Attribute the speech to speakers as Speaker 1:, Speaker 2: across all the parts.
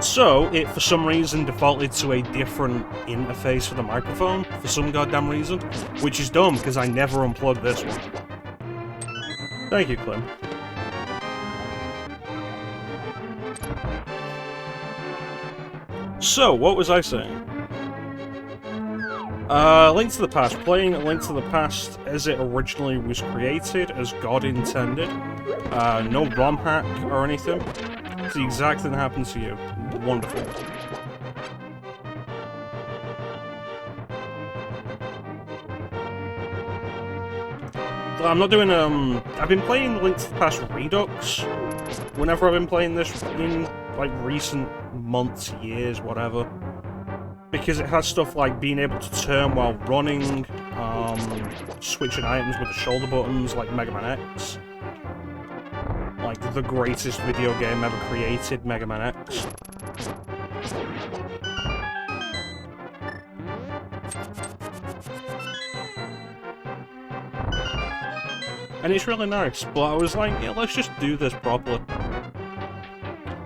Speaker 1: So, it for some reason defaulted to a different interface for the microphone, for some goddamn reason, which is dumb, because I never unplugged this one. Thank you, Clem. So, what was I saying? Link to the Past. Playing Link to the Past as it originally was created, as God intended. No ROM hack or anything. It's the exact thing that happened to you. Wonderful. I'm not doing, I've been playing Link to the Past Redux whenever I've been playing this in, like, recent months, years, whatever. Because it has stuff like being able to turn while running, switching items with the shoulder buttons, like Mega Man X. Like, the greatest video game ever created, Mega Man X. And it's really nice, but I was like, yeah, let's just do this properly.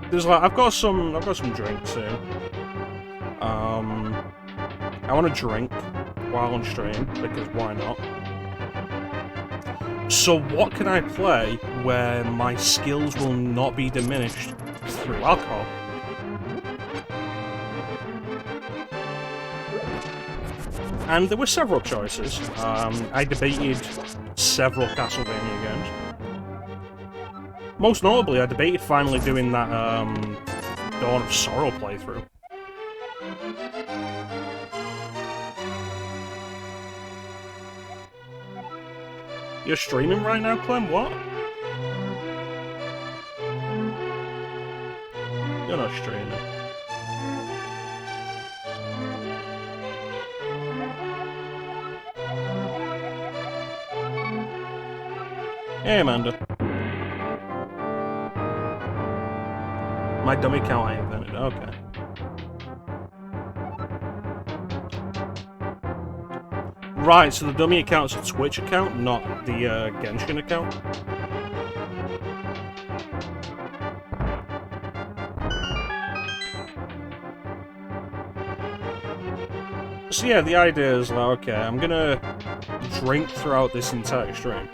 Speaker 1: There's like, I've got some drinks here. I want to drink while on stream, because why not? So what can I play where my skills will not be diminished through alcohol? And there were several choices. I debated several Castlevania games. Most notably, I debated finally doing that Dawn of Sorrow playthrough. You're streaming right now, Clem? What? You're not streaming. Hey, Amanda. My dummy account I invented. Okay. Right, so the dummy account's a Twitch account, not the Genshin account. So yeah, the idea is like, okay, I'm gonna drink throughout this entire stream.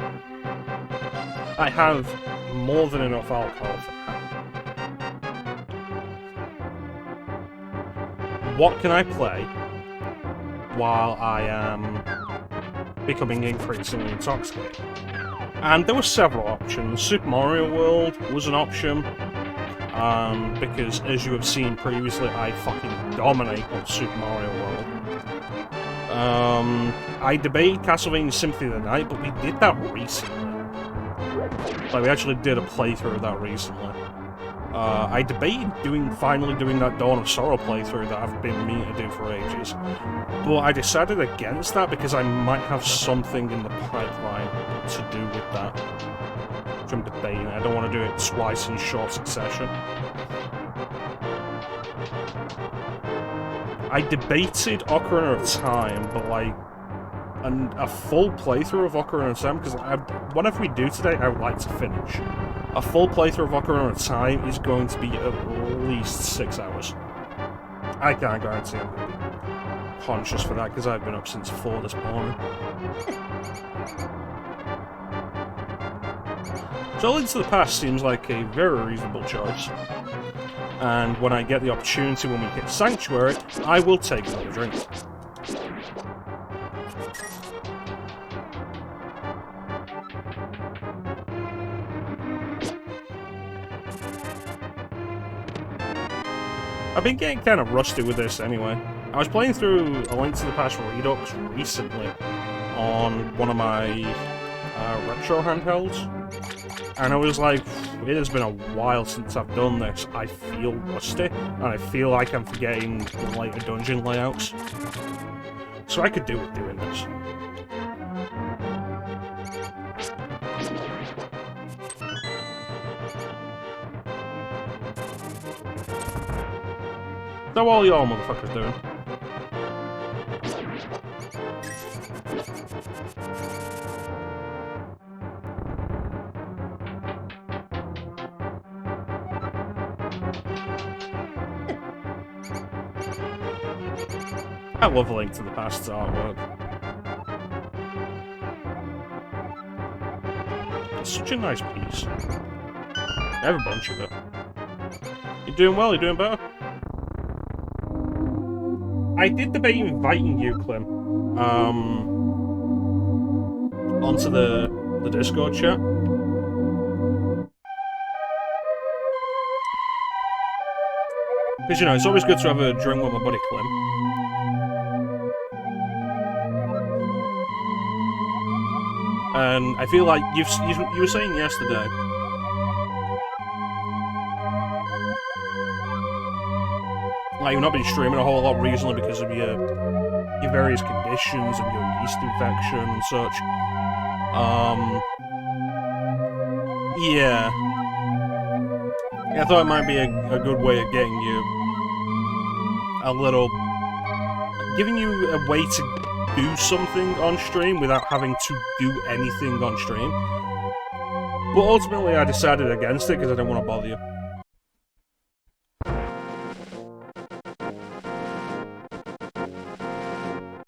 Speaker 1: I have more than enough alcohol for that. What can I play while I am becoming increasingly intoxicated? And there were several options. Super Mario World was an option. because as you have seen previously, I fucking dominate on Super Mario World. I debated Castlevania Symphony of the Night, but we did that recently. Like, we actually did a playthrough of that recently. I debated finally doing that Dawn of Sorrow playthrough that I've been meaning to do for ages. But I decided against that because I might have something in the pipeline to do with that. Which I'm debating. I don't want to do it twice in short succession. I debated Ocarina of Time, but like, a full playthrough of Ocarina of Time, because whatever we do today, I would like to finish. A full playthrough of Ocarina of Time is going to be at least 6 hours. I can't guarantee I'm going to be conscious for that, because I've been up since 4 this morning. So Link to the Past seems like a very reasonable choice. And when I get the opportunity when we hit Sanctuary, I will take another drink. I've been getting kind of rusty with this anyway. I was playing through A Link to the Past Redux recently on one of my retro handhelds, and I was like, it has been a while since I've done this. I feel rusty, and I feel like I'm forgetting later dungeon layouts. So I could do with doing this. So all y'all motherfuckers doing? I love Link to the Past's artwork. It's such a nice piece. I have a bunch of it. You're doing well, you're doing better. I did debate inviting you, Clem, onto the Discord chat. Because, you know, it's always good to have a drink with my buddy Clem. And I feel like you were saying yesterday, like, you've not been streaming a whole lot recently because of your various conditions and your yeast infection and such. Yeah. I thought it might be a good way of getting you giving you a way to do something on stream without having to do anything on stream. But ultimately I decided against it because I didn't want to bother you.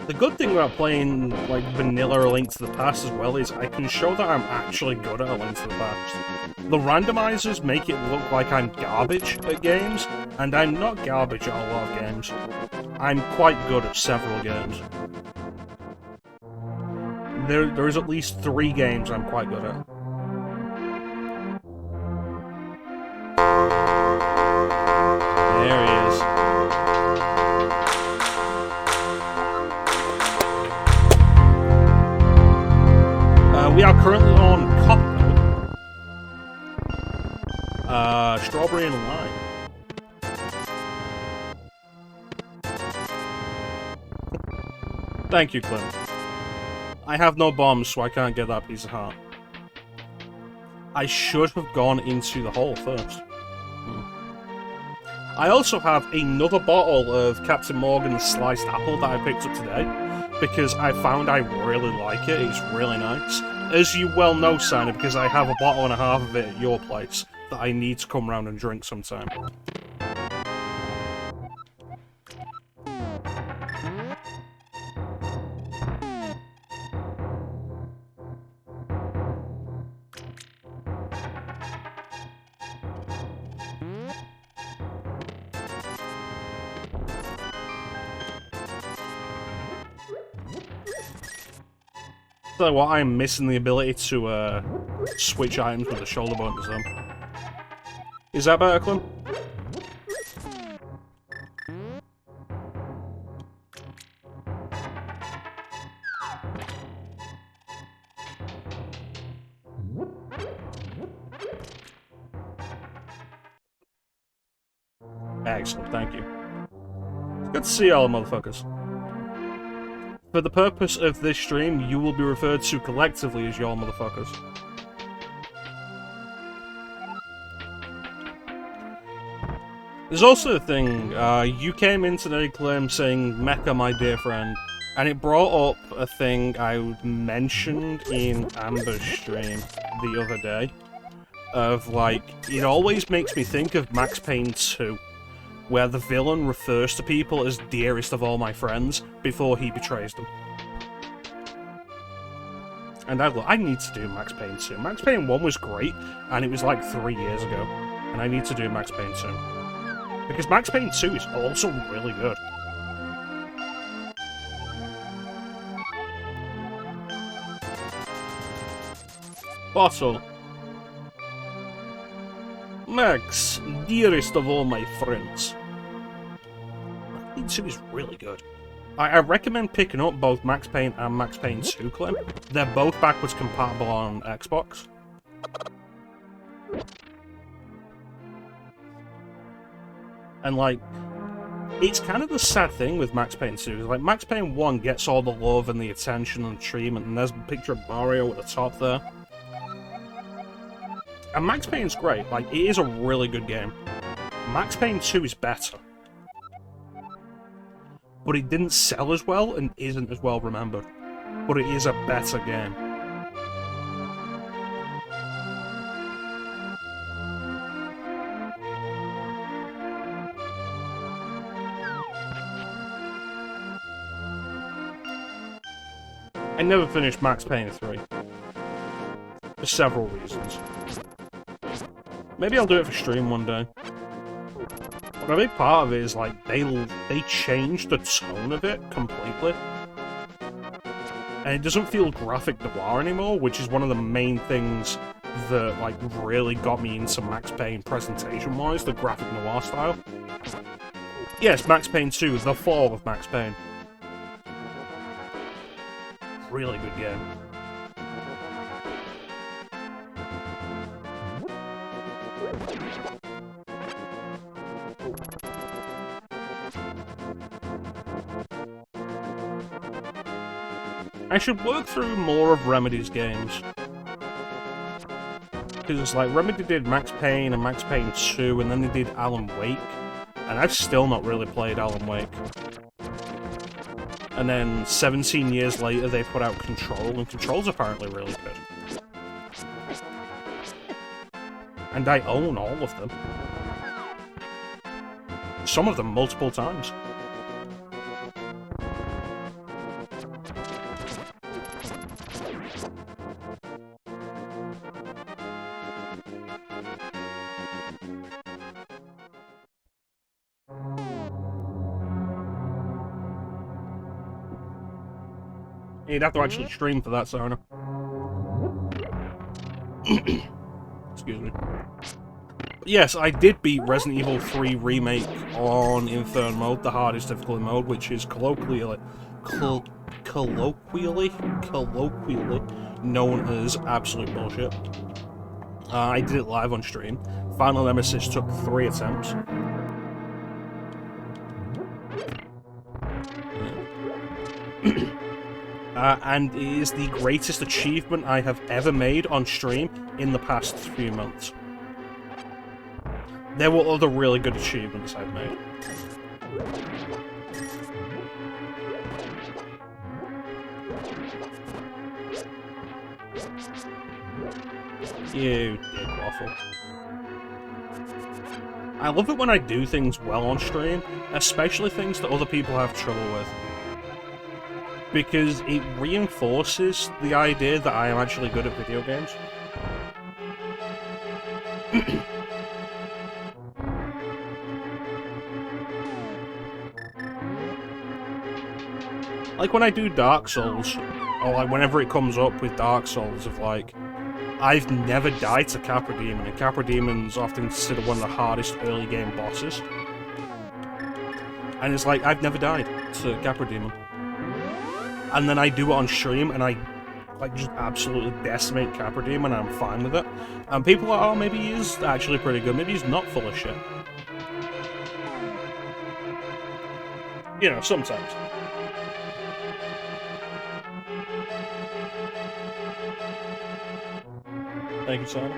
Speaker 1: The good thing about playing, like, vanilla A Link to the Past as well is I can show that I'm actually good at A Link to the Past. The randomizers make it look like I'm garbage at games, and I'm not garbage at a lot of games. I'm quite good at several games. There is at least 3 games I'm quite good at. There he is. We are currently on Copper. Strawberry and lime. Thank you, Clem. I have no bombs, so I can't get that piece of heart. I should have gone into the hole first. I also have another bottle of Captain Morgan's sliced apple that I picked up today, because I found I really like it. It's really nice. As you well know, Sina, because I have a bottle and a half of it at your place that I need to come round and drink sometime. So what, I'm missing the ability to switch items with the shoulder buttons then. Is that better, Clem? Excellent, thank you. Good to see y'all, motherfuckers. For the purpose of this stream, you will be referred to collectively as y'all, motherfuckers. There's also a thing, you came in today, Clem, saying Mecha, my dear friend, and it brought up a thing I mentioned in Amber's stream the other day, of, like, it always makes me think of Max Payne 2, where the villain refers to people as dearest of all my friends before he betrays them. And I need to do Max Payne 2. Max Payne 1 was great, and it was like 3 years ago, and I need to do Max Payne 2. Because Max Payne 2 is also really good. Bottle. Max, dearest of all my friends. Max Payne 2 is really good. I recommend picking up both Max Payne and Max Payne 2, Clem. They're both backwards compatible on Xbox. And, like, it's kind of the sad thing with Max Payne 2. Like, Max Payne 1 gets all the love and the attention and treatment, and there's a picture of Mario at the top there. And Max Payne's great. Like, it is a really good game. Max Payne 2 is better. But it didn't sell as well and isn't as well remembered. But it is a better game. I never finished Max Payne 3. For several reasons. Maybe I'll do it for stream one day. But a big part of it is, like, they changed the tone of it completely. And it doesn't feel graphic noir anymore, which is one of the main things that, like, really got me into Max Payne presentation-wise, the graphic noir style. Yes, Max Payne 2 is the fall of Max Payne. Really good game. I should work through more of Remedy's games. Because it's like, Remedy did Max Payne and Max Payne 2, and then they did Alan Wake. And I've still not really played Alan Wake. And then 17 years later they put out Control, and Control's apparently really good. And I own all of them. Some of them multiple times. You'd have to actually stream for that, Sona. Excuse me. Yes, I did beat Resident Evil 3 Remake on Inferno mode, the hardest difficulty mode, which is colloquially known as absolute bullshit. I did it live on stream. Final Nemesis took 3 attempts. And it is the greatest achievement I have ever made on stream in the past few months. There were other really good achievements I've made. You dick waffle. I love it when I do things well on stream, especially things that other people have trouble with. Because it reinforces the idea that I am actually good at video games. Like when I do Dark Souls, or like whenever it comes up with Dark Souls, of like, I've never died to Capra Demon, and Capra Demon's often considered one of the hardest early game bosses. And it's like, I've never died to Capra Demon. And then I do it on stream, and I like just absolutely decimate Capra Demon, and I'm fine with it. And people are like, oh, maybe he is actually pretty good, maybe he's not full of shit. You know, sometimes. Thank you, Simon.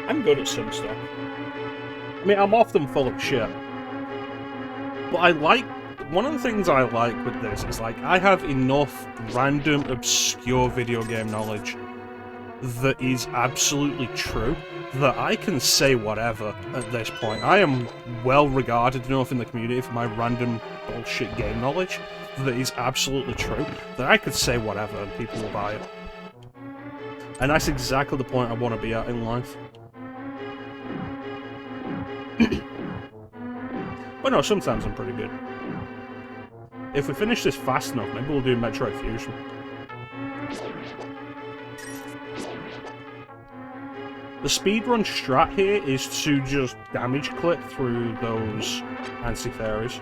Speaker 1: I'm good at some stuff. I mean, I'm often full of shit. But I like... One of the things I like with this is, like, I have enough random, obscure video game knowledge that is absolutely true that I can say whatever at this point. I am well regarded enough in the community for my random bullshit game knowledge that is absolutely true that I could say whatever and people will buy it. And that's exactly the point I want to be at in life. But no, sometimes I'm pretty good. If we finish this fast enough, maybe we'll do Metroid Fusion. The speedrun strat here is to just damage clip through those anti-fairies.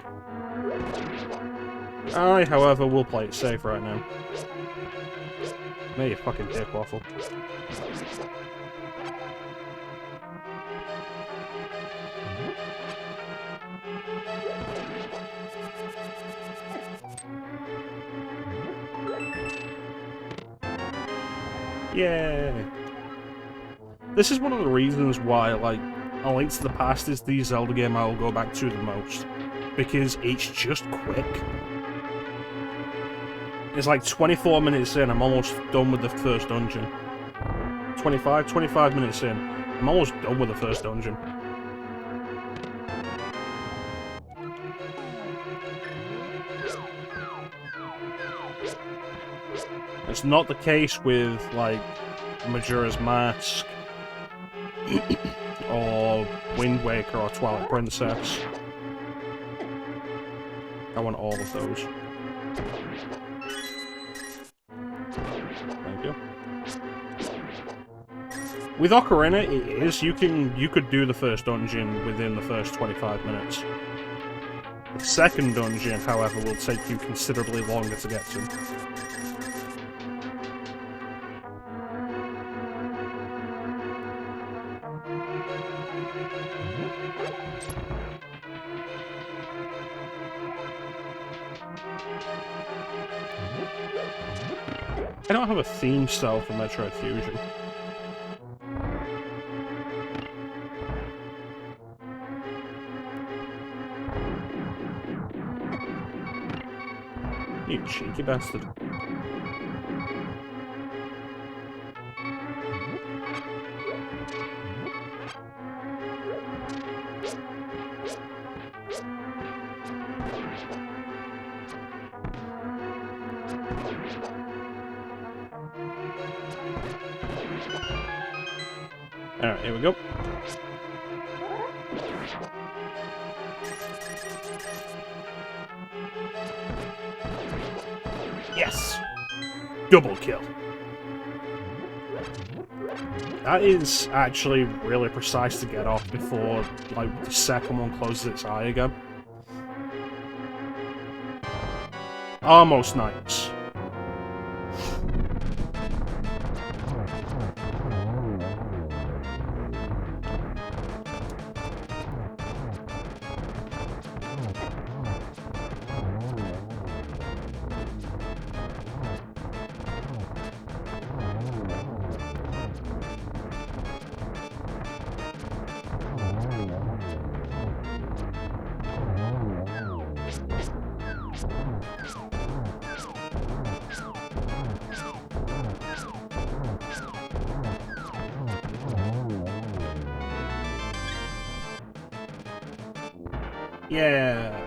Speaker 1: I, however, will play it safe right now. May you fucking dick waffle. Yay! This is one of the reasons why, like, A Link to the Past is the Zelda game I will go back to the most. Because it's just quick. It's like 24 minutes in, I'm almost done with the first dungeon. 25 minutes in, I'm almost done with the first dungeon. It's not the case with, like, Majora's Mask, or Wind Waker, or Twilight Princess. I want all of those. Thank you. With Ocarina, it is, you could do the first dungeon within the first 25 minutes. The second dungeon, however, will take you considerably longer to get to. I don't have a theme style for Metroid Fusion. You cheeky bastard. Alright, here we go. Yes! Double kill. That is actually really precise to get off before, like, the second one closes its eye again. Almost nice. Yeah.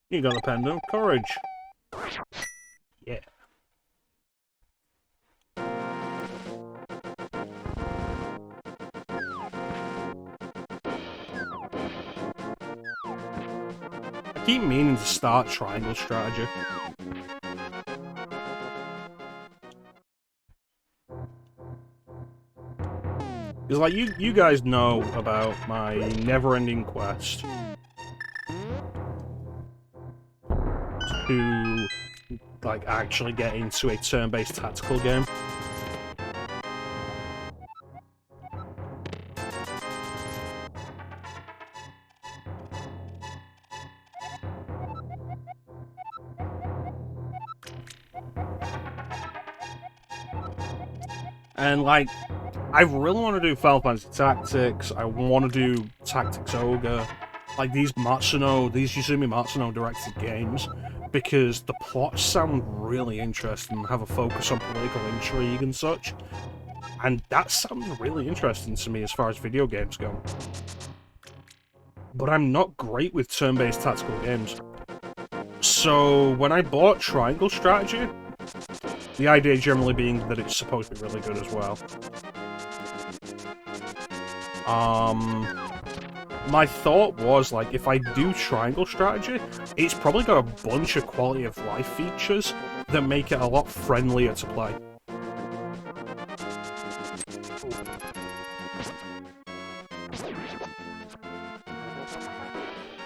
Speaker 1: You got the pendant. Courage. Yeah. I keep meaning to start triangle strategy. Because, like, you guys know about my never-ending quest to, like, actually get into a turn-based tactical game. And, like, I really want to do Final Fantasy Tactics, I want to do Tactics Ogre, like these Yuzumi Matsuno directed games, because the plots sound really interesting, have a focus on political intrigue and such, and that sounds really interesting to me as far as video games go. But I'm not great with turn-based tactical games. So when I bought Triangle Strategy, the idea generally being that it's supposed to be really good as well. My thought was, like, if I do Triangle Strategy, it's probably got a bunch of quality of life features that make it a lot friendlier to play.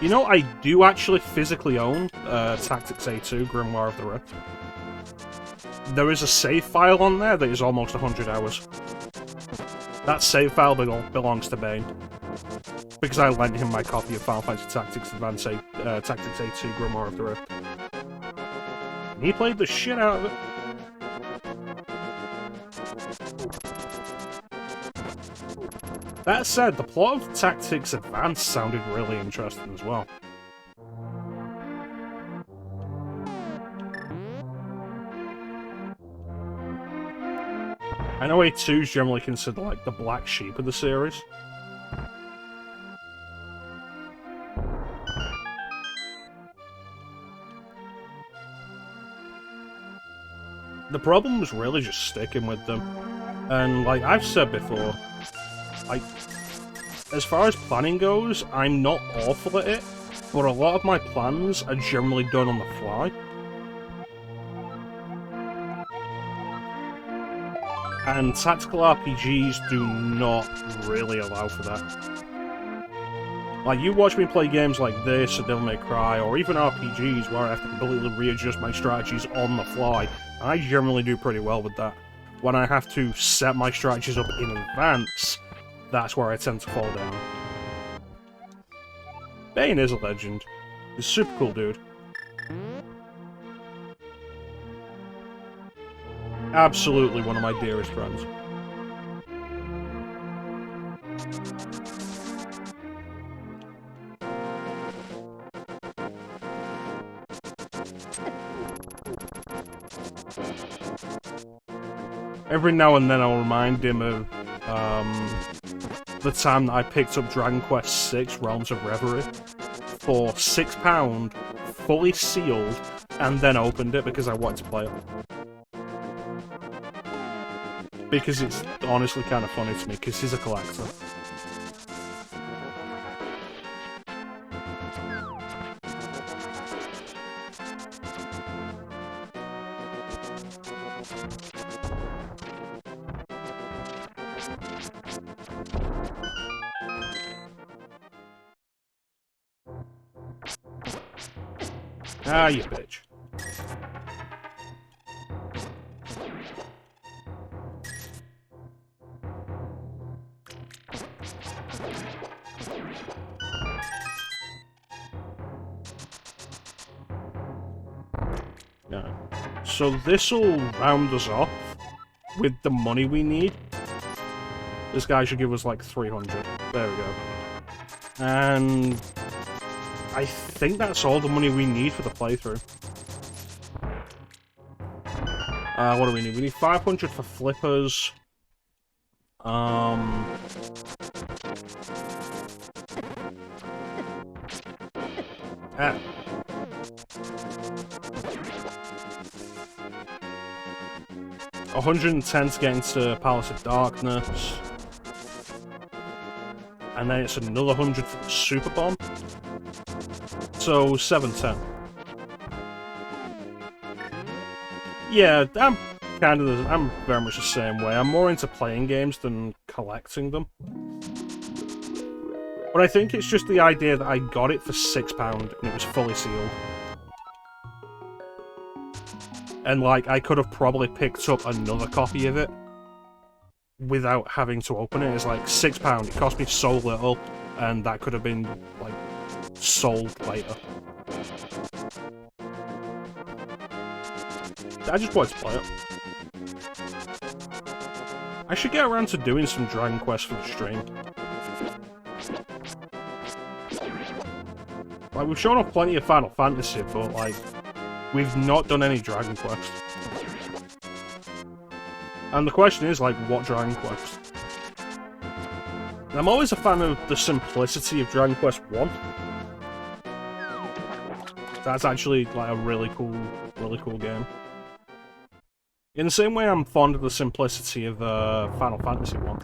Speaker 1: You know, I do actually physically own Tactics A2, Grimoire of the Rift. There is a save file on there that is almost 100 hours. That save file belongs to Bane. Because I lent him my copy of Final Fantasy Tactics Tactics A2 Grimoire of the Rift. And he played the shit out of it. That said, the plot of Tactics Advance sounded really interesting as well. I know A2 is generally considered like the black sheep of the series. The problem was really just sticking with them. And like I've said before, like, as far as planning goes, I'm not awful at it, but a lot of my plans are generally done on the fly. And tactical RPGs do not really allow for that. Like, you watch me play games like this, or Devil May Cry, or even RPGs where I have to completely readjust my strategies on the fly, and I generally do pretty well with that. When I have to set my strategies up in advance, that's where I tend to fall down. Bane is a legend. He's a super cool dude. Absolutely one of my dearest friends. Every now and then I'll remind him of the time that I picked up Dragon Quest VI Realms of Reverie for £6, fully sealed, and then opened it because I wanted to play it. Because it's honestly kind of funny to me, because he's a collector. Ah, you bitch. Yeah. So this'll round us off with the money we need. This guy should give us like 300. There we go. And I think that's all the money we need for the playthrough. What do we need? We need 500 for flippers. $110 to get into Palace of Darkness. And then it's another 100 for the Super Bomb. So, 710. Yeah, I'm very much the same way. I'm more into playing games than collecting them. But I think it's just the idea that I got it for £6 and it was fully sealed. And, like, I could have probably picked up another copy of it without having to open it. It's like £6. It cost me so little, and that could have been, like, sold later. I just wanted to play it. I should get around to doing some Dragon Quest for the stream. Like, we've shown off plenty of Final Fantasy, but, like, we've not done any Dragon Quest. And the question is, like, what Dragon Quest? I'm always a fan of the simplicity of Dragon Quest 1. That's actually, like, a really cool game. In the same way I'm fond of the simplicity of Final Fantasy 1.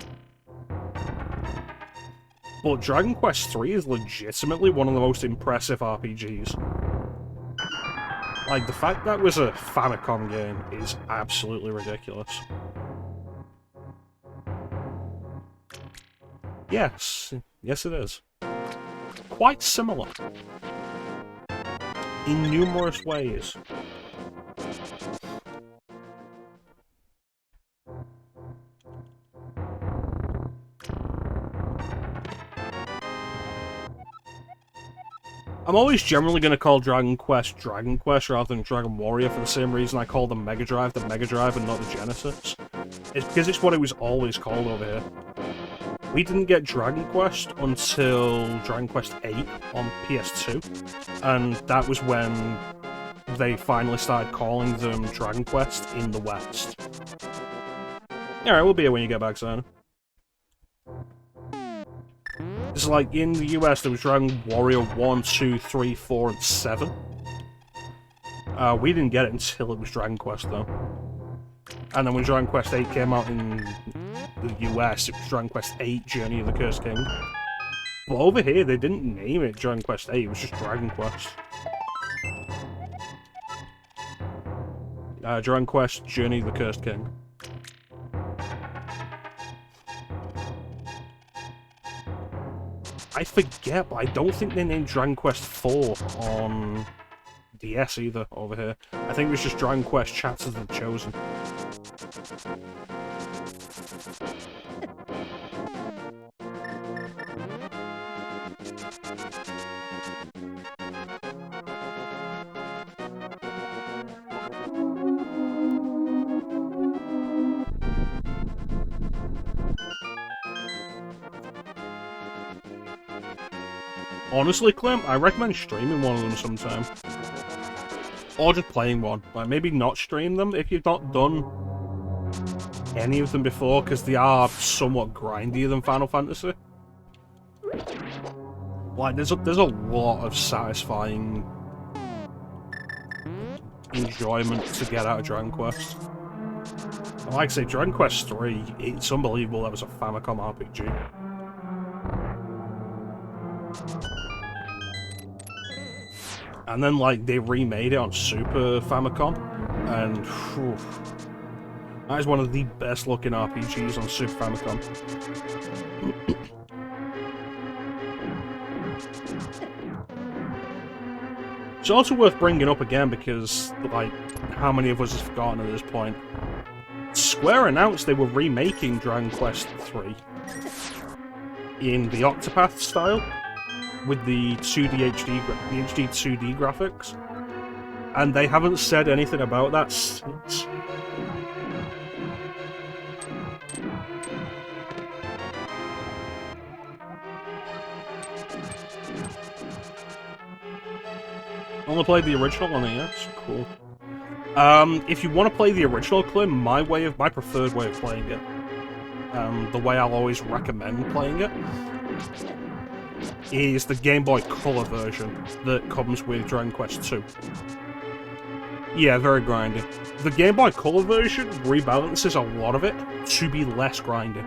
Speaker 1: But Dragon Quest 3 is legitimately one of the most impressive RPGs. Like, the fact that was a Famicom game is absolutely ridiculous. Yes it is. Quite similar. In numerous ways. I'm always generally going to call Dragon Quest rather than Dragon Warrior for the same reason I call the Mega Drive and not the Genesis. It's because it's what it was always called over here. We didn't get Dragon Quest until Dragon Quest 8 on PS2, and that was when they finally started calling them Dragon Quest in the West. Alright, we'll be here when you get back, son. It's like, in the US, there was Dragon Warrior 1, 2, 3, 4, and 7. We didn't get it until it was Dragon Quest, though. And then when Dragon Quest 8 came out in the US, it was Dragon Quest 8, Journey of the Cursed King. But over here, they didn't name it Dragon Quest 8, it was just Dragon Quest. Dragon Quest, Journey of the Cursed King. I forget, but I don't think they named Dragon Quest 4 on DS either, over here. I think it was just Dragon Quest Chapters of the Chosen. Honestly, Clem, I recommend streaming one of them sometime. Or just playing one. Like, maybe not stream them if you've not done any of them before, because they are somewhat grindier than Final Fantasy. Like, there's a lot of satisfying enjoyment to get out of Dragon Quest. And like I say, Dragon Quest 3, it's unbelievable that was a Famicom RPG. And then, like, they remade it on Super Famicom, and whew, that is one of the best looking RPGs on Super Famicom. It's also worth bringing up again because, like, how many of us have forgotten at this point? Square announced they were remaking Dragon Quest 3 in the Octopath style, with the 2D HD, the HD 2D graphics, and they haven't said anything about that since. Only played the original on NES? Cool. If you want to play the original, Clem, my preferred way of playing it, the way I'll always recommend playing it, is the Game Boy Color version that comes with Dragon Quest 2. Yeah, very grindy. The Game Boy Color version rebalances a lot of it to be less grindy.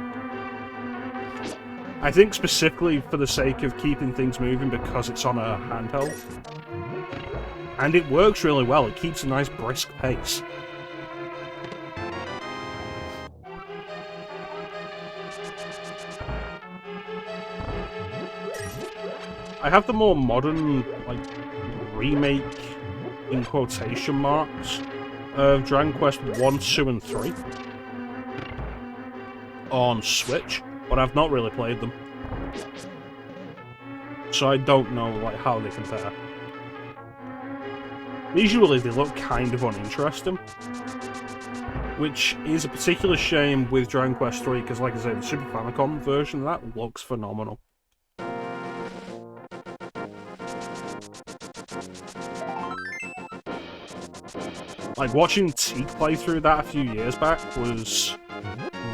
Speaker 1: I think specifically for the sake of keeping things moving because it's on a handheld. And it works really well, it keeps a nice brisk pace. I have the more modern, like, remake, in quotation marks, of Dragon Quest 1, 2, and 3 on Switch, but I've not really played them. So I don't know, like, how they compare. Visually, they look kind of uninteresting, which is a particular shame with Dragon Quest 3, because, like I say, the Super Famicom version of that looks phenomenal. Like, watching Teak play through that a few years back was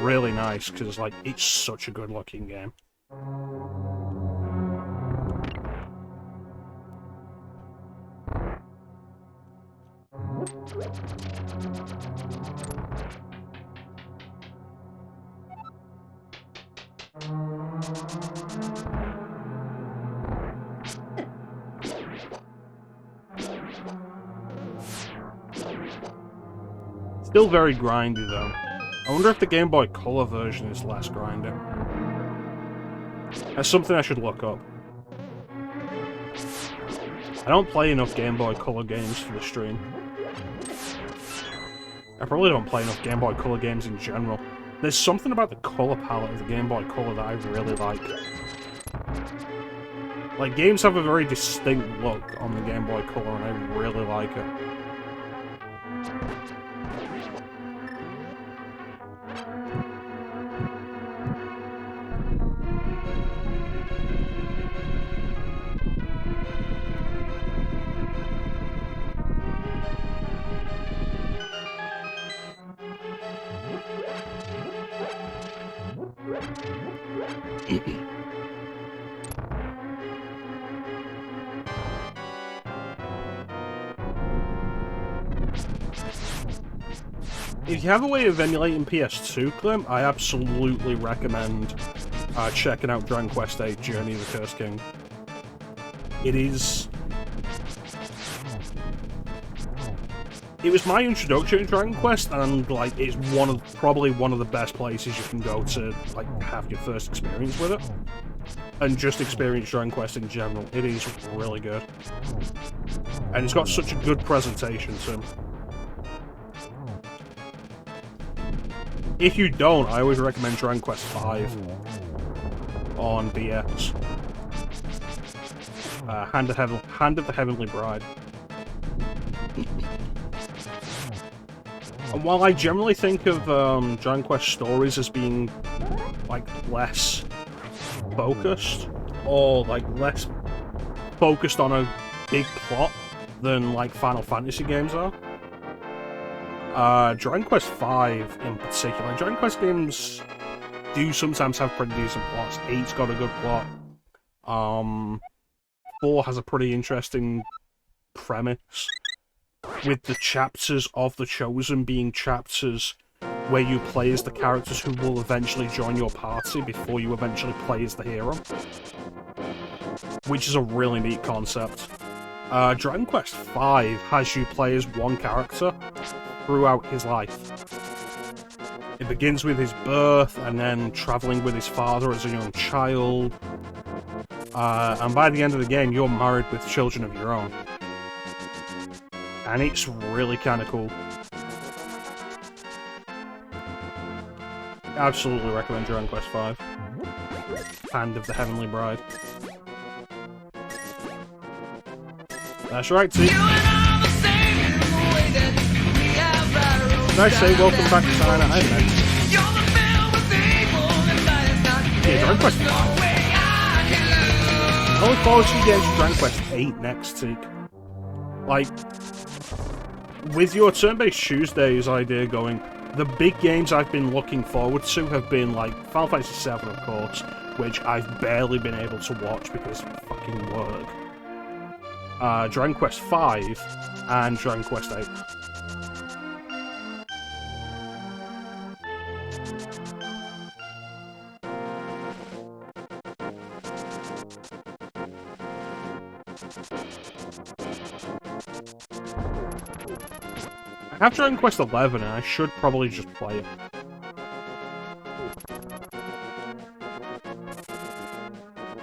Speaker 1: really nice, because, like, it's such a good-looking game. Still very grindy, though. I wonder if the Game Boy Color version is less grindy. That's something I should look up. I don't play enough Game Boy Color games for the stream. I probably don't play enough Game Boy Color games in general. There's something about the color palette of the Game Boy Color that I really like. Like, games have a very distinct look on the Game Boy Color, and I really like it. If you have a way of emulating PS2, Clint, I absolutely recommend checking out Dragon Quest VIII Journey of the Cursed King. It was my introduction to Dragon Quest, and like it's probably one of the best places you can go to like have your first experience with it, and just experience Dragon Quest in general. It is really good, and it's got such a good presentation too. If you don't, I always recommend Dragon Quest V on DS. Hand of the Heavenly Bride. And while I generally think of Dragon Quest stories as being like less focused, or like less focused on a big plot than like Final Fantasy games are, Dragon Quest V in particular. Dragon Quest games do sometimes have pretty decent plots. 8's got a good plot. 4 has a pretty interesting premise, with the chapters of The Chosen being chapters where you play as the characters who will eventually join your party before you eventually play as the hero, which is a really neat concept. Dragon Quest V has you play as one character throughout his life. It begins with his birth, and then travelling with his father as a young child, and by the end of the game you're married with children of your own. And it's really kind of cool. Absolutely recommend Dragon Quest V. Hand of the Heavenly Bride. That's right, T. Did I say welcome back to China? I don't know. Yeah, Dragon Quest V. I look forward to games for Dragon Quest VIII next, Teak. Like, with your turn-based Tuesdays idea going, the big games I've been looking forward to have been like Final Fantasy VII, of course, which I've barely been able to watch because of fucking work. Dragon Quest V, and Dragon Quest VIII. I have Dragon Quest XI, and I should probably just play it.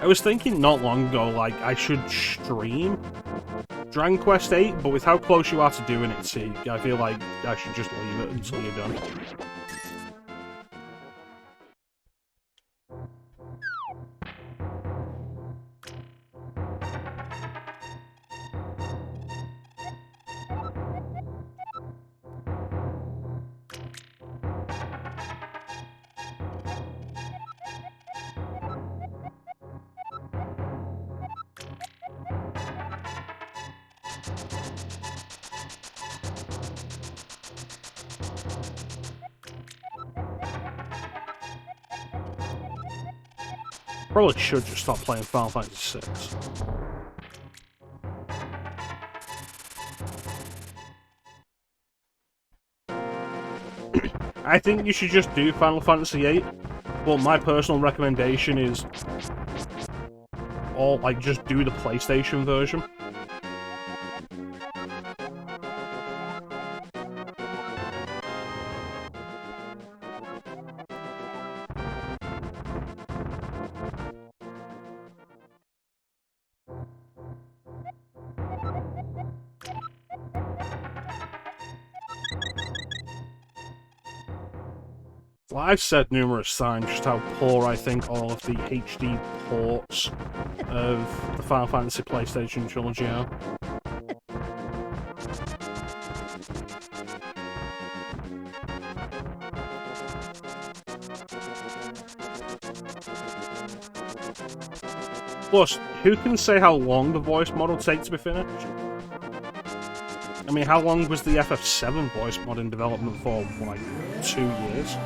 Speaker 1: I was thinking not long ago, like, I should stream Dragon Quest VIII, but with how close you are to doing it, see, I feel like I should just leave it until you're done. Probably should just stop playing Final Fantasy VI. I think you should just do Final Fantasy VIII, but my personal recommendation is just do the PlayStation version. Well, I've said numerous times just how poor I think all of the HD ports of the Final Fantasy PlayStation trilogy are. Plus, who can say how long the voice model takes to be finished? I mean, how long was the FF7 voice mod in development for? Like, 2 years?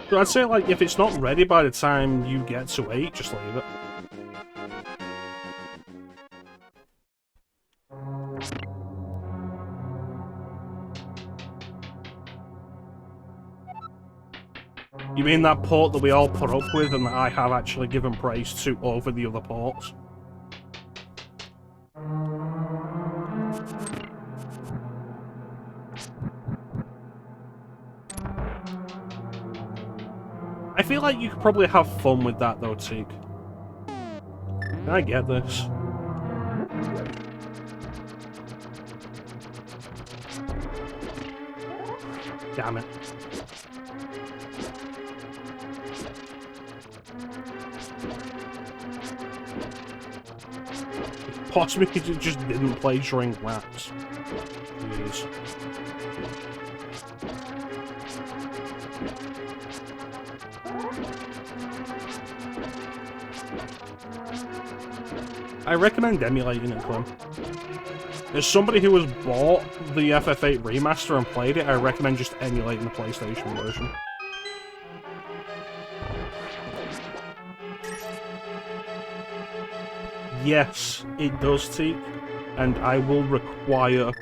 Speaker 1: So I'd say, like, if it's not ready by the time you get to 8, just leave it. You mean that port that we all put up with and that I have actually given praise to over the other ports? I feel like you could probably have fun with that though, Teak. Can I get this? Damn it. Possibly because it just didn't play during laps. Jeez. I recommend emulating it, Clem. As somebody who has bought the FF8 remaster and played it, I recommend just emulating the PlayStation version. Yes, it does, Teak, and I will require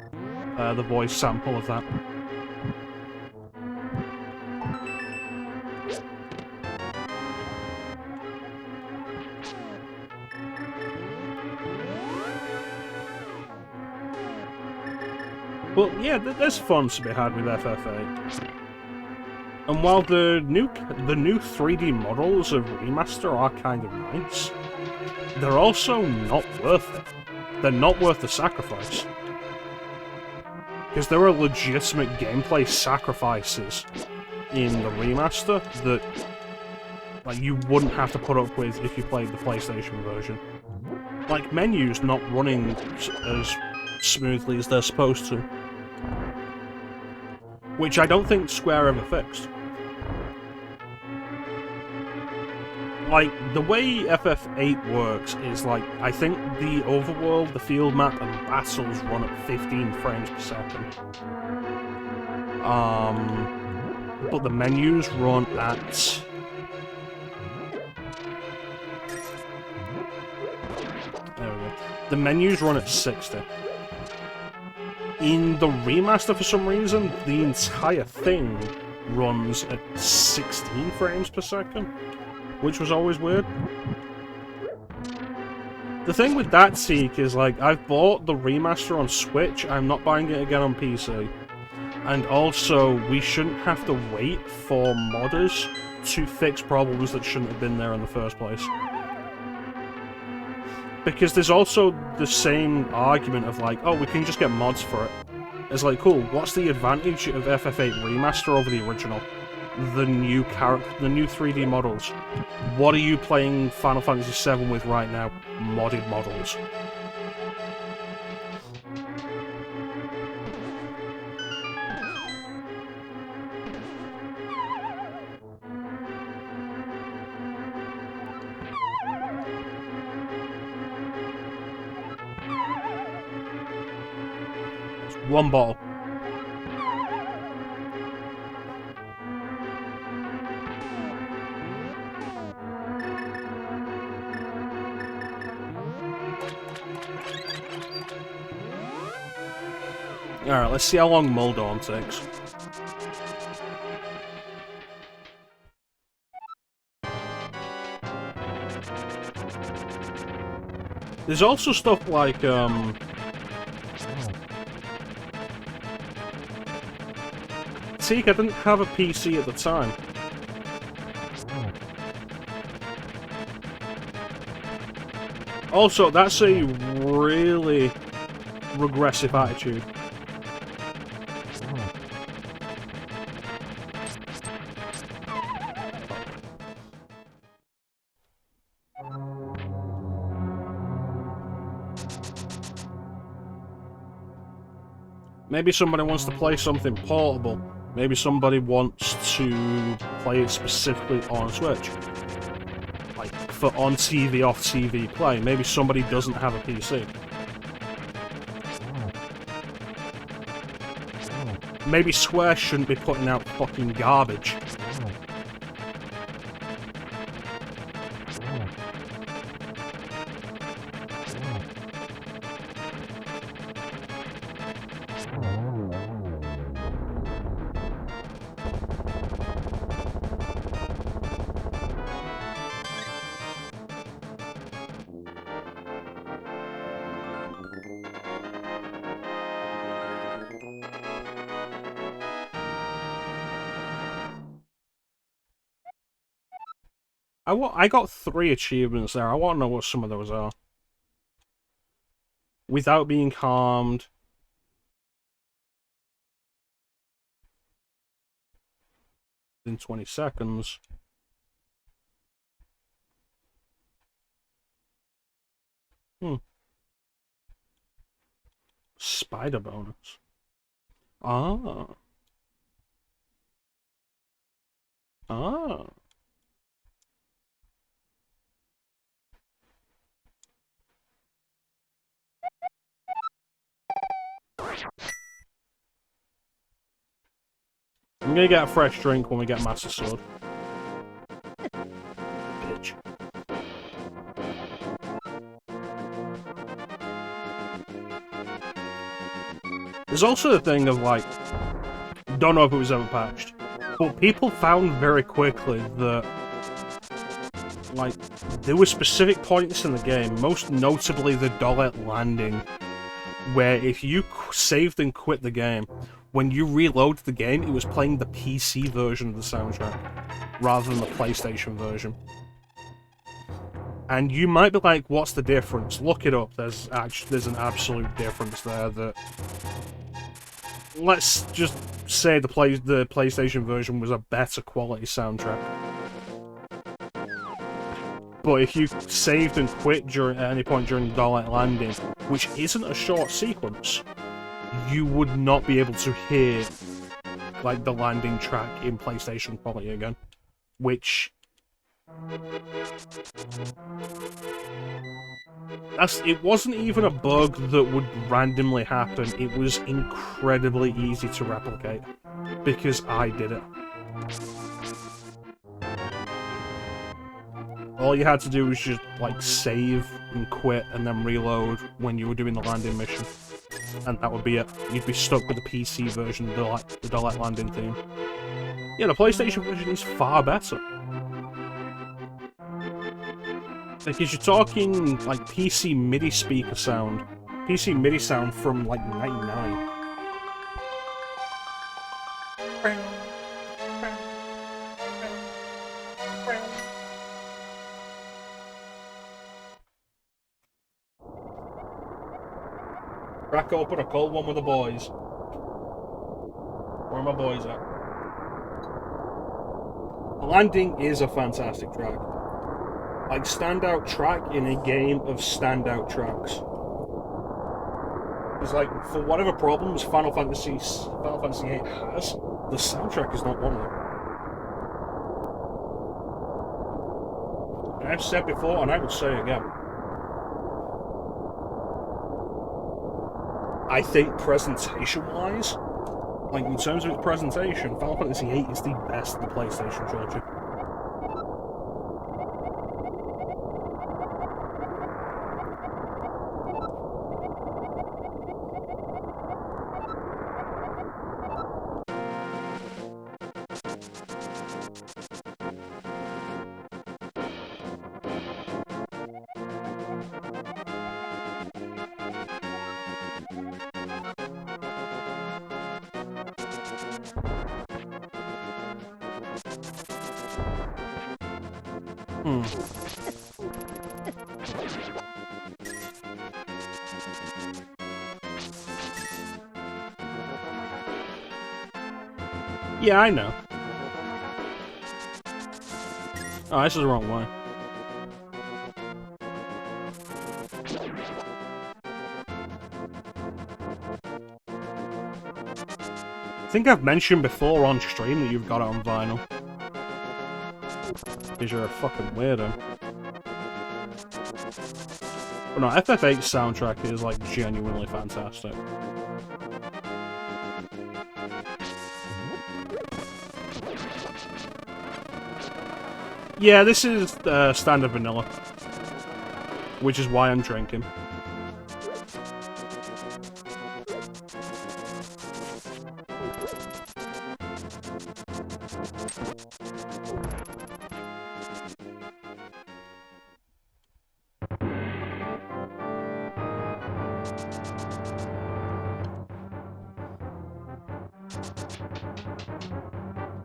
Speaker 1: the voice sample of that. But yeah, there's fun to be had with FF8. And while the new 3D models of Remaster are kind of nice, they're also not worth it. They're not worth the sacrifice. Because there are legitimate gameplay sacrifices in the remaster that like you wouldn't have to put up with if you played the PlayStation version. Like menus not running as smoothly as they're supposed to. Which I don't think Square ever fixed. Like, the way FF8 works is, like, I think the overworld, the field map, and battles run at 15 frames per second. But the menus run at... There we go. The menus run at 60. In the remaster, for some reason, the entire thing runs at 16 frames per second. Which was always weird. The thing with that, Seek, is like, I've bought the remaster on Switch, I'm not buying it again on PC. And also, we shouldn't have to wait for modders to fix problems that shouldn't have been there in the first place. Because there's also the same argument of like, oh, we can just get mods for it. It's like, cool, what's the advantage of FF8 Remaster over the original? The new 3D models. What are you playing Final Fantasy VII with right now? Modded models. It's one bottle. Alright, let's see how long Muldawn takes. There's also stuff like, Seek, I didn't have a PC at the time. Also, that's a really regressive attitude. Maybe somebody wants to play something portable. Maybe somebody wants to play it specifically on Switch. Like, for on-TV, off-TV play. Maybe somebody doesn't have a PC. Maybe Square shouldn't be putting out fucking garbage. I got 3 achievements there. I want to know what some of those are. Without being harmed. In 20 seconds. Spider bonus. Ah. Ah. I'm gonna get a fresh drink when we get Master Sword. Bitch. There's also the thing of, like, don't know if it was ever patched, but people found very quickly that, like, there were specific points in the game, most notably the Dollet landing, where if you saved and quit the game, when you reload the game, it was playing the PC version of the soundtrack, rather than the PlayStation version. And you might be like, what's the difference? Look it up, there's an absolute difference there that... Let's just say the PlayStation version was a better quality soundtrack. But if you saved and quit at any point during the Dalek landing, which isn't a short sequence, you would not be able to hear, like, the landing track in PlayStation quality again. Which... it wasn't even a bug that would randomly happen, it was incredibly easy to replicate. Because I did it. All you had to do was just, like, save and quit and then reload when you were doing the landing mission. And that would be it. You'd be stuck with the PC version of the Dalek landing theme. Yeah, the PlayStation version is far better. Because you're talking, like, PC MIDI speaker sound. PC MIDI sound from, like, 99. Crack open a cold one with the boys. Where are my boys at? The Landing is a fantastic track. Like, standout track in a game of standout tracks. It's like, for whatever problems Final Fantasy VIII has, the soundtrack is not one of them. And I've said before, and I will say again, I think presentation-wise, like in terms of its presentation, Final Fantasy VIII is the best of the PlayStation trilogy. Yeah, I know. Oh, this is the wrong way. I think I've mentioned before on stream that you've got it on vinyl. Because you're a fucking weirdo. But no, FF8's soundtrack is, like, genuinely fantastic. Yeah, this is standard vanilla. Which is why I'm drinking.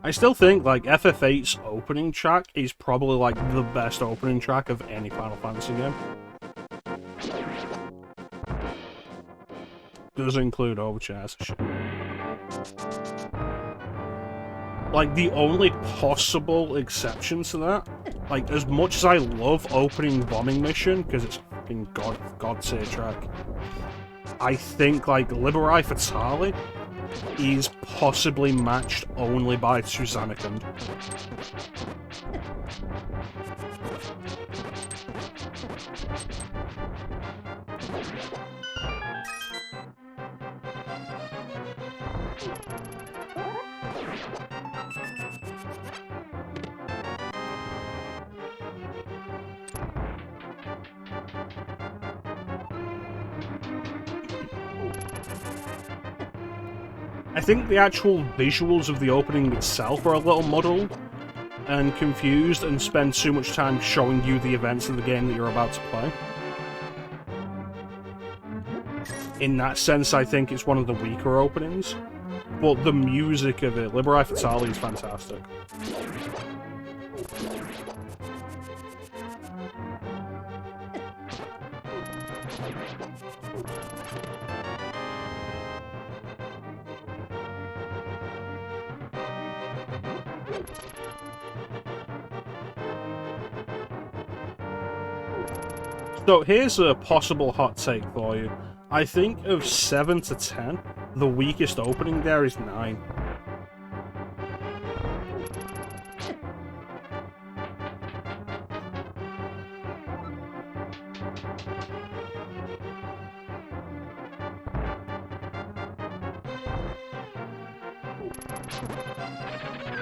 Speaker 1: I still think, like, FF8's opening track is probably, like, the best opening track of any Final Fantasy game. Does include overtures and shit. Like, the only possible exception to that, like, as much as I love opening Bombing Mission, because it's a fucking god-tier track, I think, like, Liberai Fatale is possibly matched only by Susanakund. I think the actual visuals of the opening itself are a little muddled and confused and spend too much time showing you the events of the game that you're about to play. In that sense, I think it's one of the weaker openings, but the music of it, Liberai Fatale, is fantastic. So here's a possible hot take for you. I think of 7 to 10, the weakest opening there is 9.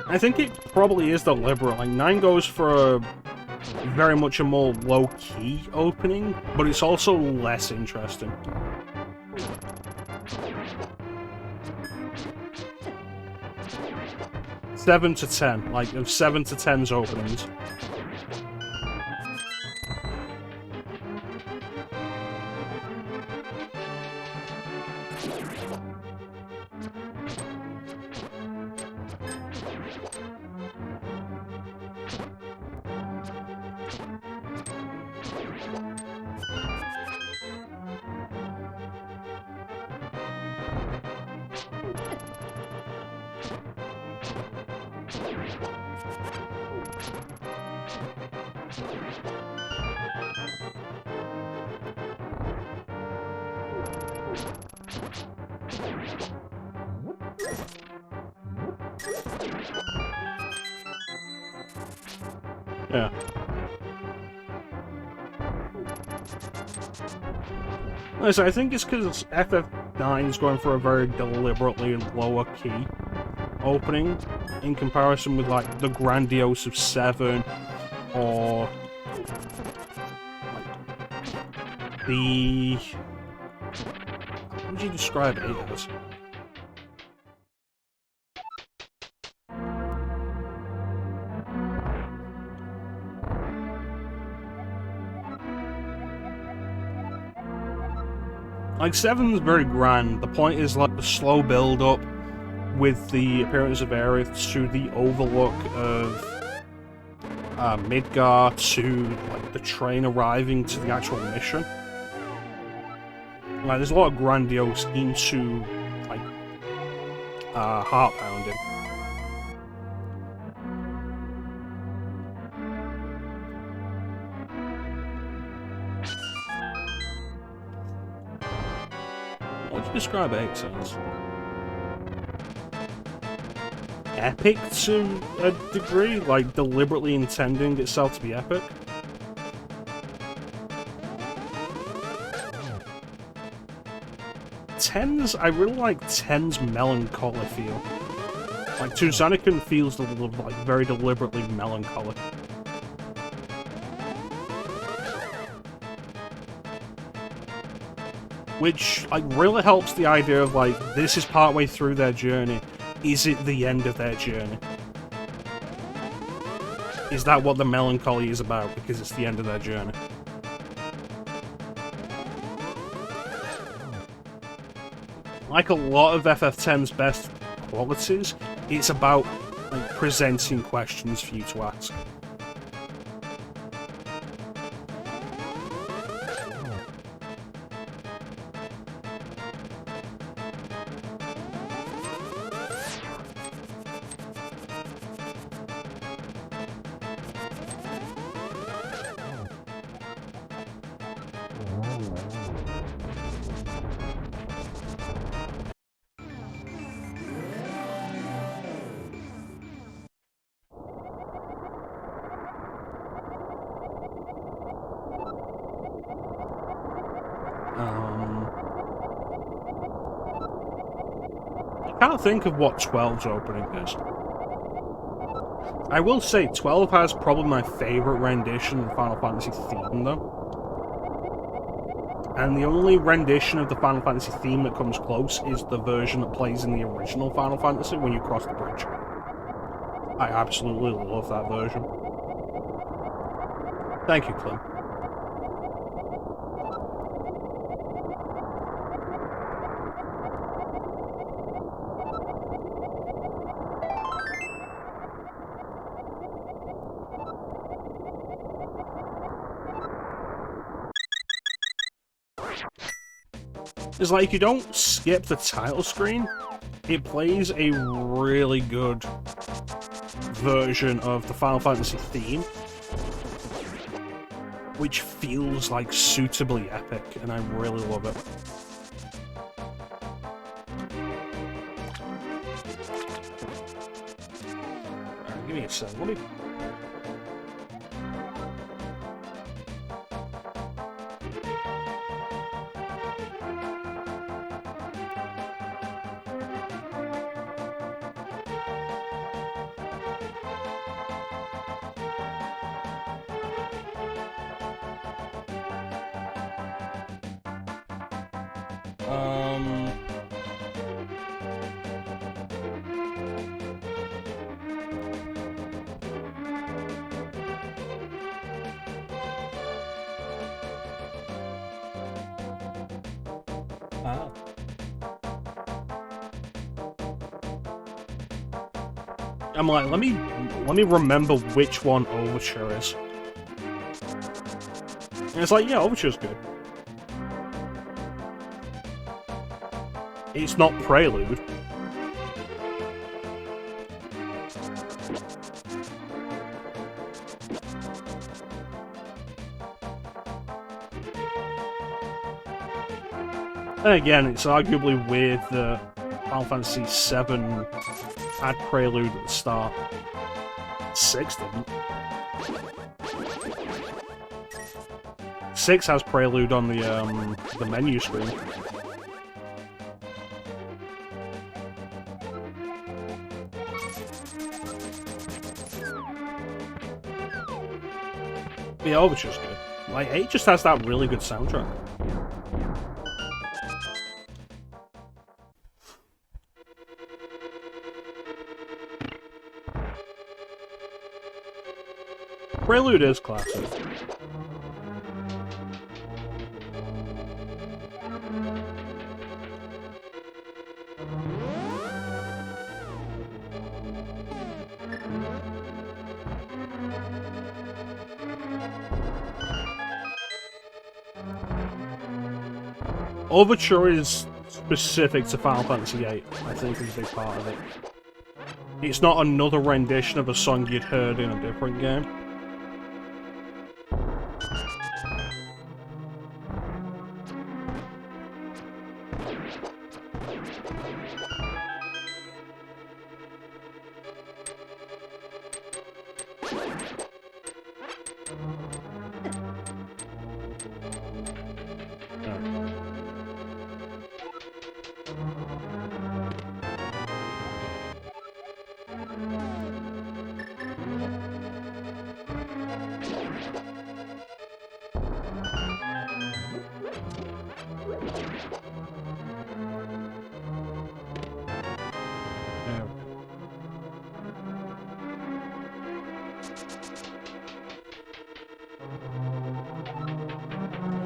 Speaker 1: I think it probably is the liberal. Like, 9 goes for a very much a more low-key opening, but it's also less interesting. Seven to 10, like, of 7 to 10's openings. Yeah. Listen, I think it's because FF9 is going for a very deliberately lower key opening in comparison with like the grandiose of 7 or like the... How would you describe it as? Like, 7's very grand. The point is, like, the slow build-up with the appearance of Aerith to the overlook of Midgar to, like, the train arriving to the actual mission. Like, there's a lot of grandiose into, like, heart-pounding. What would you describe 8 as? Epic to a degree? Like, deliberately intending itself to be epic? I really like 10's melancholy feel. Like, Tuzanican feels like very deliberately melancholy. Which, like, really helps the idea of, like, this is partway through their journey. Is it the end of their journey? Is that what the melancholy is about, because it's the end of their journey? Like a lot of FF10's best qualities, it's about, like, presenting questions for you to ask. I can't think of what 12's opening is. I will say 12 has probably my favourite rendition of the Final Fantasy theme, though. And the only rendition of the Final Fantasy theme that comes close is the version that plays in the original Final Fantasy when you cross the bridge. I absolutely love that version. Thank you, Clem. It's like, if you don't skip the title screen, it plays a really good version of the Final Fantasy theme, which feels like suitably epic, and I really love it. Alright, give me a sec. Let me... I'm like, let me remember which one Overture is. And it's like, yeah, Overture's good. It's not Prelude. And again, it's arguably weird that Final Fantasy VII had Prelude at the start. 6 didn't. 6 has Prelude on the menu screen. The Overture's good. Like, 8 just has that really good soundtrack. Prelude is classic. Overture is specific to Final Fantasy VIII, I think, is a big part of it. It's not another rendition of a song you'd heard in a different game.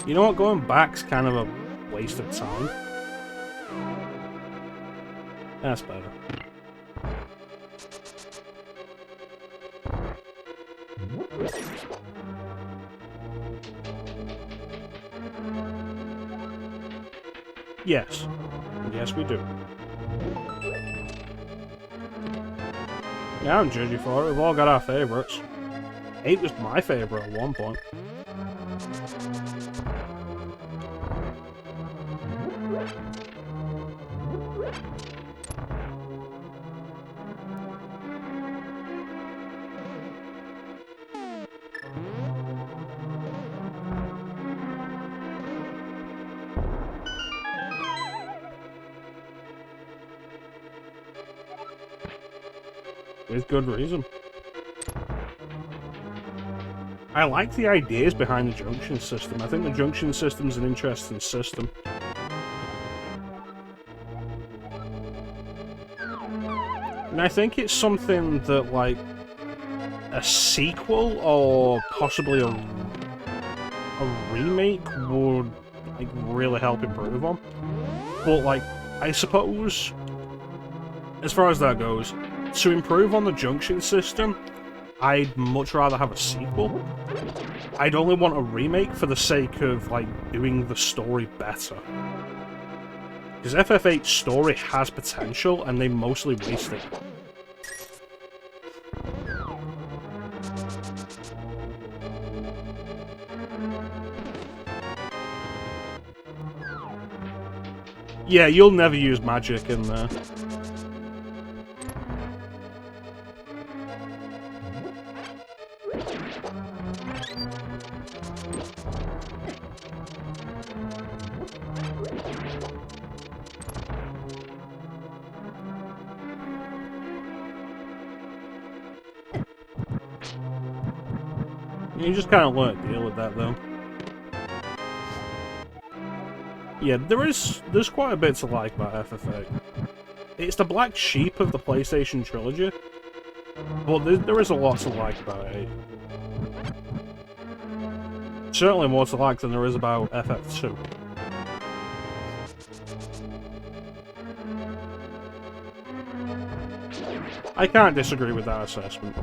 Speaker 1: You know what, going back's kind of a waste of time. That's better. Yes. Yes, we do. Yeah, I don't judge you for it. We've all got our favourites. 8 was my favourite at one point. With good reason. I like the ideas behind the junction system. I think the junction system's an interesting system. And I think it's something that, like, a sequel or possibly a remake would, like, really help improve on. But, like, I suppose, as far as that goes, to improve on the junction system, I'd much rather have a sequel. I'd only want a remake for the sake of, like, doing the story better. Because FF8's story has potential, and they mostly waste it. Yeah, you'll never use magic in there. You just kind of learn to deal with that, though. Yeah, there's quite a bit to like about FF8. It's the black sheep of the PlayStation trilogy, but there is a lot to like about it. Certainly more to like than there is about FF2. I can't disagree with that assessment.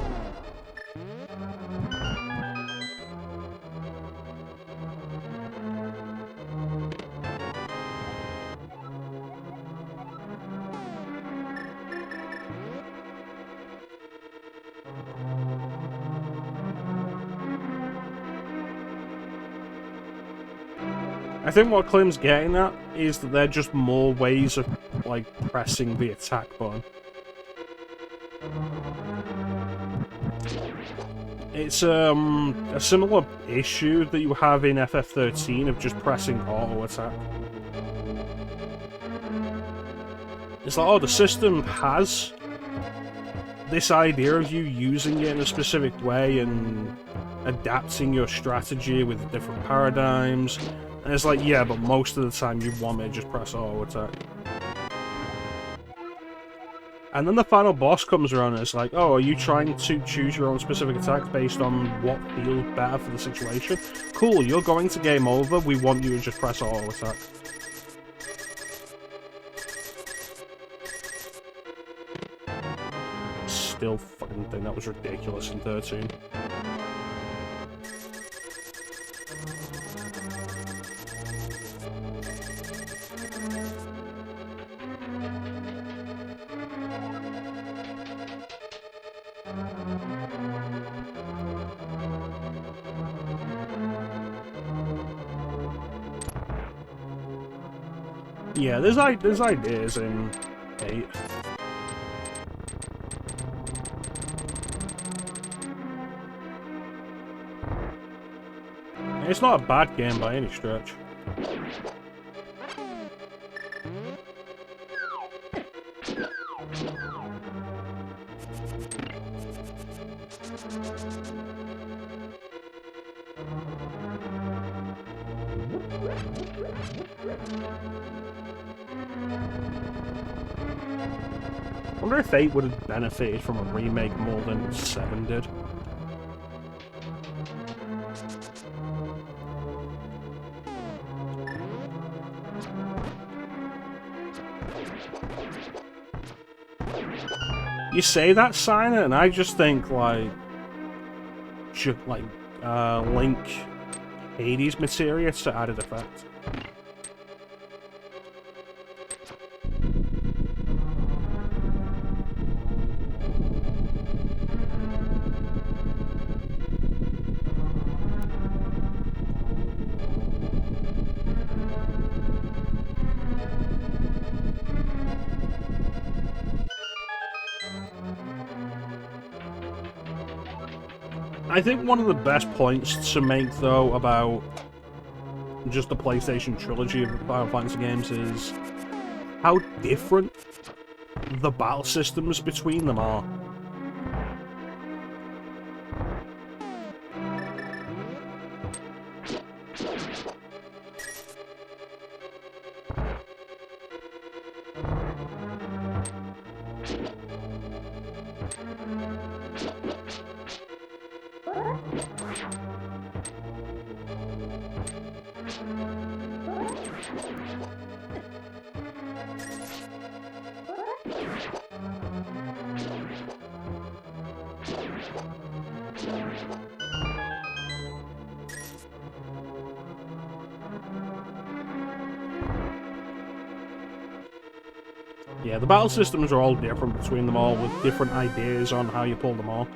Speaker 1: I think what Klim's getting at is that they're just more ways of, like, pressing the attack button. It's a similar issue that you have in FF13 of just pressing auto attack. It's like, oh, the system has this idea of you using it in a specific way and adapting your strategy with different paradigms. And it's like, yeah, but most of the time you want me to just press auto attack. And then the final boss comes around and it's like, oh, are you trying to choose your own specific attacks based on what feels better for the situation? Cool, you're going to game over, we want you to just press auto attack. Still fucking think that was ridiculous in 13. Yeah, there's ideas in 8. It's not a bad game by any stretch. I wonder if 8 would have benefited from a remake more than 7 did. You say that, Signer, and I just think, like, Link Hades materia to added effect. I think one of the best points to make, though, about just the PlayStation trilogy of Final Fantasy games is how different the battle systems between them are. Yeah, the battle systems are all different between them all, with different ideas on how you pull them off.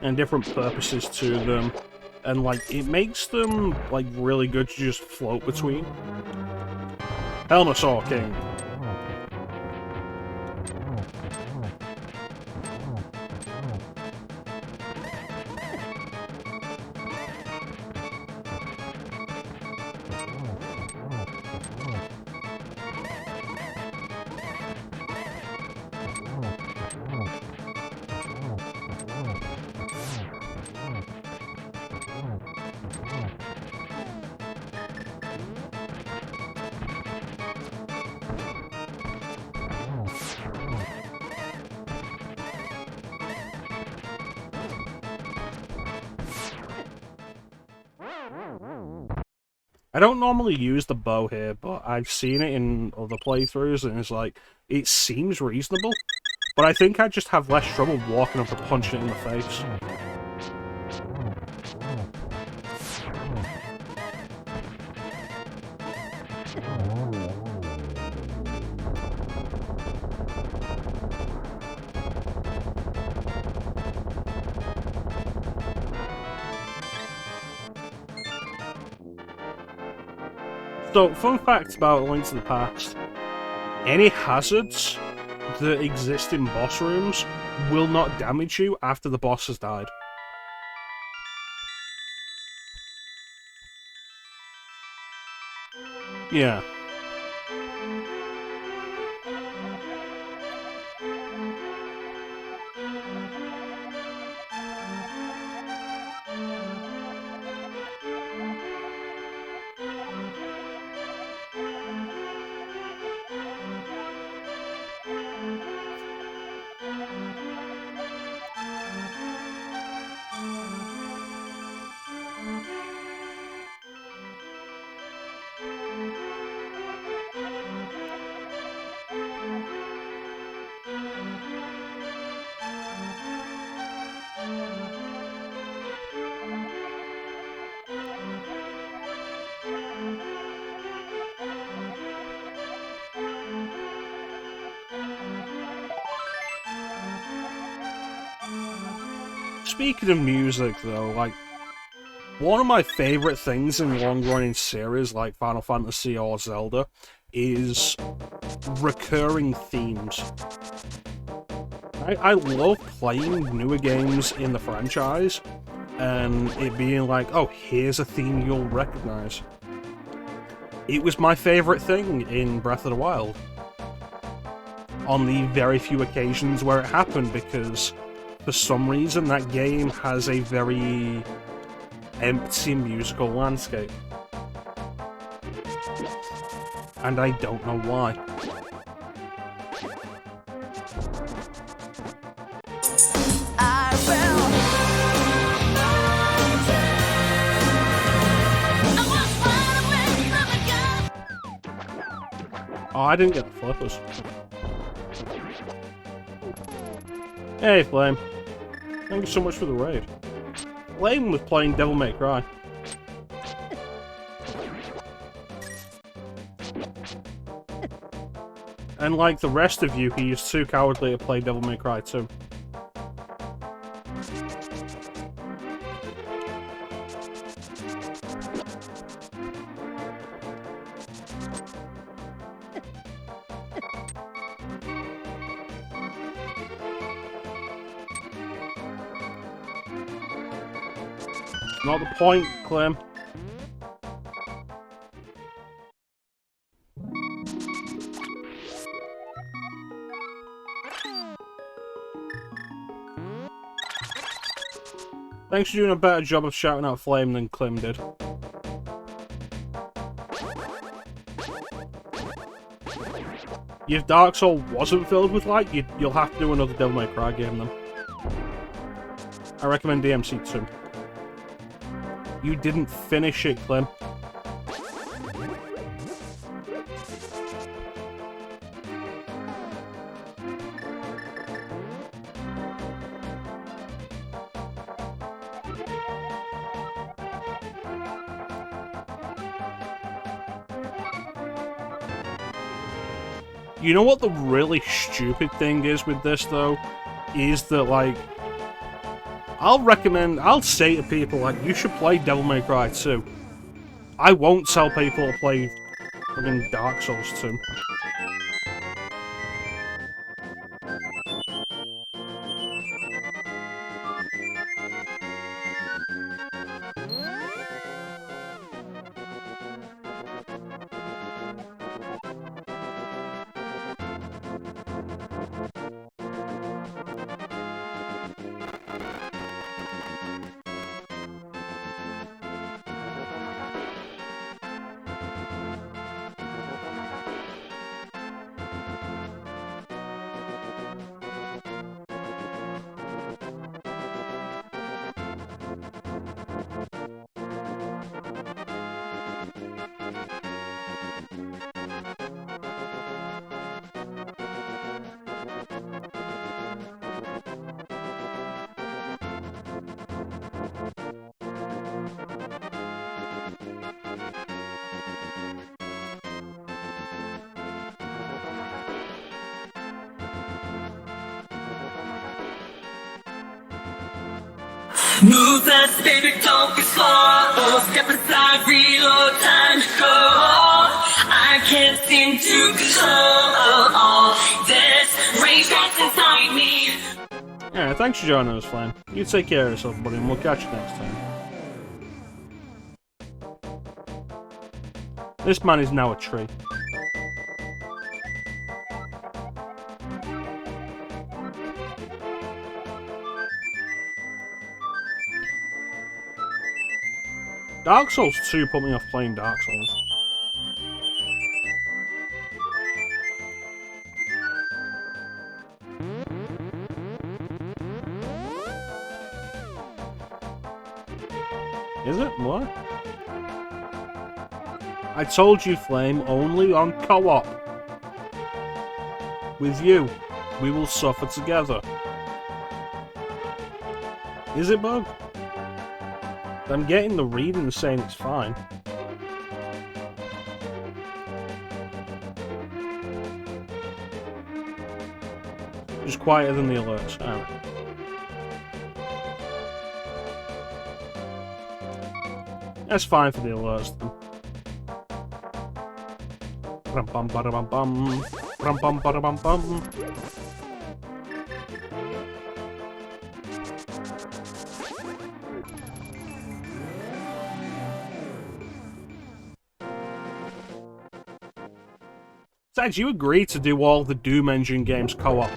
Speaker 1: And different purposes to them. And, like, it makes them, like, really good to just float between. Helmasaur King. I don't normally use the bow here, but I've seen it in other playthroughs, and it's like, it seems reasonable, but I think I just have less trouble walking up and punching it in the face. So, fun fact about Link to the Past. Any hazards that exist in boss rooms will not damage you after the boss has died. Yeah. Speaking of music, though, like, one of my favourite things in long-running series like Final Fantasy or Zelda is recurring themes. I love playing newer games in the franchise, and it being like, oh, here's a theme you'll recognise. It was my favourite thing in Breath of the Wild. On the very few occasions where it happened, because for some reason that game has a very empty musical landscape. And I don't know why. Oh, I didn't get the flippers. Hey, Flame. Thank you so much for the raid. Flame was playing Devil May Cry. And like the rest of you, he is too cowardly to play Devil May Cry 2. Not the point, Clem. Thanks for doing a better job of shouting out Flame than Clem did. If Dark Souls wasn't filled with light, you'll have to do another Devil May Cry game then. I recommend DMC 2. You didn't finish it, Clem. You know what the really stupid thing is with this, though? Is that, like, I'll say to people, like, you should play Devil May Cry 2. I won't tell people to play fucking Dark Souls 2.
Speaker 2: Move fast, baby, don't be slow. Step aside, reload, time to go. I can't seem to control all this rage that's inside me.
Speaker 1: Alright, thanks for joining us, Flame. You take care of yourself, buddy, and we'll catch you next time. This man is now a tree. Dark Souls 2 put me off playing Dark Souls. Is it? What? I told you, Flame, only on co-op. With you, we will suffer together. Is it, Bug? I'm getting the reading saying it's fine. Just quieter than the alerts. Alright. That's fine for the alerts then. Rum bum bada bum bum. Rum bum bada bum bum. Besides, you agreed to do all the Doom Engine games co-op.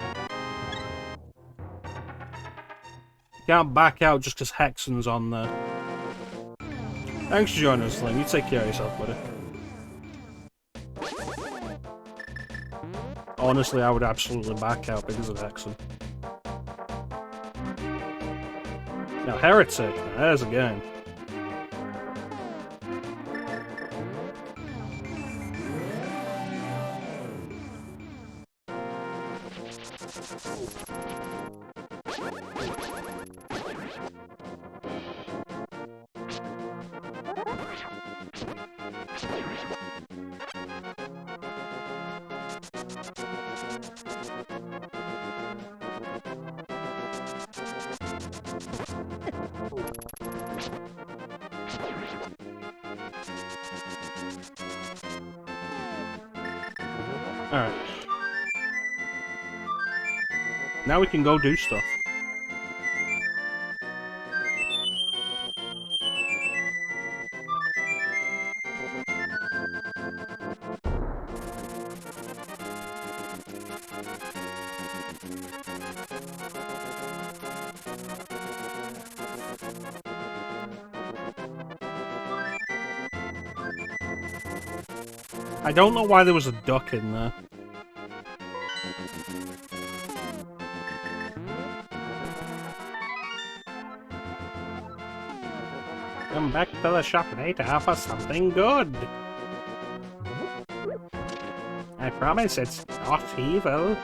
Speaker 1: You can't back out just because Hexen's on there. Thanks for joining us, Link. You take care of yourself, buddy. Honestly, I would absolutely back out because of Hexen. Now, Heretic. There's a game. Alright. Now we can go do stuff. I don't know why there was a duck in there. Come back to the shop later for something good. I promise it's not evil.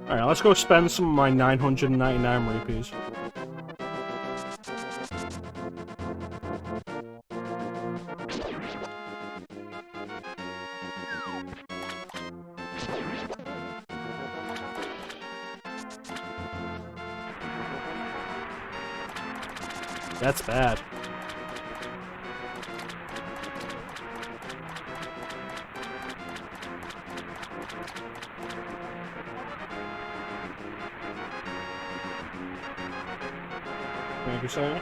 Speaker 1: Alright, let's go spend some of my 999 rupees. That's bad. Thank you, sir.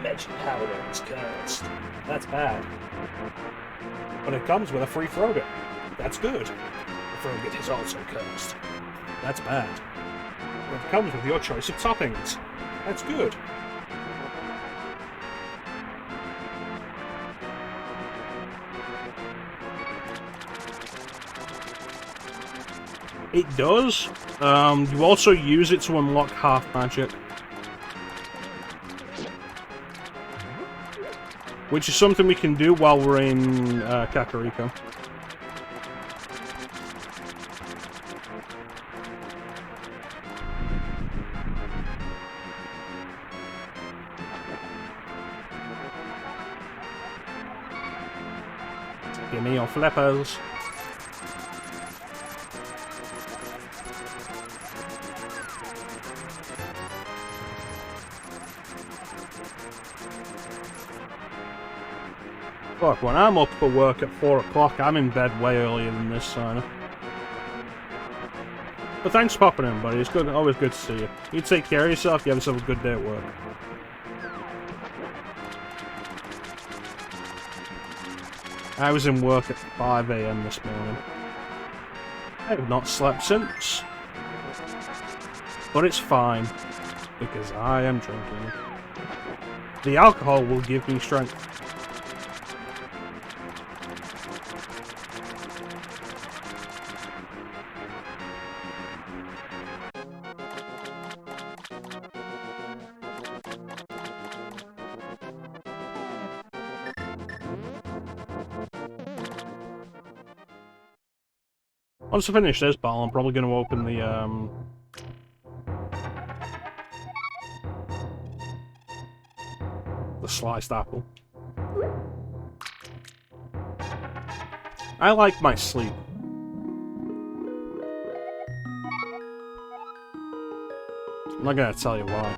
Speaker 1: Mecha-chrono is cursed. That's bad. But it comes with a free Frodo. That's good. The Frodo is also cursed. That's bad. But it comes with your choice of toppings. That's good. It does. You also use it to unlock half magic. Which is something we can do while we're in Kakariko. Give me your flippers. Look, when I'm up for work at 4 o'clock, I'm in bed way earlier than this, Simon. But thanks for popping in, buddy. It's good, always good to see you. You take care of yourself, you have yourself a good day at work. I was in work at 5 AM this morning. I have not slept since. But it's fine, because I am drinking. The alcohol will give me strength. Once I finish this battle, I'm probably going to open the sliced apple. I like my sleep. I'm not going to tell you why.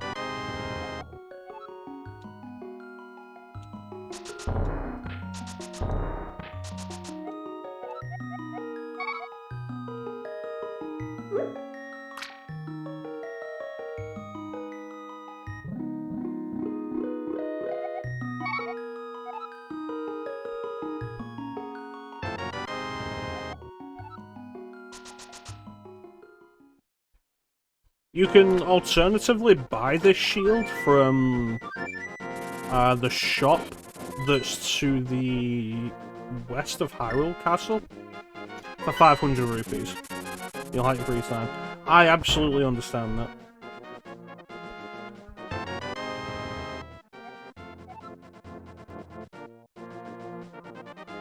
Speaker 1: You can alternatively buy this shield from the shop that's to the west of Hyrule Castle for 500 rupees. You'll have your free time. I absolutely understand that.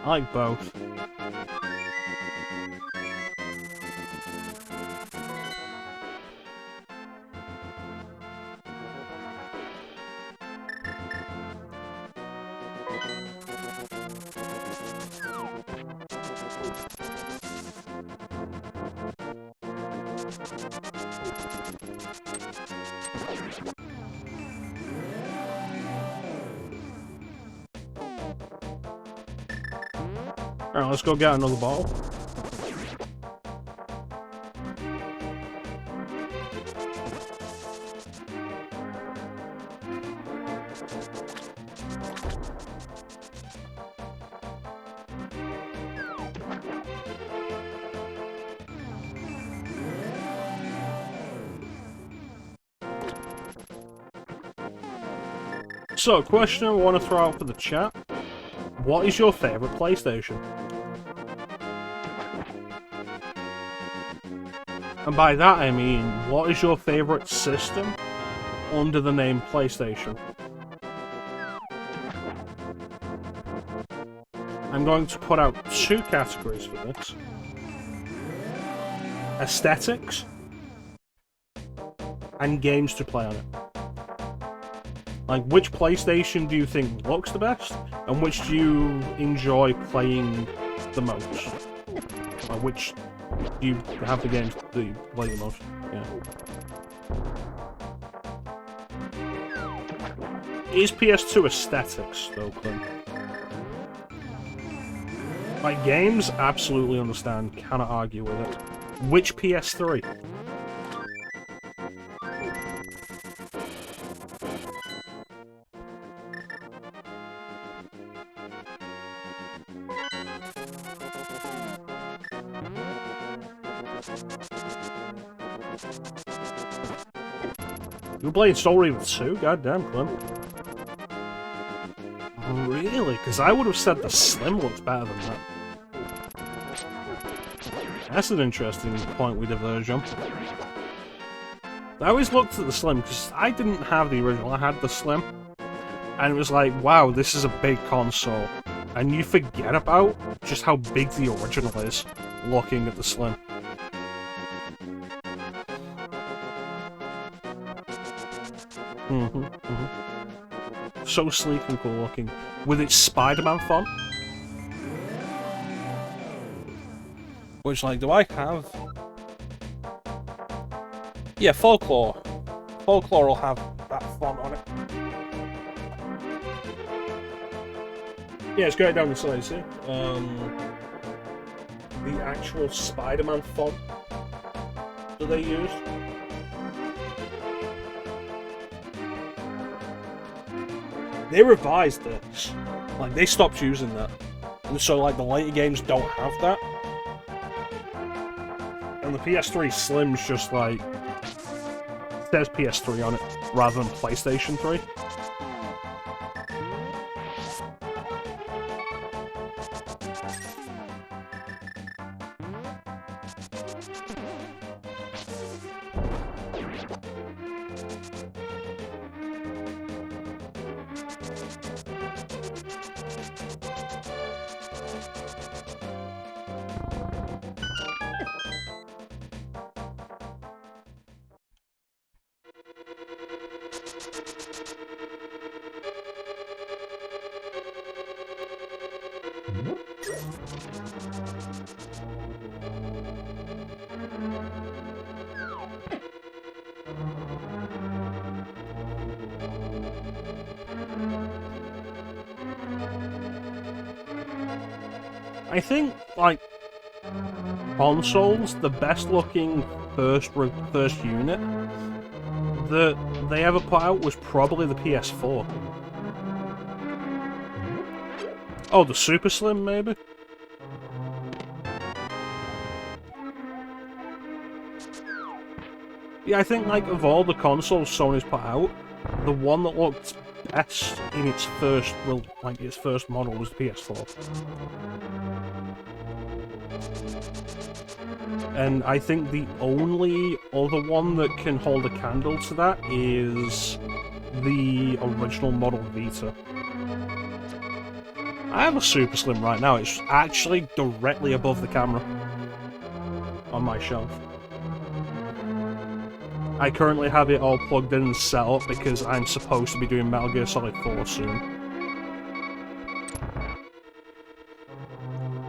Speaker 1: I like both. Alright, let's go get another bottle. So, question I want to throw out for the chat. What is your favourite PlayStation? And by that I mean, what is your favourite system under the name PlayStation? I'm going to put out 2 categories for this. Aesthetics and games to play on it. Like, which PlayStation do you think looks the best, and which do you enjoy playing the most? Like, which do you have the games that you play the most? Yeah. Is PS2 aesthetics, though, Clint? Like, games, absolutely understand, cannot argue with it. Which PS3? You played Soul Reaver 2? Goddamn, Clem. Really? Because I would have said the Slim looks better than that. That's an interesting point we diverge on. I always looked at the Slim, because I didn't have the original, I had the Slim. And it was like, wow, this is a big console. And you forget about just how big the original is, looking at the Slim. So sleek and cool looking. With its Spider-Man font. Which, like, do I have? Yeah, Folklore. Folklore will have that font on it. Yeah, it's going down the side, see? The actual Spider-Man font that they use. They revised this. Like, they stopped using that. And so, like, the later games don't have that. And the PS3 Slim's just, like, it says PS3 on it, rather than PlayStation 3. I think, like, consoles, the best looking first unit that they ever put out was probably the PS4. Oh, the Super Slim, maybe? Yeah, I think, like, of all the consoles Sony's put out, the one that looked best in its first, well, like, its first model was the PS4. And I think the only other one that can hold a candle to that is the original model Vita. I have a Super Slim right now, it's actually directly above the camera on my shelf. I currently have it all plugged in and set up because I'm supposed to be doing Metal Gear Solid 4 soon.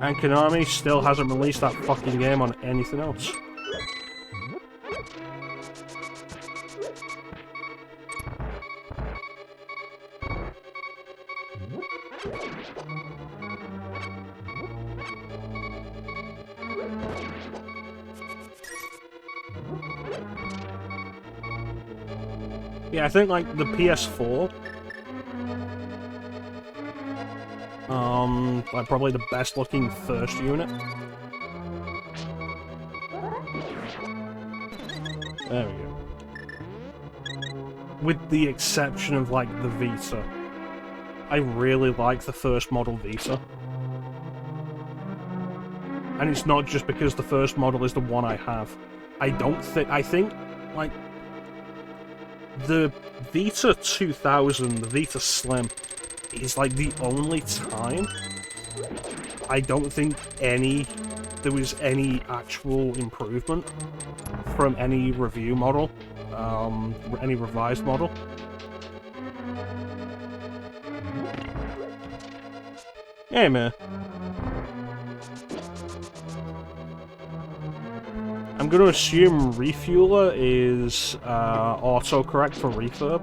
Speaker 1: And Konami still hasn't released that fucking game on anything else. Yeah, I think, like, the PS4, like, probably the best looking first unit. There we go. With the exception of, like, the Vita. I really like the first model Vita. And it's not just because the first model is the one I have. I think, like, the Vita 2000, the Vita Slim, is, like, the only time I don't think there was any actual improvement from any review model, any revised model. Hey, man. I'm going to assume Refueler is autocorrect for refurb.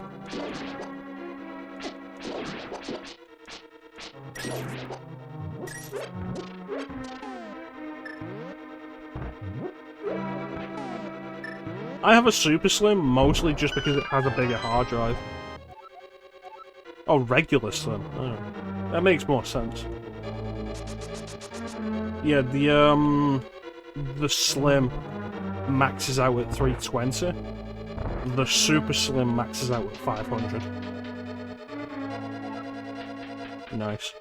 Speaker 1: I have a Super Slim mostly just because it has a bigger hard drive. Oh, regular Slim. Oh, that makes more sense. Yeah, the Slim maxes out at 320. The Super Slim maxes out at 500. Nice.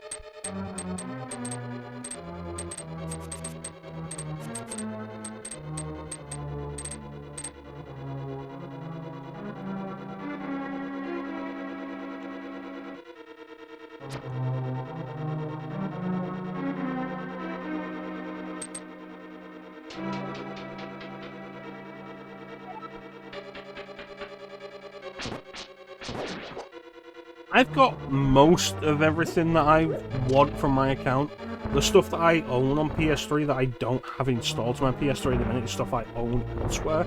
Speaker 1: I I've got most of everything that I want from my account. The stuff that I own on PS3 that I don't have installed to my PS3 at the minute is stuff I own elsewhere.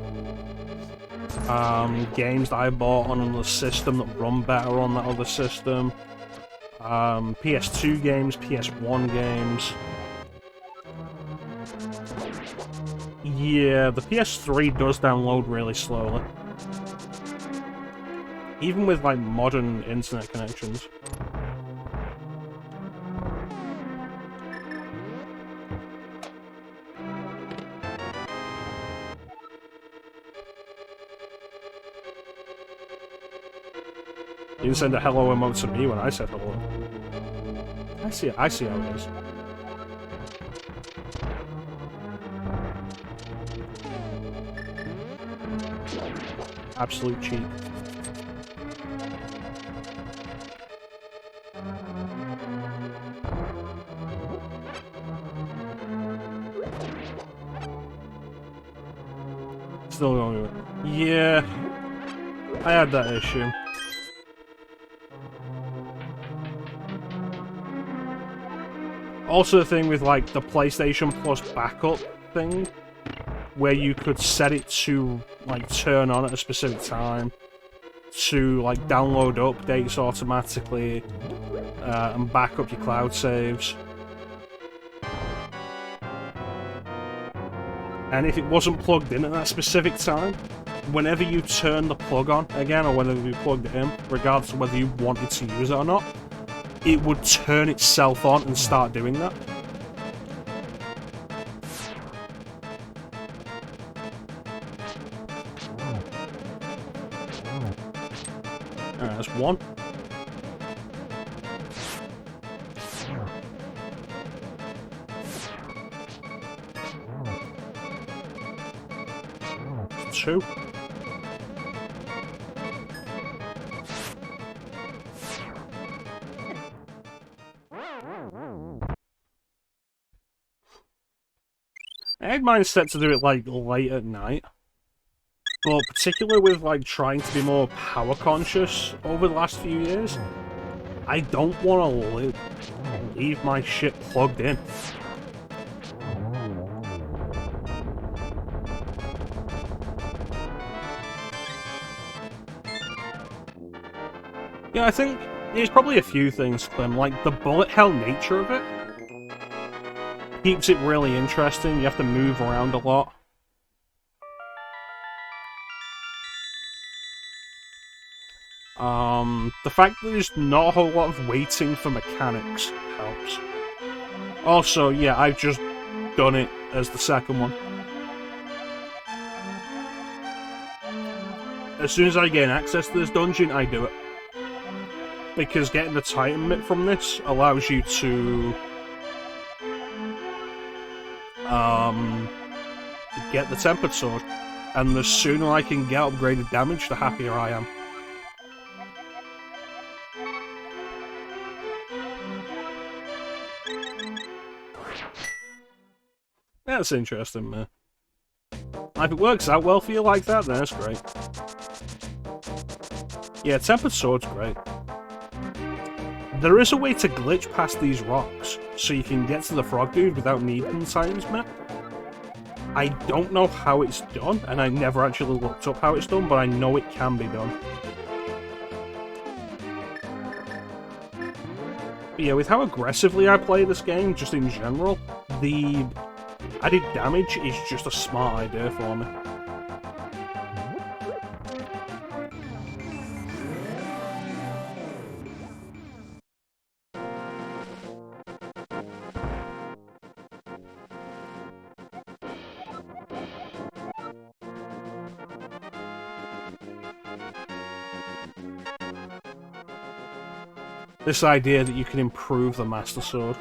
Speaker 1: Games that I bought on another system that run better on that other system. PS2 games, PS1 games. Yeah, the PS3 does download really slowly. Even with, like, modern internet connections. You didn't send a hello emote to me when I said hello. I see how it is. Absolute cheat. Still going with it. Yeah, I had that issue. Also the thing with, like, the PlayStation Plus backup thing, where you could set it to, like, turn on at a specific time, to, like, download updates automatically, and back up your cloud saves. And if it wasn't plugged in at that specific time, whenever you turn the plug on again, or whenever you plugged it in, regardless of whether you wanted to use it or not, it would turn itself on and start doing that. Alright, that's one. Two. I had mine set to do it, like, late at night. But particularly with, like, trying to be more power conscious over the last few years, I don't want to leave my shit plugged in. Yeah, I think there's probably a few things to them, like the bullet hell nature of it keeps it really interesting. You have to move around a lot. The fact that there's not a whole lot of waiting for mechanics helps. Also, yeah, I've just done it as the second one. As soon as I gain access to this dungeon, I do it. Because getting the Titan Mitt from this allows you to get the Tempered Sword. And the sooner I can get upgraded damage, the happier I am. That's interesting, man. If it works out well for you like that, then that's great. Yeah, Tempered Sword's great. There is a way to glitch past these rocks, so you can get to the frog dude without needing the Titan's Mitt. I don't know how it's done, and I never actually looked up how it's done, but I know it can be done. But yeah, with how aggressively I play this game, just in general, the added damage is just a smart idea for me. This idea that you can improve the Master Sword.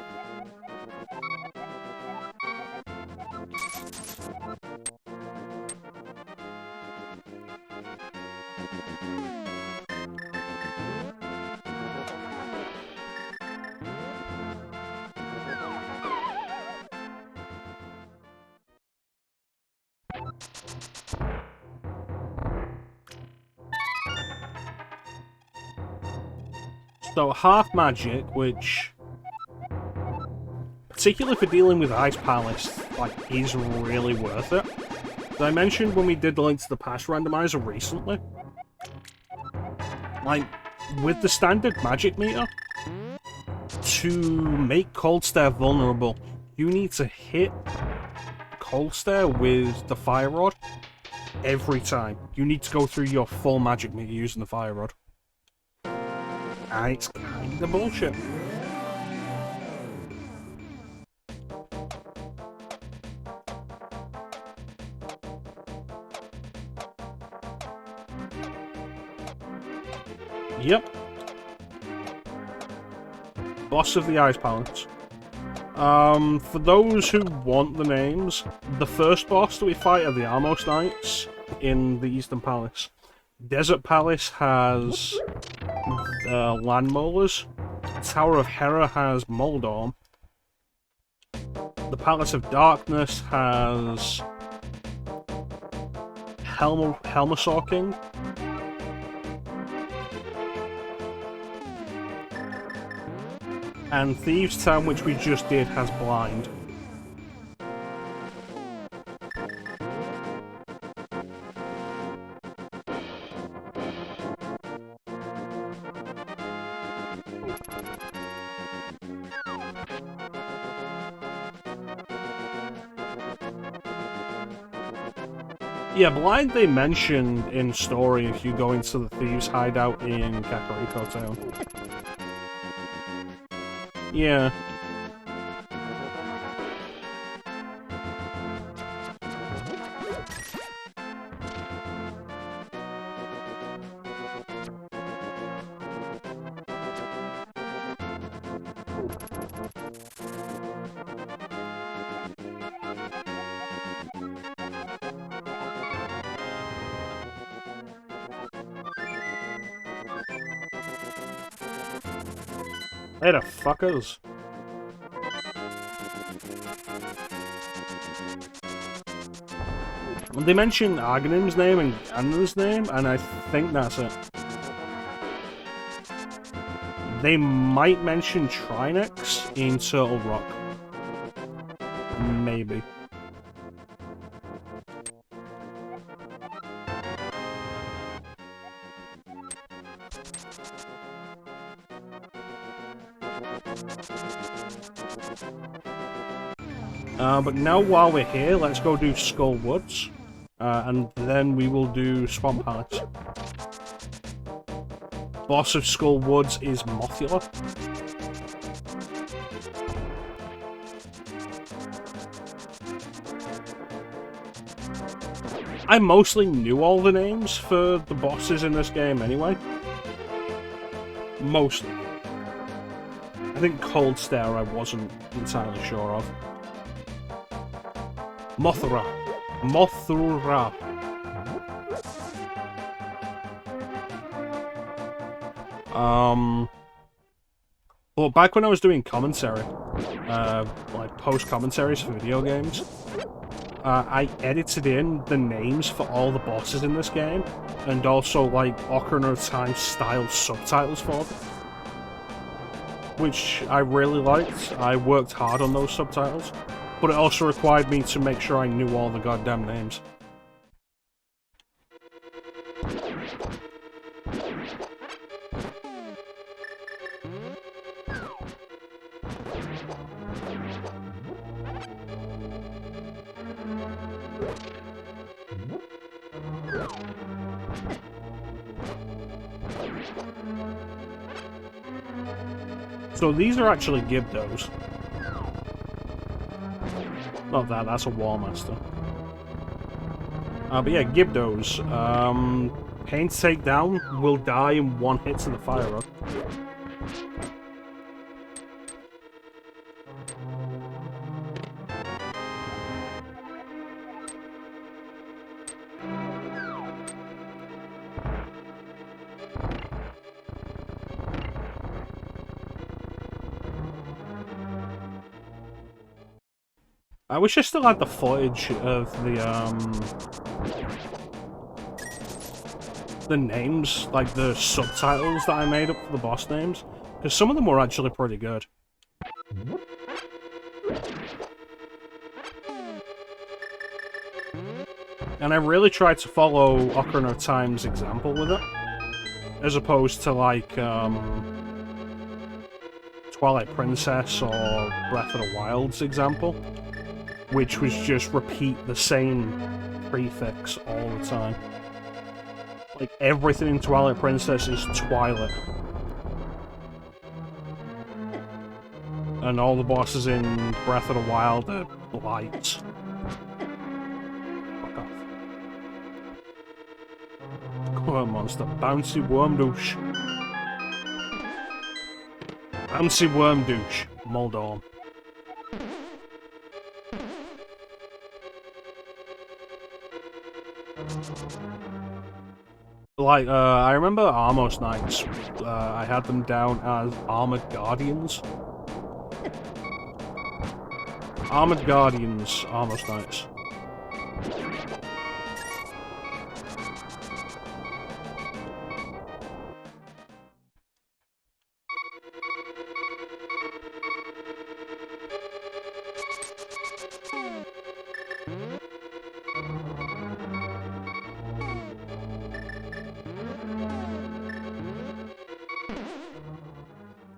Speaker 1: So half magic, which, particularly for dealing with Ice Palace, like, is really worth it. As I mentioned when we did the Link to the Past randomizer recently, like, with the standard magic meter, to make Cold Stare vulnerable, you need to hit Cold Stare with the Fire Rod every time. You need to go through your full magic meter using the Fire Rod. And it's kinda bullshit. Yep. Boss of the Ice Palace. For those who want the names, the first boss that we fight are the Almost Knights in the Eastern Palace. Desert Palace has Land Molars. Tower of Hera has Moldorm. The Palace of Darkness has Helmasaur King. And Thieves' Town, which we just did, has Blind. Yeah, Blind they mentioned in story if you go into the Thieves' hideout in Kakariko Town. Yeah. Hey, the fuckers. They mention Aghanim's name and Ganon's name, and I think that's it. They might mention Trinex in Turtle Rock. Maybe. But now while we're here, let's go do Skull Woods. And then we will do Swamp Palace. Boss of Skull Woods is Mothula. I mostly knew all the names for the bosses in this game anyway. Mostly. I think Cold Stare I wasn't entirely sure of. Mothra. Mothra. Well, back when I was doing commentary, like post-commentaries for video games, I edited in the names for all the bosses in this game, and also, like, Ocarina of Time style subtitles for them. Which I really liked. I worked hard on those subtitles. But it also required me to make sure I knew all the goddamn names. So these are actually Gibdos. Not that, that's a Wallmaster. But yeah, Gibdos. Pain to take down, will die in one hit to the Fire Rod. I wish I still had the footage of the names, like the subtitles that I made up for the boss names. Because some of them were actually pretty good. And I really tried to follow Ocarina of Time's example with it. As opposed to, like, Twilight Princess or Breath of the Wild's example. Which was just repeat the same prefix all the time. Like, everything in Twilight Princess is Twilight. And all the bosses in Breath of the Wild are lights. Fuck off. Come on, monster. Bouncy worm douche. Bouncy worm douche. Moldorm. Like, I remember Armos Knights. I had them down as Armored Guardians. Armored Guardians, Armos Knights.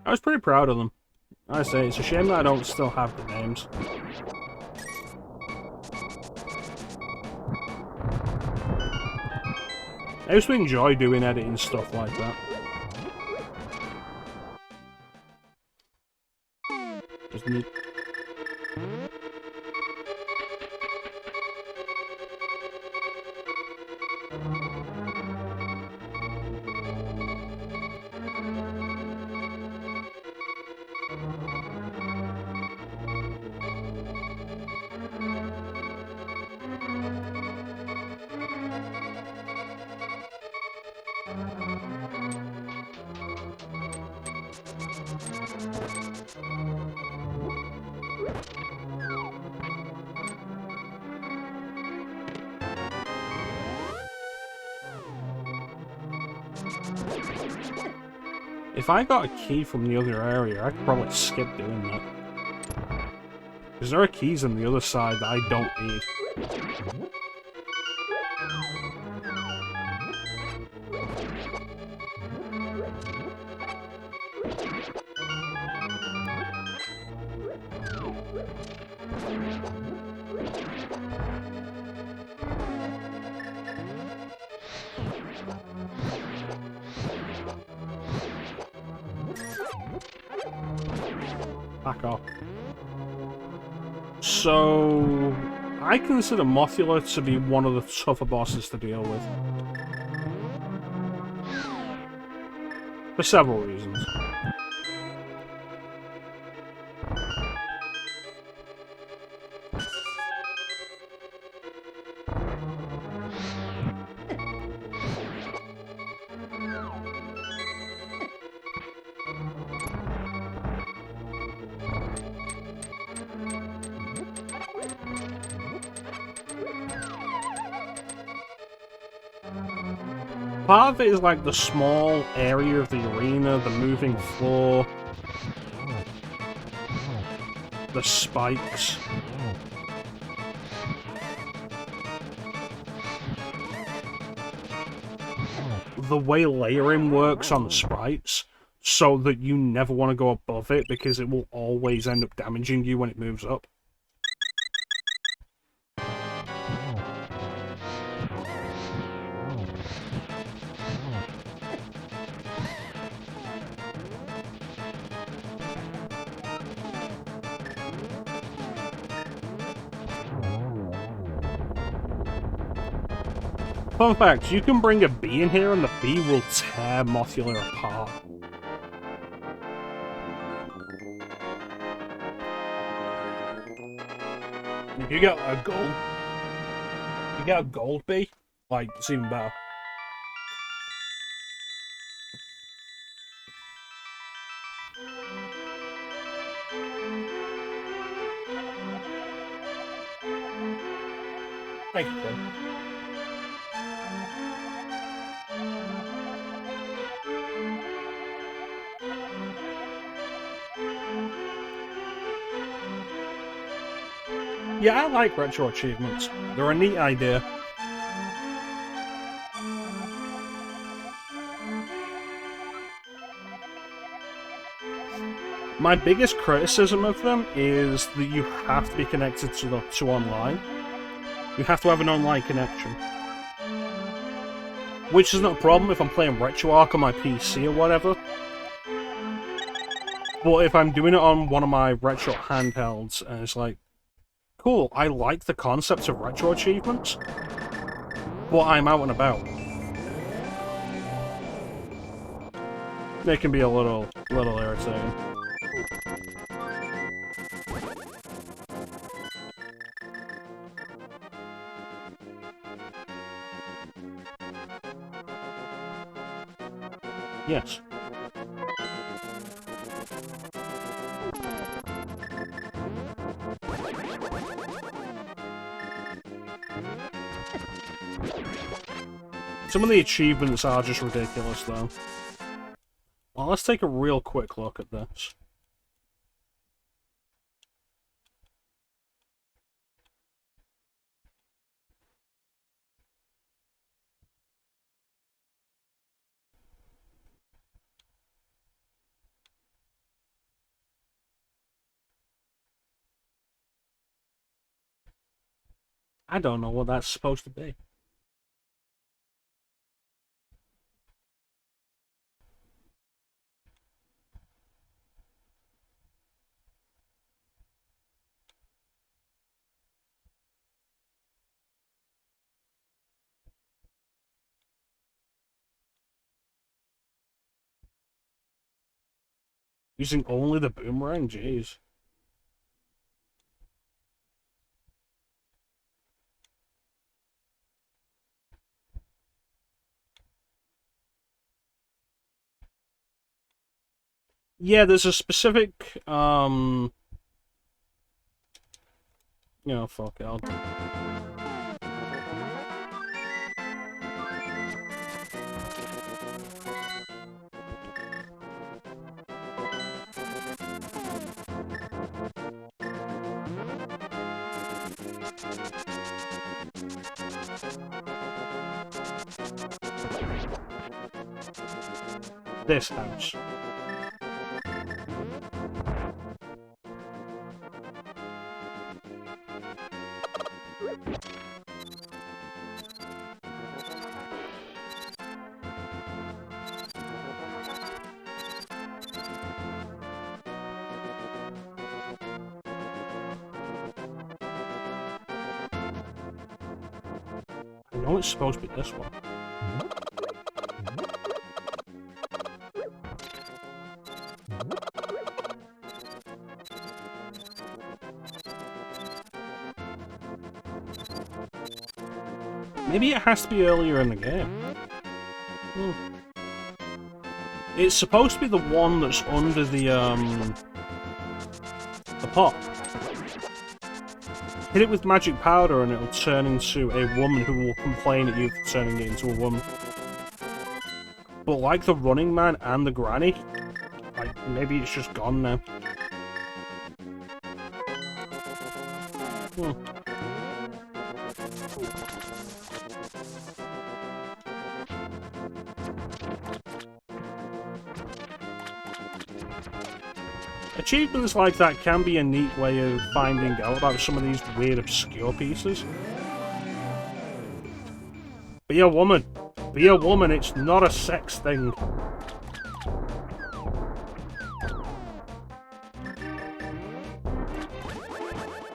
Speaker 1: I was pretty proud of them. I say, it's a shame that I don't still have the names. I used to enjoy doing editing stuff like that. Just need... If I got a key from the other area, I could probably skip doing that. Because there are keys on the other side that I don't need. Back off. So, I consider Mothula to be one of the tougher bosses to deal with. For several reasons. Part of it is like the small area of the arena, the moving floor, the spikes. The way layering works on the sprites, so that you never want to go above it because it will always end up damaging you when it moves up. Fun fact, you can bring a bee in here and the bee will tear Mothula apart. If you get a gold bee, like, it's even better. Thank you, Tim. Yeah, I like retro achievements. They're a neat idea. My biggest criticism of them is that you have to be connected to online. You have to have an online connection. Which is not a problem if I'm playing RetroArch on my PC or whatever. But if I'm doing it on one of my retro handhelds, and it's like, cool, I like the concept of retro achievements, but I'm out and about. It can be a little irritating. Yes. Some of the achievements are just ridiculous, though. Well, let's take a real quick look at this. I don't know what that's supposed to be. Using only the boomerang? Jeez. Yeah, there's a specific, you know, fuck it, this house. I know it's supposed to be this one. Maybe it has to be earlier in the game. It's supposed to be the one that's under the pot. Hit it with magic powder and it'll turn into a woman who will complain at you for turning it into a woman. But like the Running Man and the Granny, like, maybe it's just gone now. Achievements like that can be a neat way of finding out about some of these weird, obscure pieces. Be a woman. Be a woman, it's not a sex thing.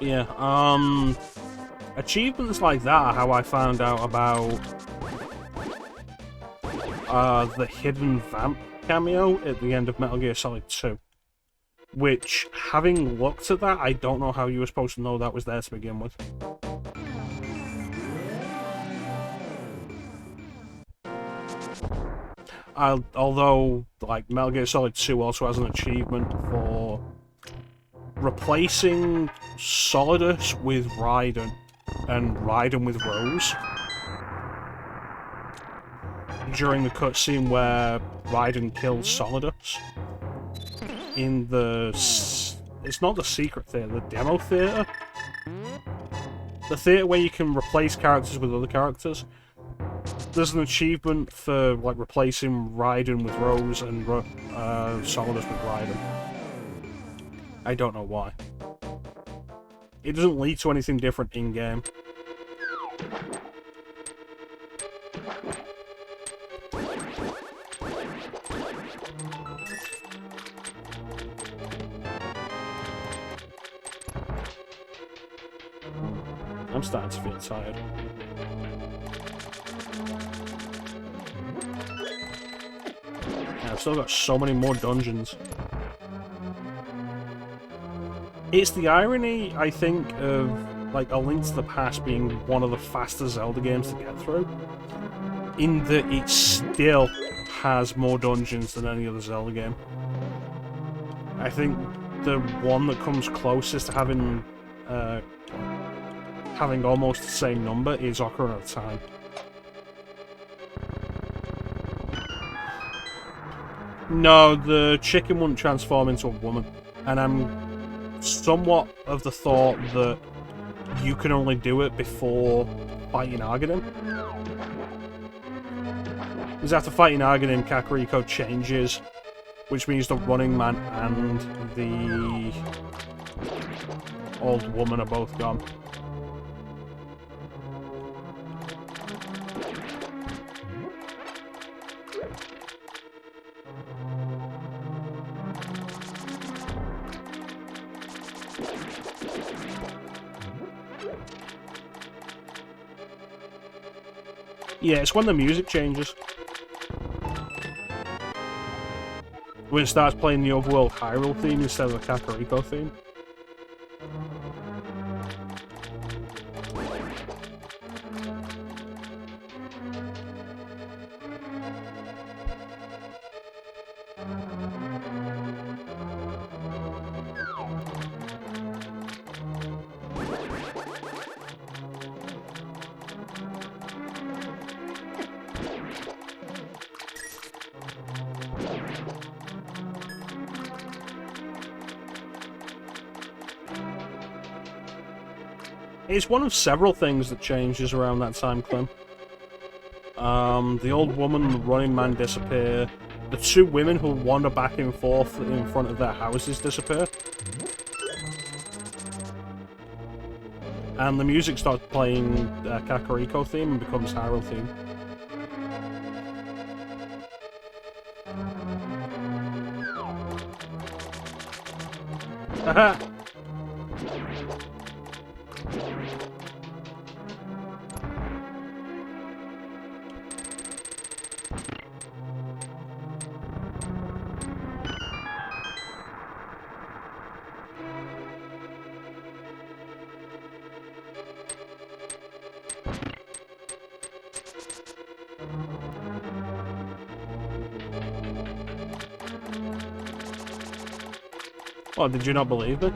Speaker 1: Yeah, achievements like that are how I found out about the hidden vamp cameo at the end of Metal Gear Solid 2. Which, having looked at that, I don't know how you were supposed to know that was there to begin with. Although, like, Metal Gear Solid 2 also has an achievement for replacing Solidus with Raiden, and Raiden with Rose. During the cutscene where Raiden kills Solidus. In the... It's not the secret theater, the demo theater. the theatre where you can replace characters with other characters. There's an achievement for like replacing Raiden with Rose and Solidus with Raiden. I don't know why. It doesn't lead to anything different in-game. I'm starting to feel tired. Yeah, I've still got so many more dungeons. It's the irony, I think, of like A Link to the Past being one of the fastest Zelda games to get through, in that it still has more dungeons than any other Zelda game. I think the one that comes closest to having almost the same number is Ocarina of Time. No, the chicken wouldn't transform into a woman, and I'm somewhat of the thought that you can only do it before fighting Argaden. Because after fighting Argaden, Kakariko changes, which means the Running Man and the old woman are both gone. Yeah, it's when the music changes. When it starts playing the Overworld Hyrule theme instead of the Kakariko theme. It's one of several things that changes around that time, Clem. The old woman and the Running Man disappear. The two women who wander back and forth in front of their houses disappear. And the music starts playing Kakariko theme and becomes Hyrule theme. Haha! Oh, did you not believe me?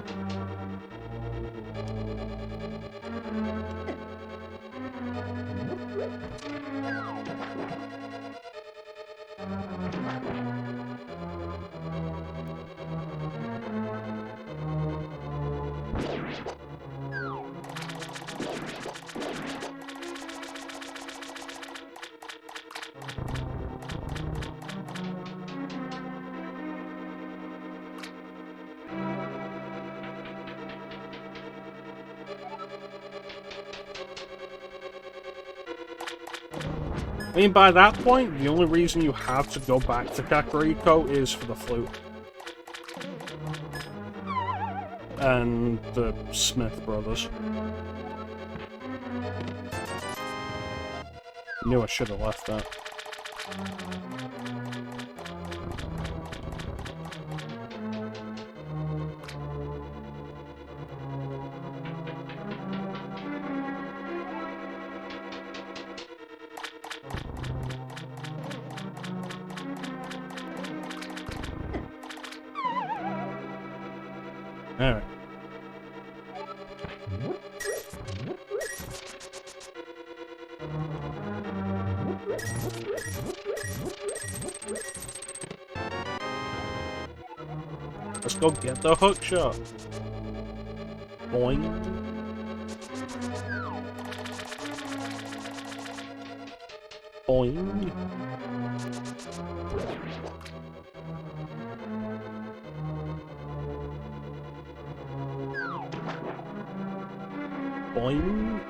Speaker 1: I mean, by that point, the only reason you have to go back to Kakariko is for the flute. And the Smith brothers. Knew I should have left that. Alright. Let's go get the hook shot. Boing. Boing. Boing.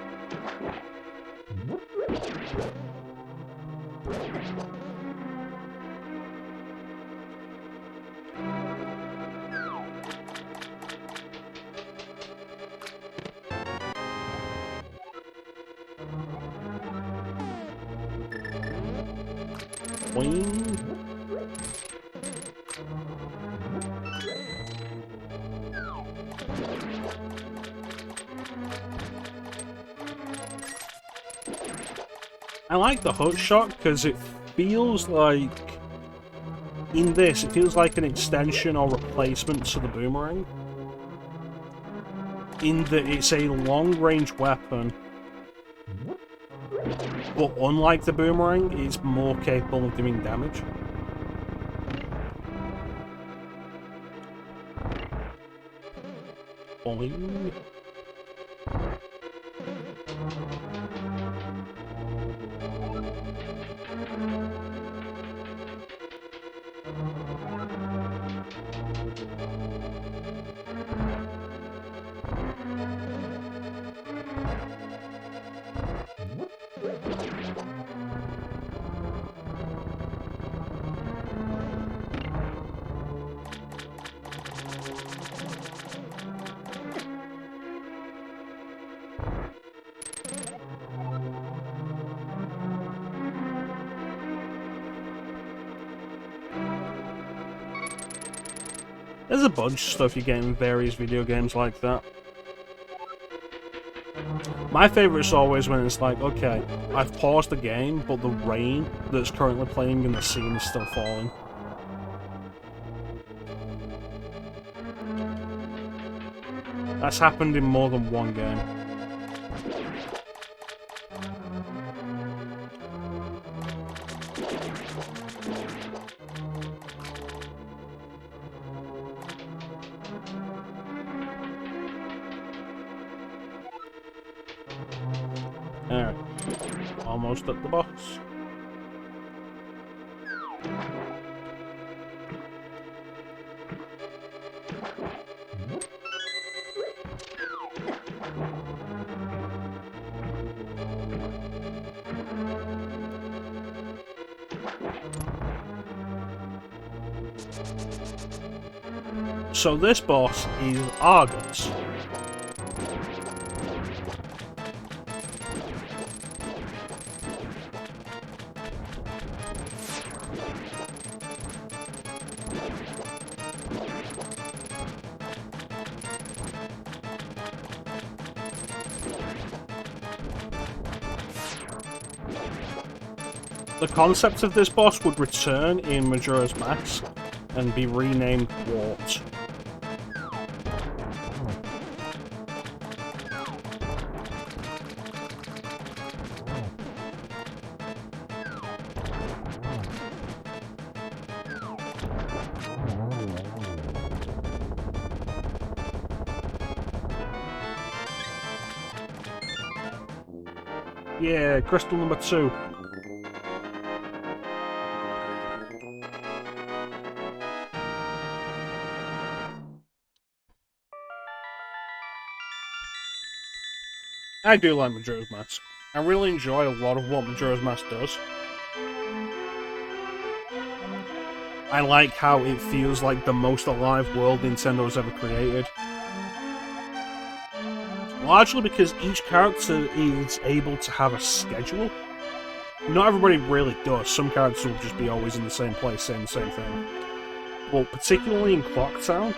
Speaker 1: Boing. I like the hook shot because it feels like, in this, it feels like an extension or replacement to the boomerang. In that it's a long-range weapon, but unlike the boomerang, it's more capable of doing damage. Boing. There's a bunch of stuff you get in various video games like that. My favourite is always when it's like, okay, I've paused the game, but the rain that's currently playing in the scene is still falling. That's happened in more than one game. Alright, almost at the boss. So this boss is Argus. The concept of this boss would return in Majora's Mask and be renamed Wart. Yeah, crystal number 2. I do like Majora's Mask. I really enjoy a lot of what Majora's Mask does. I like how it feels like the most alive world Nintendo's ever created. Largely because each character is able to have a schedule. Not everybody really does. Some characters will just be always in the same place, saying the same thing. But particularly in Clocktown,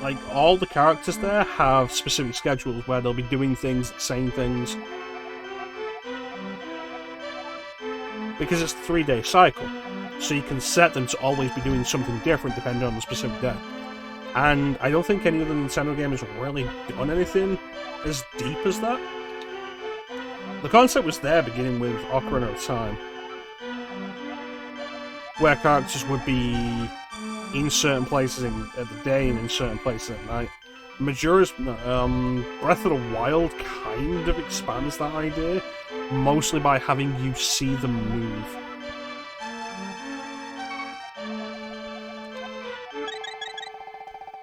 Speaker 1: like, all the characters there have specific schedules where they'll be doing things, saying things. Because it's a 3-day cycle, so you can set them to always be doing something different depending on the specific day. And I don't think any other Nintendo game has really done anything as deep as that. The concept was there beginning with Ocarina of Time, where characters would be in certain places at the day and in certain places at night. Majora's Breath of the Wild kind of expands that idea mostly by having you see them move.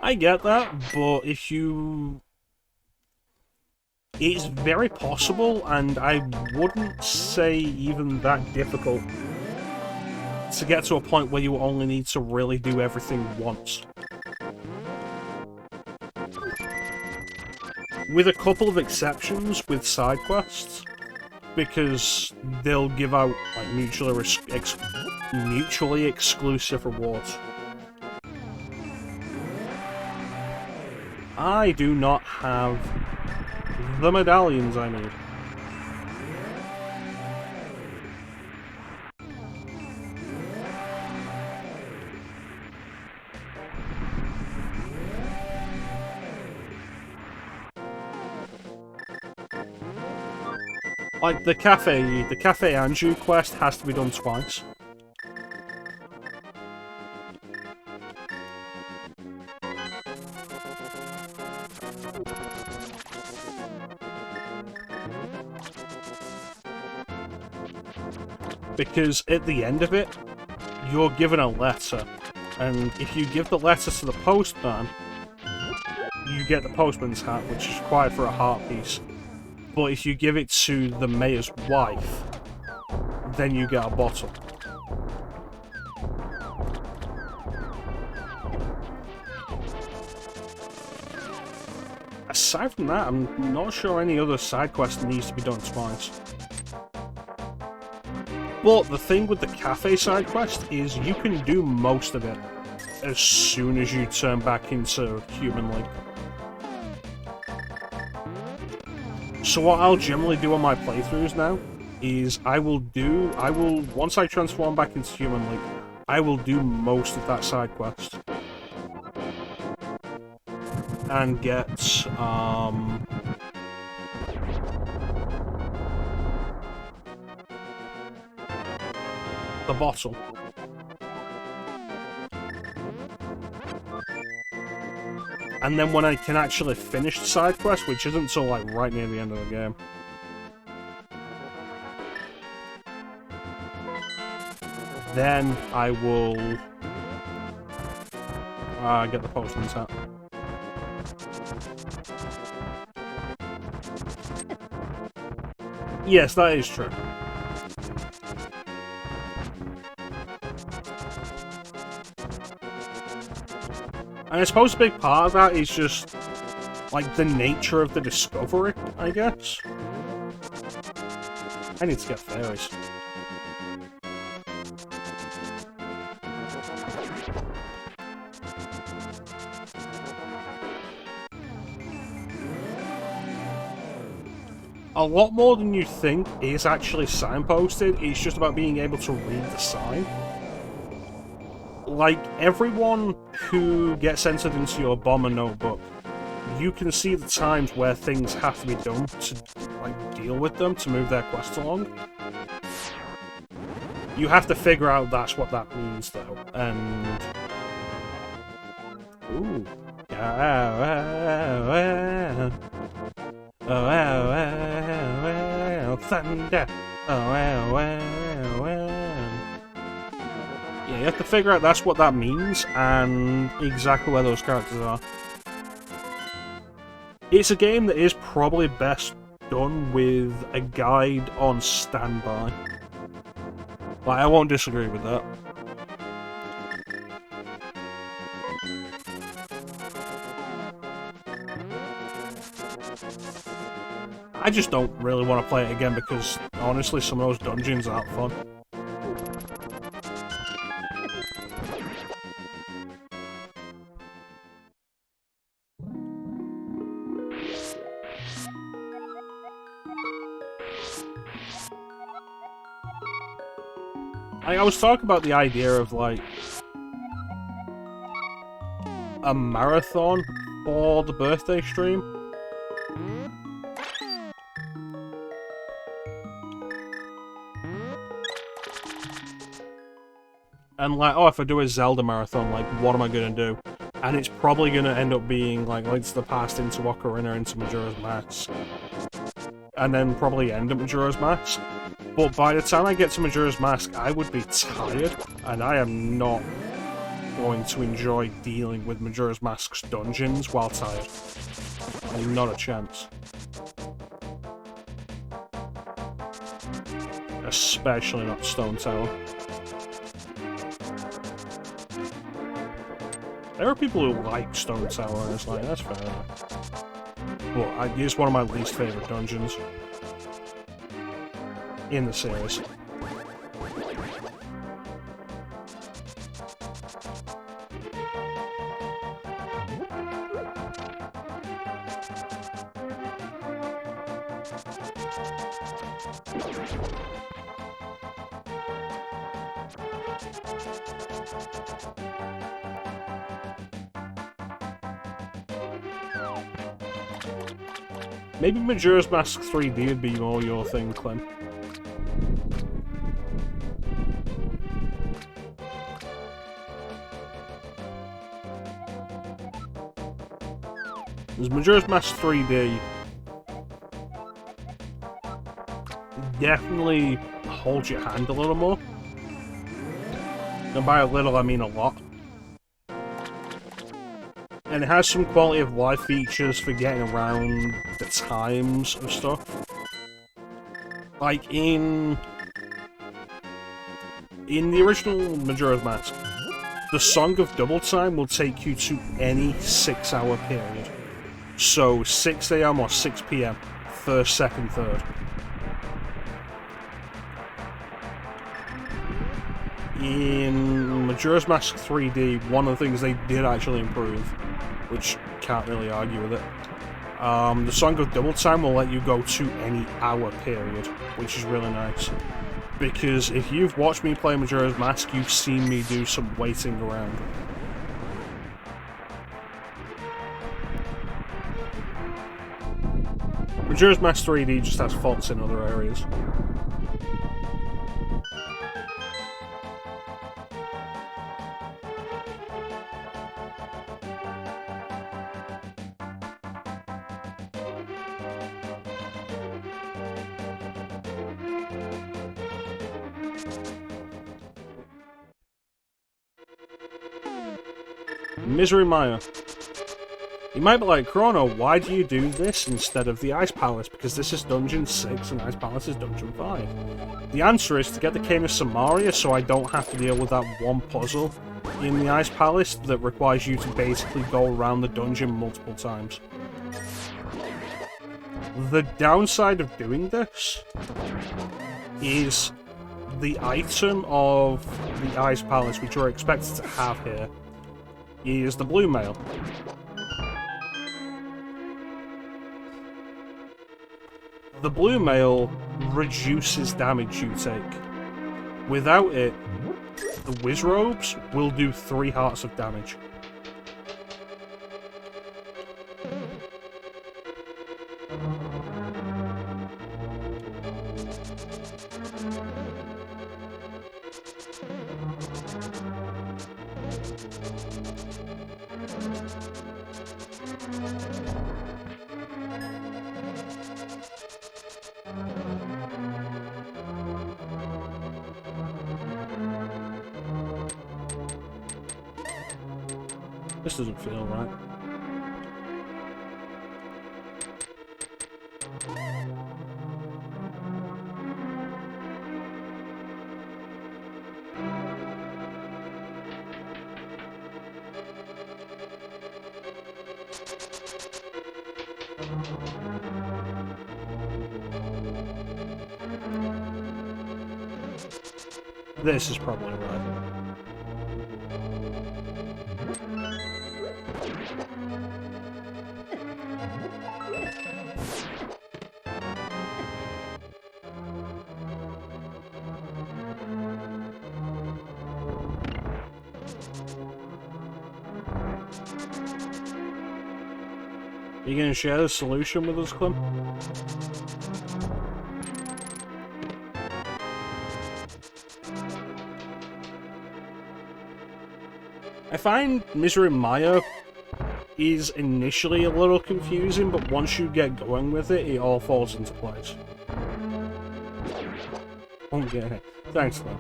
Speaker 1: I get that, but if you... It's very possible, and I wouldn't say even that difficult, to get to a point where you only need to really do everything once. With a couple of exceptions with side quests, because they'll give out like mutually exclusive rewards. I do not have the medallions I need. Like, the Cafe Anju quest has to be done twice. Because at the end of it, you're given a letter. And if you give the letter to the postman, you get the postman's hat, which is required for a heart piece. But if you give it to the mayor's wife, then you get a bottle. Aside from that, I'm not sure any other side quest needs to be done twice. But the thing with the cafe side quest is you can do most of it as soon as you turn back into human Link. So what I'll generally do on my playthroughs now is once I transform back into human Link, I will do most of that side quest. And get, the bottle. And then when I can actually finish the side quest, which isn't until like right near the end of the game, then I will get the postman's hat. Yes, that is true. And I suppose a big part of that is just, like, the nature of the discovery, I guess. I need to get fairies. A lot more than you think is actually signposted. It's just about being able to read the sign. Like, everyone who gets entered into your bomber notebook, you can see the times where things have to be done to, like, deal with them, to move their quest along. You have to figure out that's what that means, though, and... Ooh. Thunder! Yeah, you have to figure out that's what that means, and exactly where those characters are. It's a game that is probably best done with a guide on standby. Like, I won't disagree with that. I just don't really want to play it again because, honestly, some of those dungeons aren't fun. I was talking about the idea of, like, a marathon for the birthday stream. And, like, oh, if I do a Zelda marathon, like, what am I gonna do? And it's probably gonna end up being, like, Links to the Past into Ocarina into Majora's Mask. and then probably end at Majora's Mask. But by the time I get to Majora's Mask, I would be tired, and I am not going to enjoy dealing with Majora's Mask's dungeons while tired. Not a chance. Especially not Stone Tower. There are people who like Stone Tower, and it's like, that's fair enough. But it's one of my least favourite dungeons in the series. Maybe Majora's Mask 3D would be more your thing, Clem. Because Majora's Mask 3D definitely holds your hand a little more. And by a little, I mean a lot. And it has some quality of life features for getting around the times of stuff. Like in the original Majora's Mask, the Song of Double Time will take you to any 6-hour period. So 6 AM or 6 PM, first, second, third. In Majora's Mask 3D, one of the things they did actually improve, which can't really argue with it, the Song of Double Time will let you go to any hour period, which is really nice. Because if you've watched me play Majora's Mask, you've seen me do some waiting around. Majora's Mask 3D just has faults in other areas. Misery Maya. You might be like, Chrono, why do you do this instead of the Ice Palace? Because this is Dungeon 6 and Ice Palace is Dungeon 5. The answer is to get the Cane of Samaria so I don't have to deal with that one puzzle in the Ice Palace that requires you to basically go around the dungeon multiple times. The downside of doing this is the item of the Ice Palace, which you're expected to have here, is the blue mail. The blue mail reduces damage you take. Without it, the Whiz Robes will do 3 hearts of damage. This doesn't feel right. This is probably right. Are you going to share the solution with us, Clem? I find Misery Maya is initially a little confusing, but once you get going with it, it all falls into place. Won't get it. Thanks, though.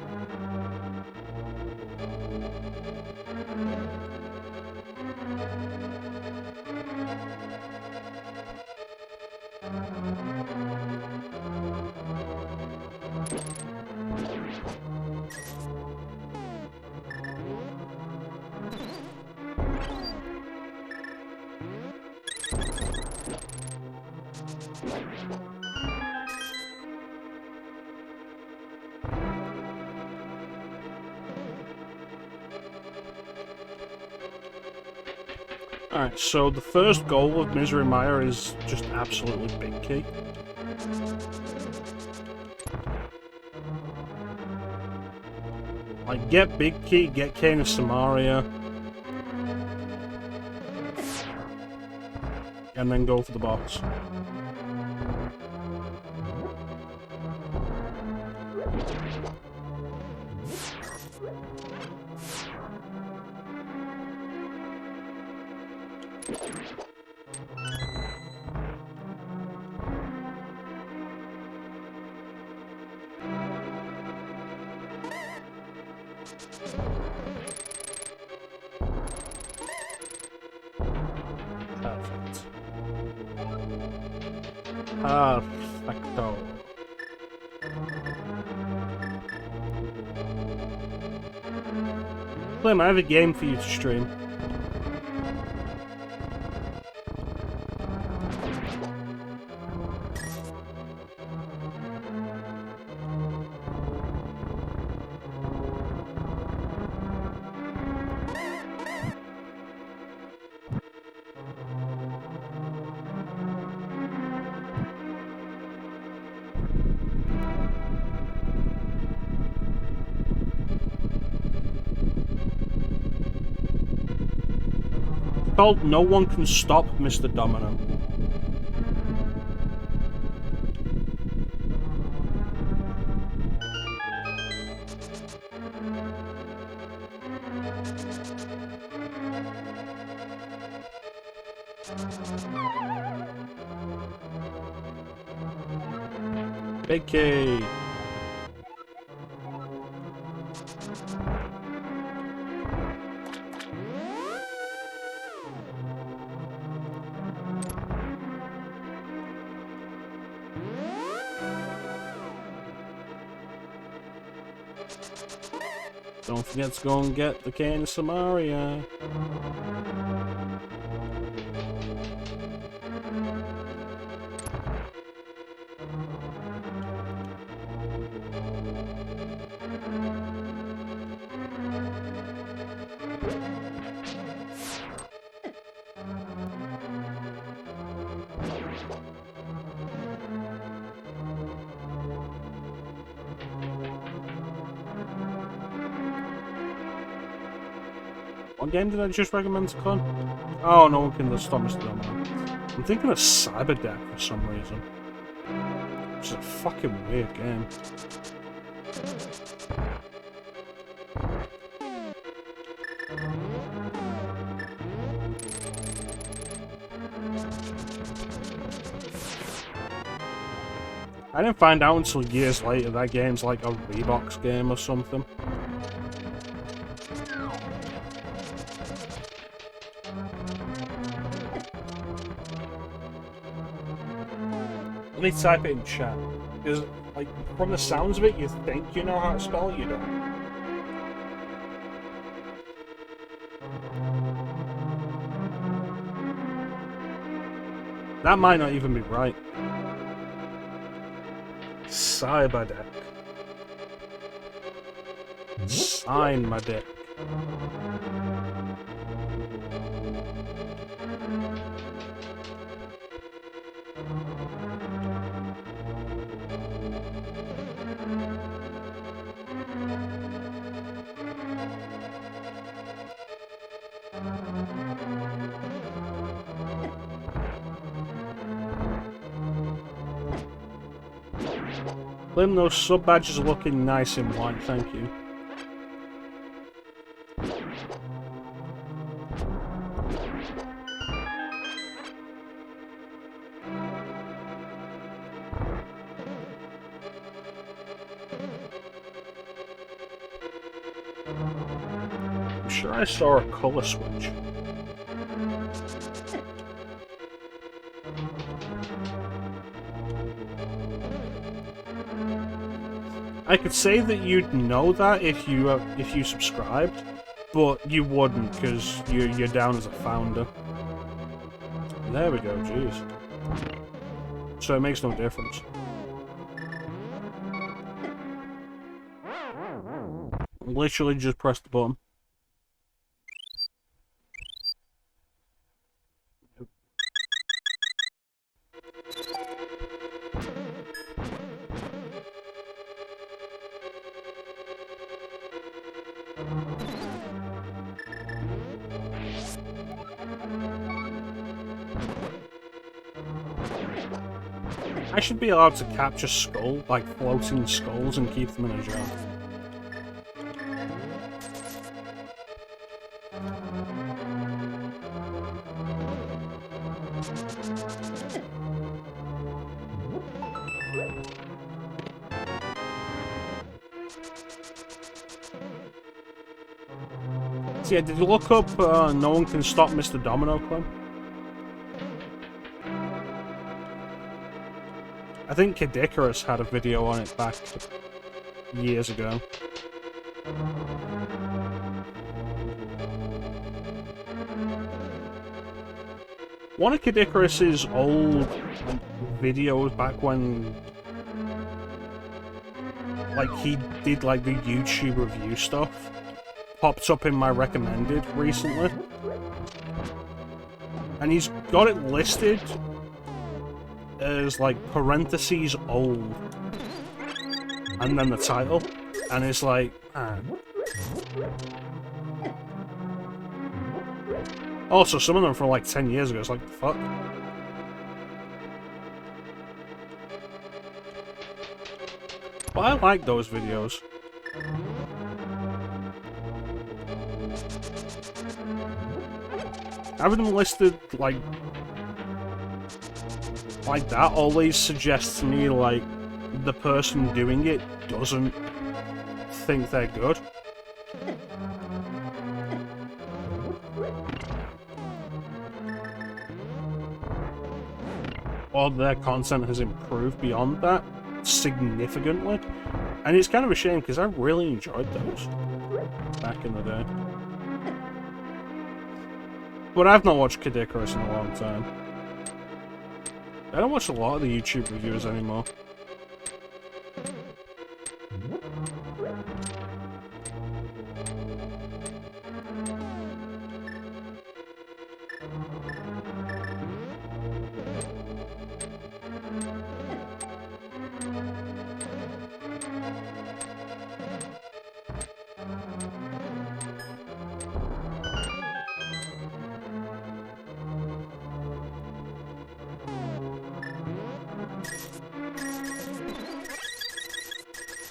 Speaker 1: Alright, so the first goal of Misery Mire is just absolutely big key. Like, get big key, get Cane of Samaria, and then go for the boss. Perfect. Perfecto. Clem, I have a game for you to stream. Called No One Can Stop Mr. Domino. Big key. Don't forget to go and get the Cane of Samaria. What game did I just recommend to Con? Oh, No One Can Stop Mr. Domino. I'm thinking of Cyberdeck for some reason. It's a fucking weird game. I didn't find out until years later that game's like a Reeboks game or something. Let me type it in chat. Because, like, from the sounds of it, you think you know how to spell it, you don't. That might not even be right. Cyberdeck. Sign my dick. Lim, those sub badges are looking nice in white, thank you. sure I saw a color switch. I could say that you'd know that if you subscribed, but you wouldn't because you're down as a founder. There we go, jeez. So it makes no difference. Literally just press the button. I should be allowed to capture floating skulls and keep them in a jar. So yeah, did you look up No One Can Stop Mr. Domino, Clem? I think Kid Icarus had a video on it back years ago. One of Kid Icarus's old videos back when he did the YouTube review stuff popped up in my recommended recently. And he's got it listed as parentheses old and then the title, and it's also some of them from 10 years ago. It's the fuck. But I like those videos. Having them listed like that always suggests to me the person doing it doesn't think they're good. Or their content has improved beyond that significantly. And it's kind of a shame because I really enjoyed those back in the day. But I've not watched Kid Icarus in a long time. I don't watch a lot of the YouTube reviews anymore.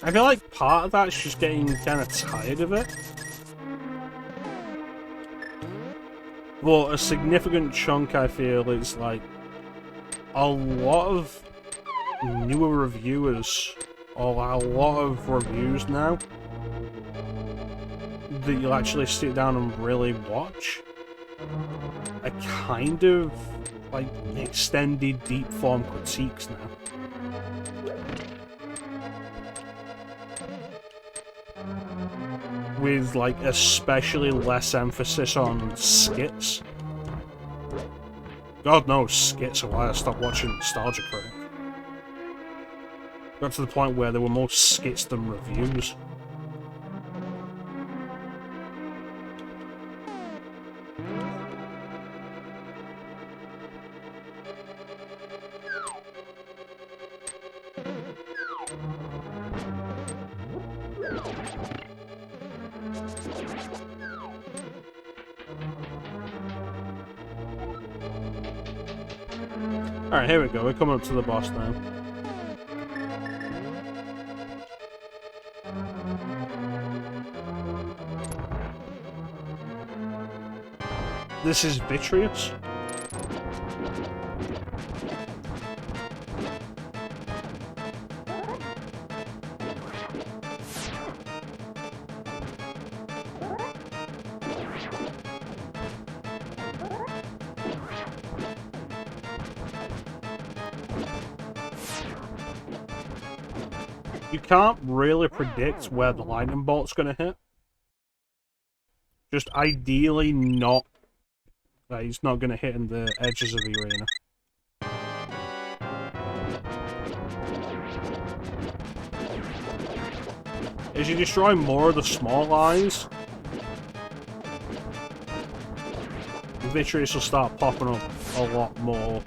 Speaker 1: I feel like part of that's just getting kind of tired of it. But a significant chunk, I feel, is a lot of newer reviewers, or a lot of reviews now, that you'll actually sit down and really watch, are kind of extended deep form critiques now. With especially less emphasis on skits. God knows skits are why I stopped watching Nostalgia Critic. Got to the point where there were more skits than reviews. Alright, here we go. We're coming up to the boss now. This is Vitreous. You can't really predict where the lightning bolt's going to hit. Just ideally not... he's not going to hit in the edges of the arena. As you destroy more of the small eyes, victories will start popping up a lot more.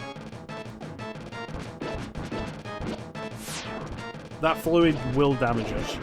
Speaker 1: That fluid will damage us.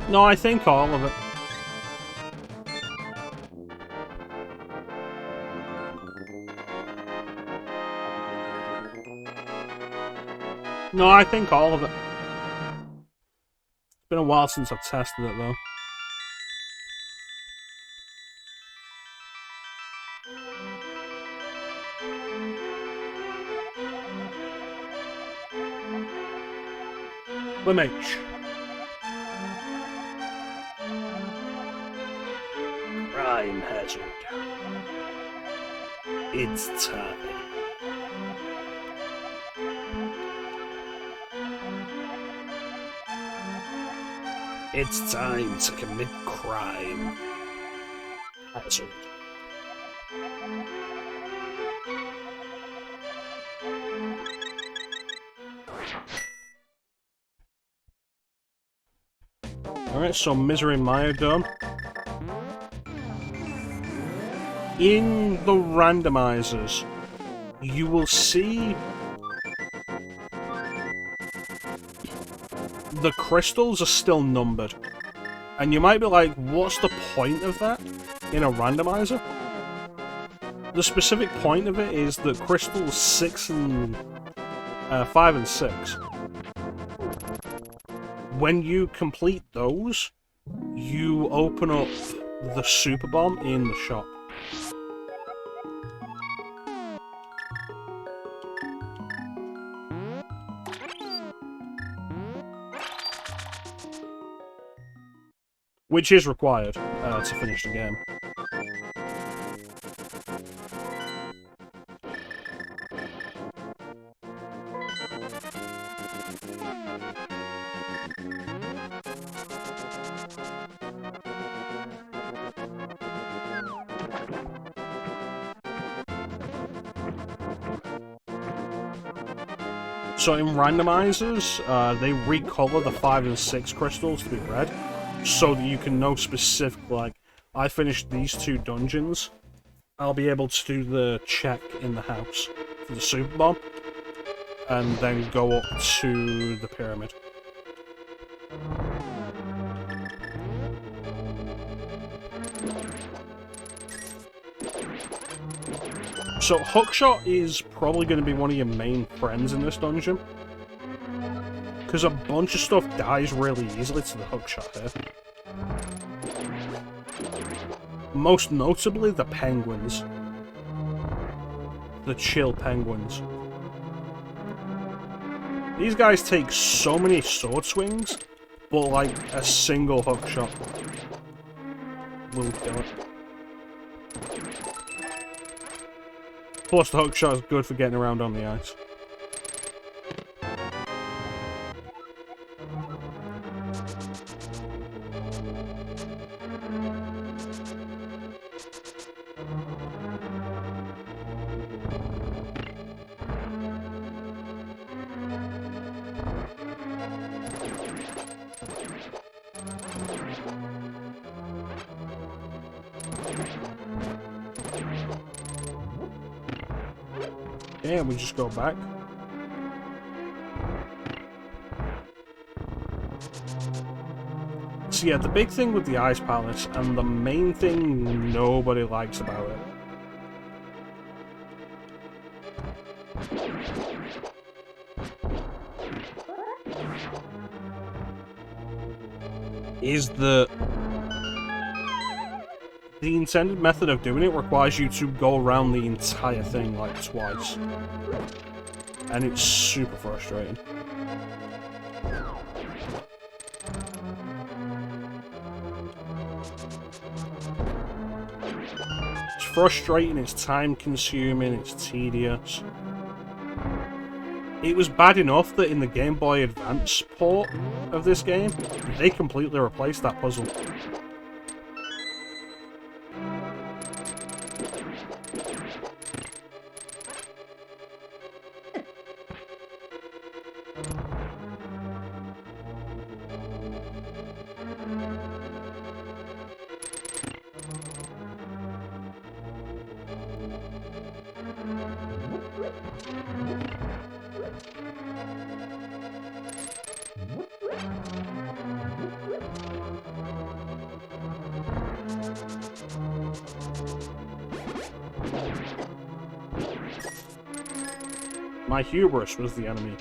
Speaker 1: No, I think all of it. No, I think all of it. It's been a while since I've tested it, though. Limage. Crime hazard. It's time. It's time to commit crime. Hazard. Alright, so Misery Maya done. In the randomizers, you will see the crystals are still numbered. And you might be like, what's the point of that in a randomizer? The specific point of it is that crystals 5 and 6. When you complete those, you open up the super bomb in the shop. Which is required to finish the game. So in randomizers, they recolor the 5 and 6 crystals to be red, so that you can know specifically, like, I finished these 2 dungeons, I'll be able to do the check in the house for the super bomb, and then go up to the pyramid. So Hookshot is probably going to be one of your main friends in this dungeon, because a bunch of stuff dies really easily to the Hookshot here. Most notably, the penguins. The chill penguins. These guys take so many sword swings, but like a single Hookshot will kill it. Plus, the Hookshot is good for getting around on the ice. And we just go back. So yeah, the big thing with the Ice Palace, and the main thing nobody likes about it, is that the intended method of doing it requires you to go around the entire thing like twice. And it's super frustrating. It's frustrating, it's time consuming, it's tedious. It was bad enough that in the Game Boy Advance port of this game, they completely replaced that puzzle. My hubris was the enemy.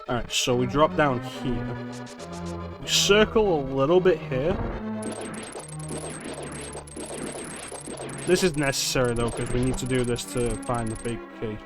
Speaker 1: Alright, so we drop down here. We circle a little bit here. This is necessary though, because we need to do this to find the big key.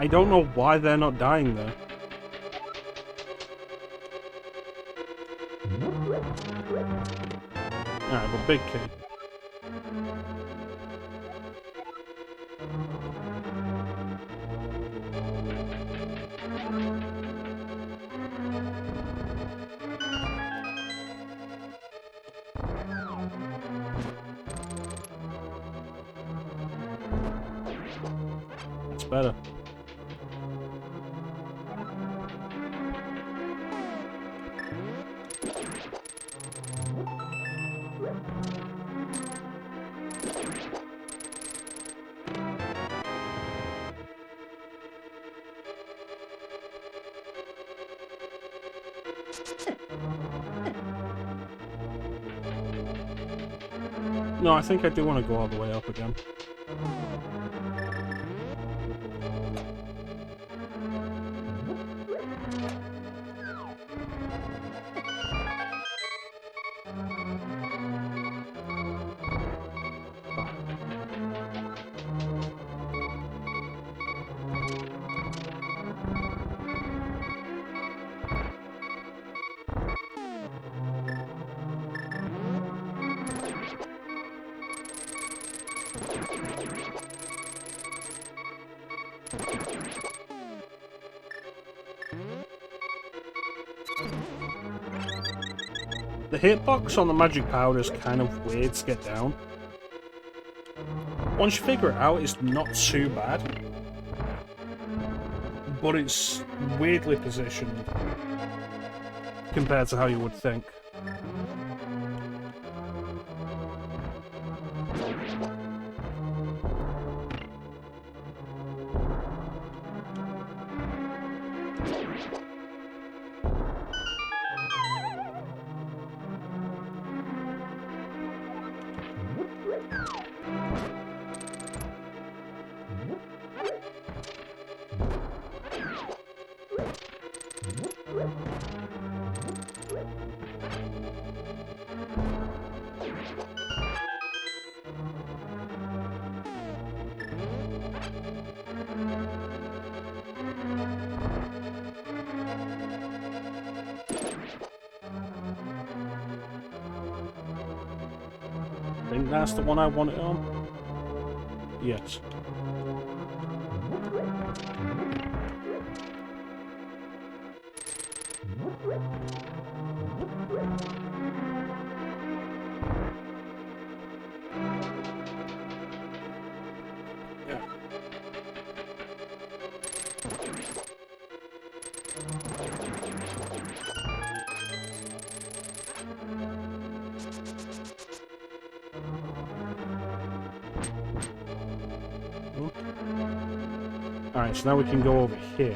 Speaker 1: I don't know why they're not dying there. Alright, but big key. It's better. No, I think I do want to go all the way up again. The hitbox on the magic powder is kind of weird to get down. Once you figure it out, it's not too bad. But it's weirdly positioned compared to how you would think. I think that's the one I want it on. Yes. Yeah. Alright, so now we can go over here.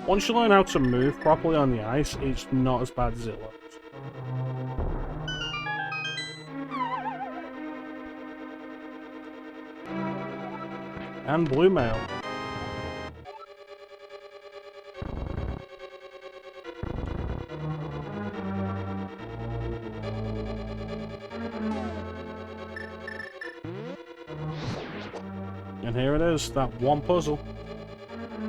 Speaker 1: Once you learn how to move properly on the ice, it's not as bad as it looks. And blue mail. And here it is, that one puzzle,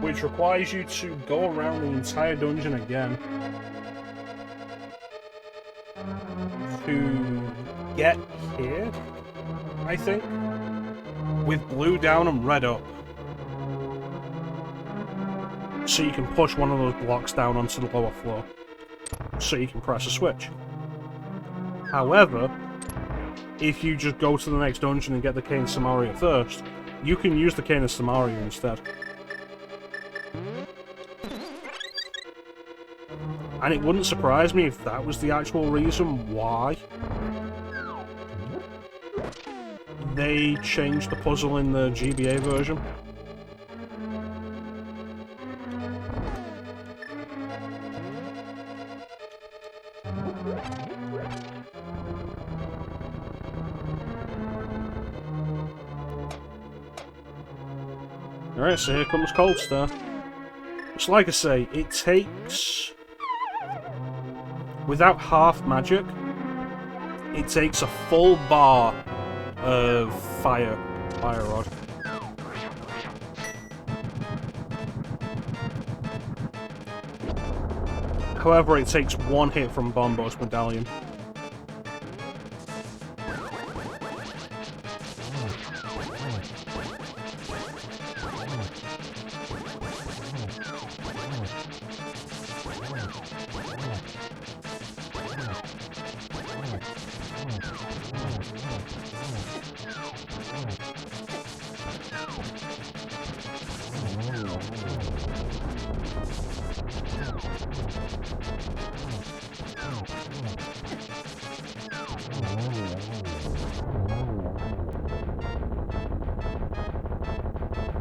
Speaker 1: which requires you to go around the entire dungeon again to get here, I think, with blue down and red up. So you can push one of those blocks down onto the lower floor, so you can press a switch. However, if you just go to the next dungeon and get the Cane Samaria first, you can use the Cane of Samaria instead. And it wouldn't surprise me if that was the actual reason why they changed the puzzle in the GBA version. Alright, so here comes Cold Star. Just like I say, it takes... Without half magic, it takes a full bar of fire rod. However, it takes one hit from Bombo's medallion.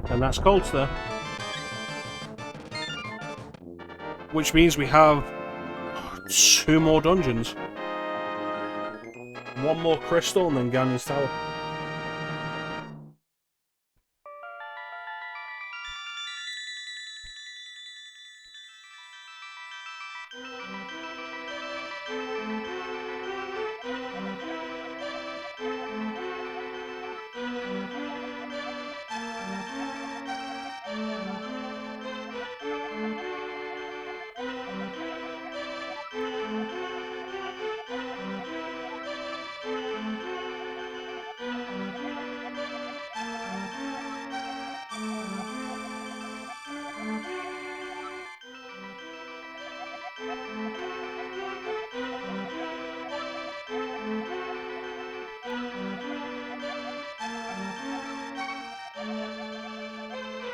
Speaker 1: And that's Cold Star. Which means we have 2 more dungeons. 1 more crystal and then Ganon's Tower.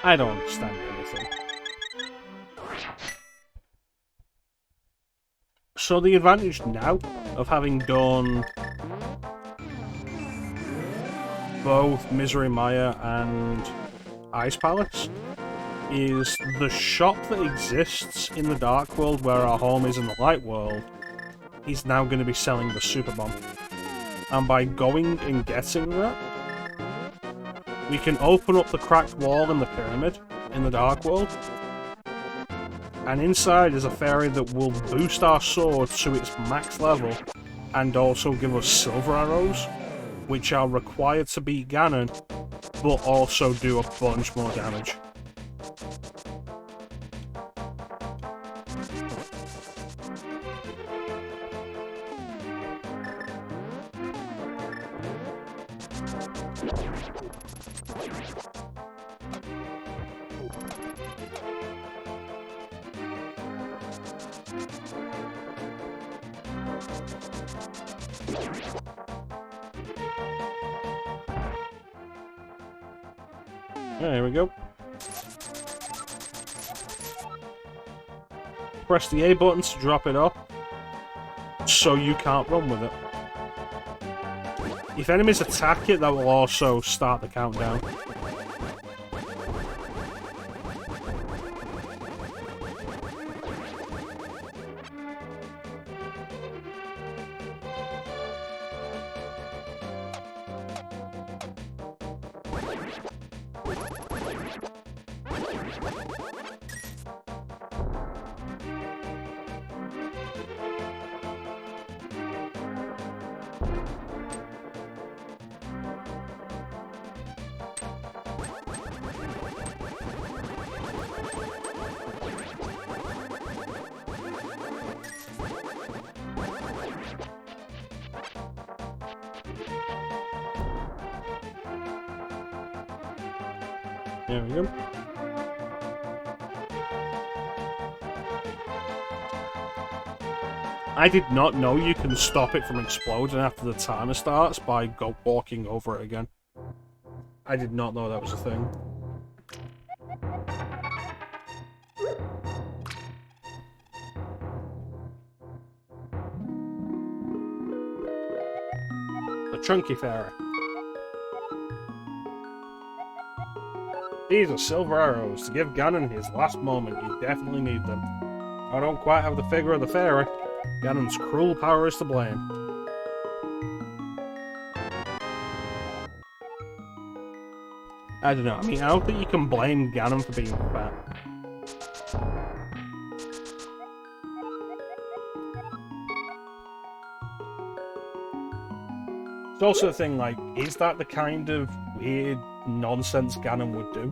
Speaker 1: I don't understand anything. So the advantage now of having done both Misery Maya and Ice Palace is the shop that exists in the Dark World where our home is in the Light World he's now going to be selling the super bomb. And by going and getting that, we can open up the cracked wall in the pyramid in the Dark World. And inside is a fairy that will boost our sword to its max level and also give us silver arrows, which are required to beat Ganon, but also do a bunch more damage. There we go. Press the A button to drop it off, so you can't run with it. If enemies attack it, that will also start the countdown. There we go. I did not know you can stop it from exploding after the timer starts by walking over it again. I did not know that was a thing. The Chunky Fairy. These are silver arrows. To give Ganon his last moment, you definitely need them. I don't quite have the figure of the fairy. Ganon's cruel power is to blame. I don't know. I mean, I don't think you can blame Ganon for being fat. It's also the thing, like, is that the kind of weird nonsense Ganon would do?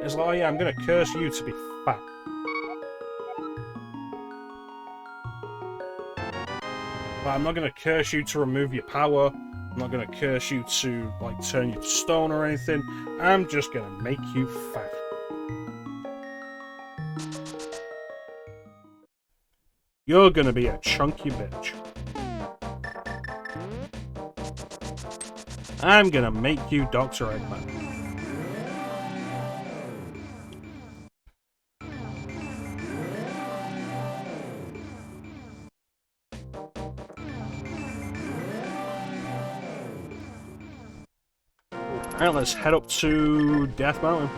Speaker 1: It's like, oh yeah, I'm gonna curse you to be fat. But I'm not gonna curse you to remove your power. I'm not gonna curse you to, like, turn you to stone or anything. I'm just gonna make you fat. You're gonna be a chunky bitch. I'm gonna make you Dr. Eggman. Alright, let's head up to Death Mountain.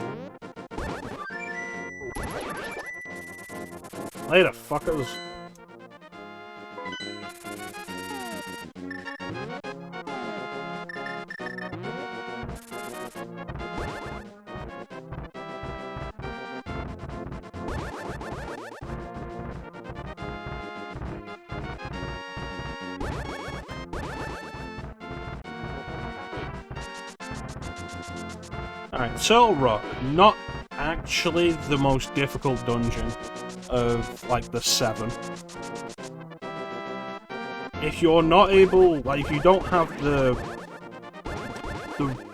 Speaker 1: Later, fuckers. Alright, Turtle Rock, not actually the most difficult dungeon of, like, the 7. If you're not able, like, if you don't have the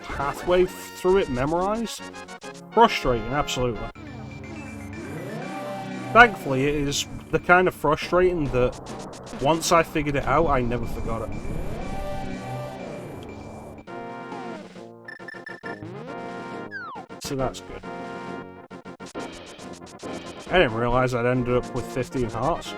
Speaker 1: pathway through it memorized, frustrating, absolutely. Thankfully, it is the kind of frustrating that once I figured it out, I never forgot it. So that's good. I didn't realise I'd ended up with 15 hearts.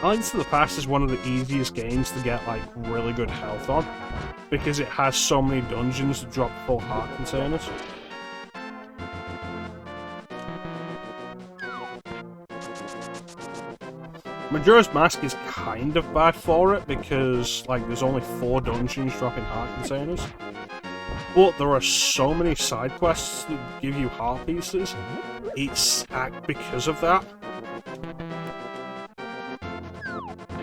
Speaker 1: Link to the Past is one of the easiest games to get like really good health on, because it has so many dungeons to drop full heart containers. Majora's Mask is kind of bad for it because like there's only 4 dungeons dropping heart containers. But there are so many side quests that give you heart pieces, it's stacked because of that.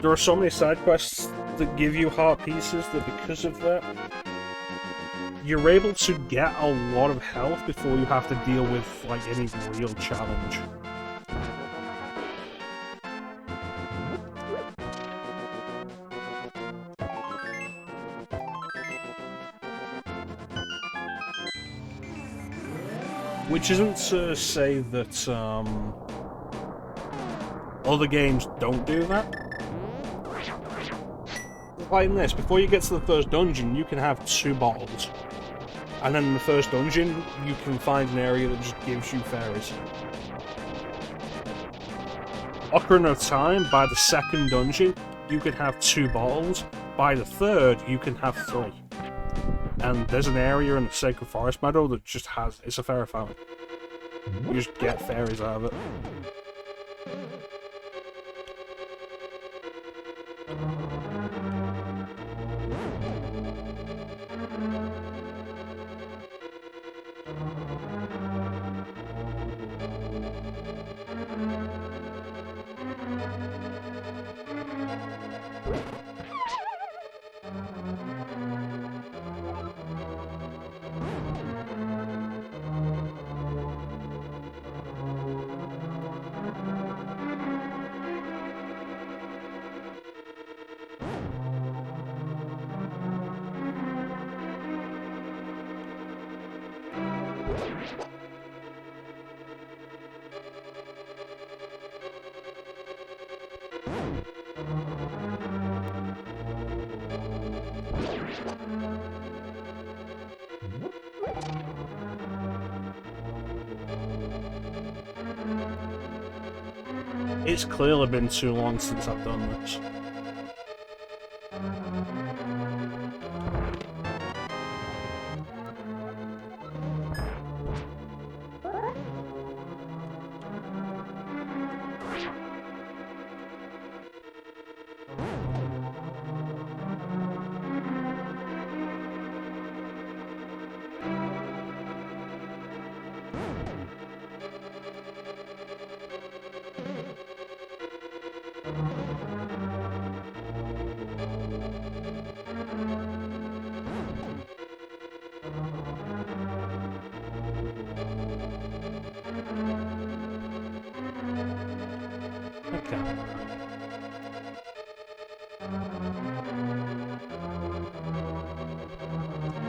Speaker 1: There are so many side quests that give you heart pieces that because of that, you're able to get a lot of health before you have to deal with like any real challenge. Which isn't to say that other games don't do that. Like in this, before you get to the first dungeon, you can have 2 bottles. And then in the first dungeon, you can find an area that just gives you fairies. Ocarina of Time, by the second dungeon, you can have 2 bottles. By the third, you can have 3. And there's an area in the Sacred Forest Meadow that just has... it's a fairy fountain. You just get fairies out of it. It's clearly been too long since I've done this.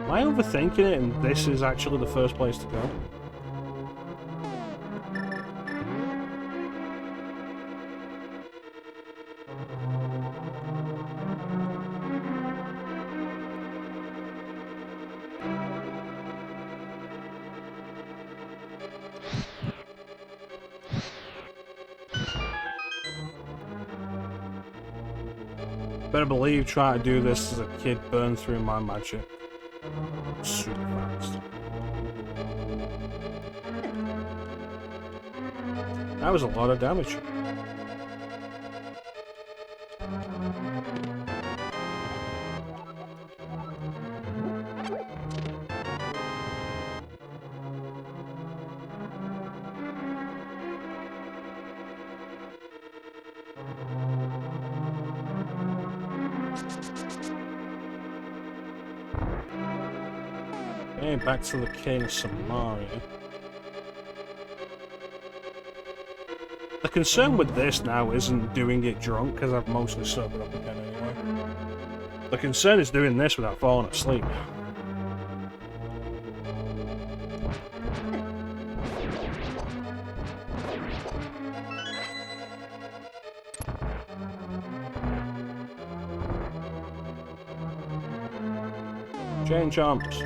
Speaker 1: Am I overthinking it and this is actually the first place to go? Better believe trying to do this as a kid burned through my magic super fast. That was a lot of damage. Okay, back to the King of Samaria. The concern with this now isn't doing it drunk, because I've mostly sobered up again anyway. The concern is doing this without falling asleep. Chain jumps.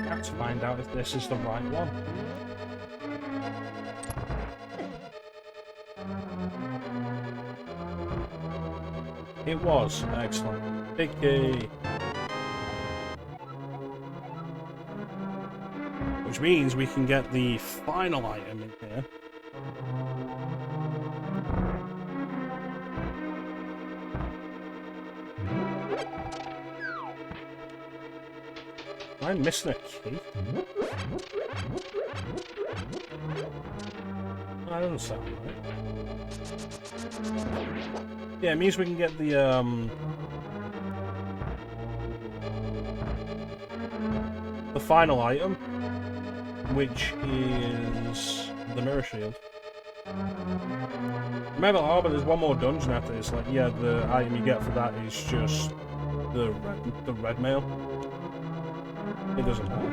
Speaker 1: Have to find out if this is the right one. It was. Excellent. Big key. Which means we can get the final item in here. Am I missing a key? That doesn't sound right. Yeah, it means we can get the final item, which is the mirror shield. Remember, oh, but there's one more dungeon after this. Like, yeah, the item you get for that is just the red mail. It doesn't matter.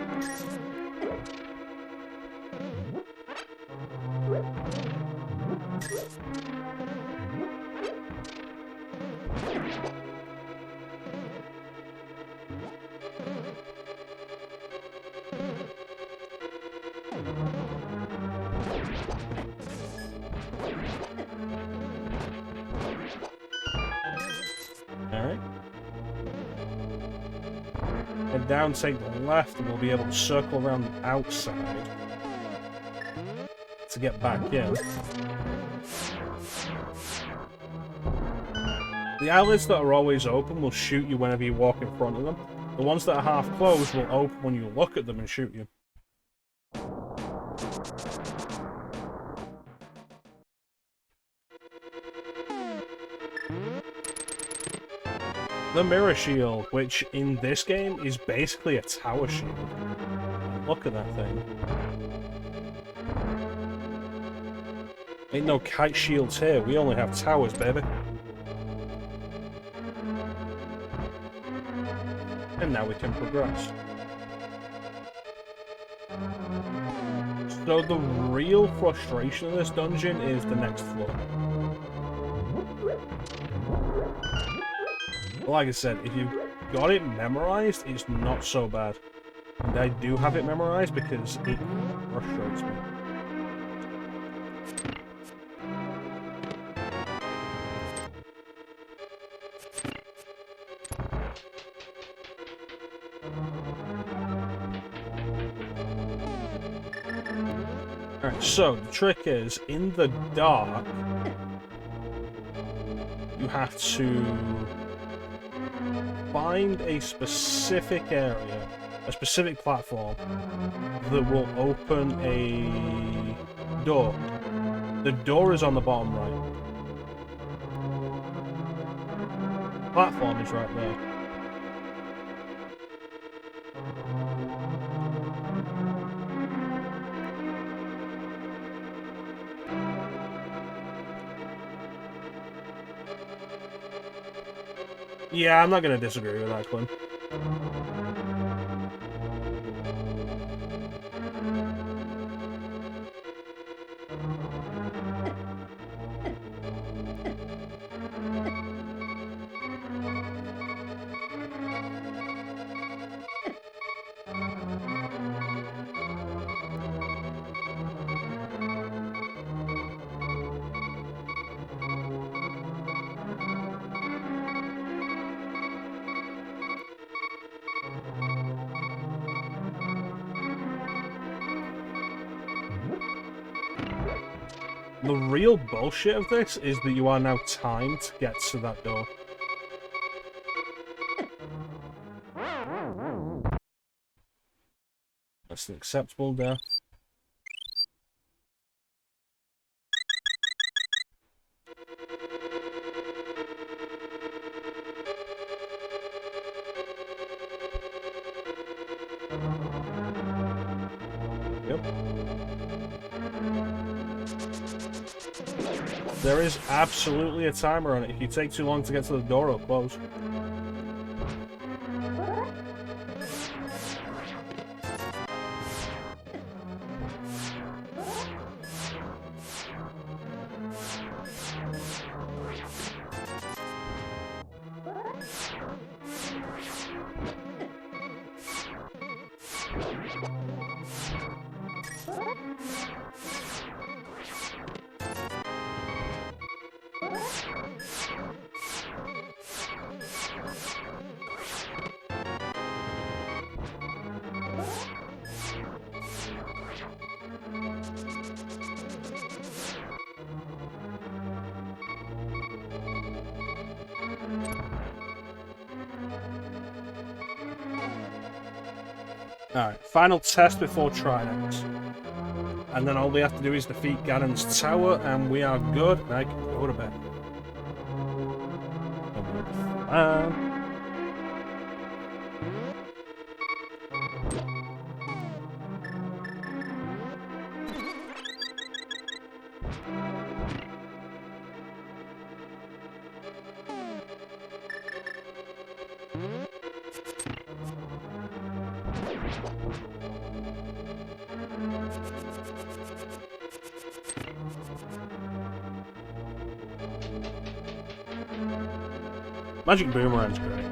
Speaker 1: Alright. And down, take the left, and we'll be able to circle around the outside to get back in. The outlets that are always open will shoot you whenever you walk in front of them. The ones that are half closed will open when you look at them and shoot you. The mirror shield, which in this game is basically a tower shield. Look at that thing. Ain't no kite shields here, we only have towers, baby. And now we can progress. So the real frustration of this dungeon is the next floor. Like I said, if you've got it memorized, it's not so bad. And I do have it memorized because it frustrates me. Alright, so the trick is, in the dark, you have to find a specific area, a specific platform, that will open a door. The door is on the bottom right. The platform is right there. Yeah, I'm not going to disagree with that, Quinn. The real bullshit of this is that you are now timed to get to that door. That's an acceptable death. Yep. There is absolutely a timer on it. If you take too long to get to the door, it'll close. Alright, final test before Trinex. And then all we have to do is defeat Ganon's tower, and we are good, and I can go to bed. Magic Boomerang's great.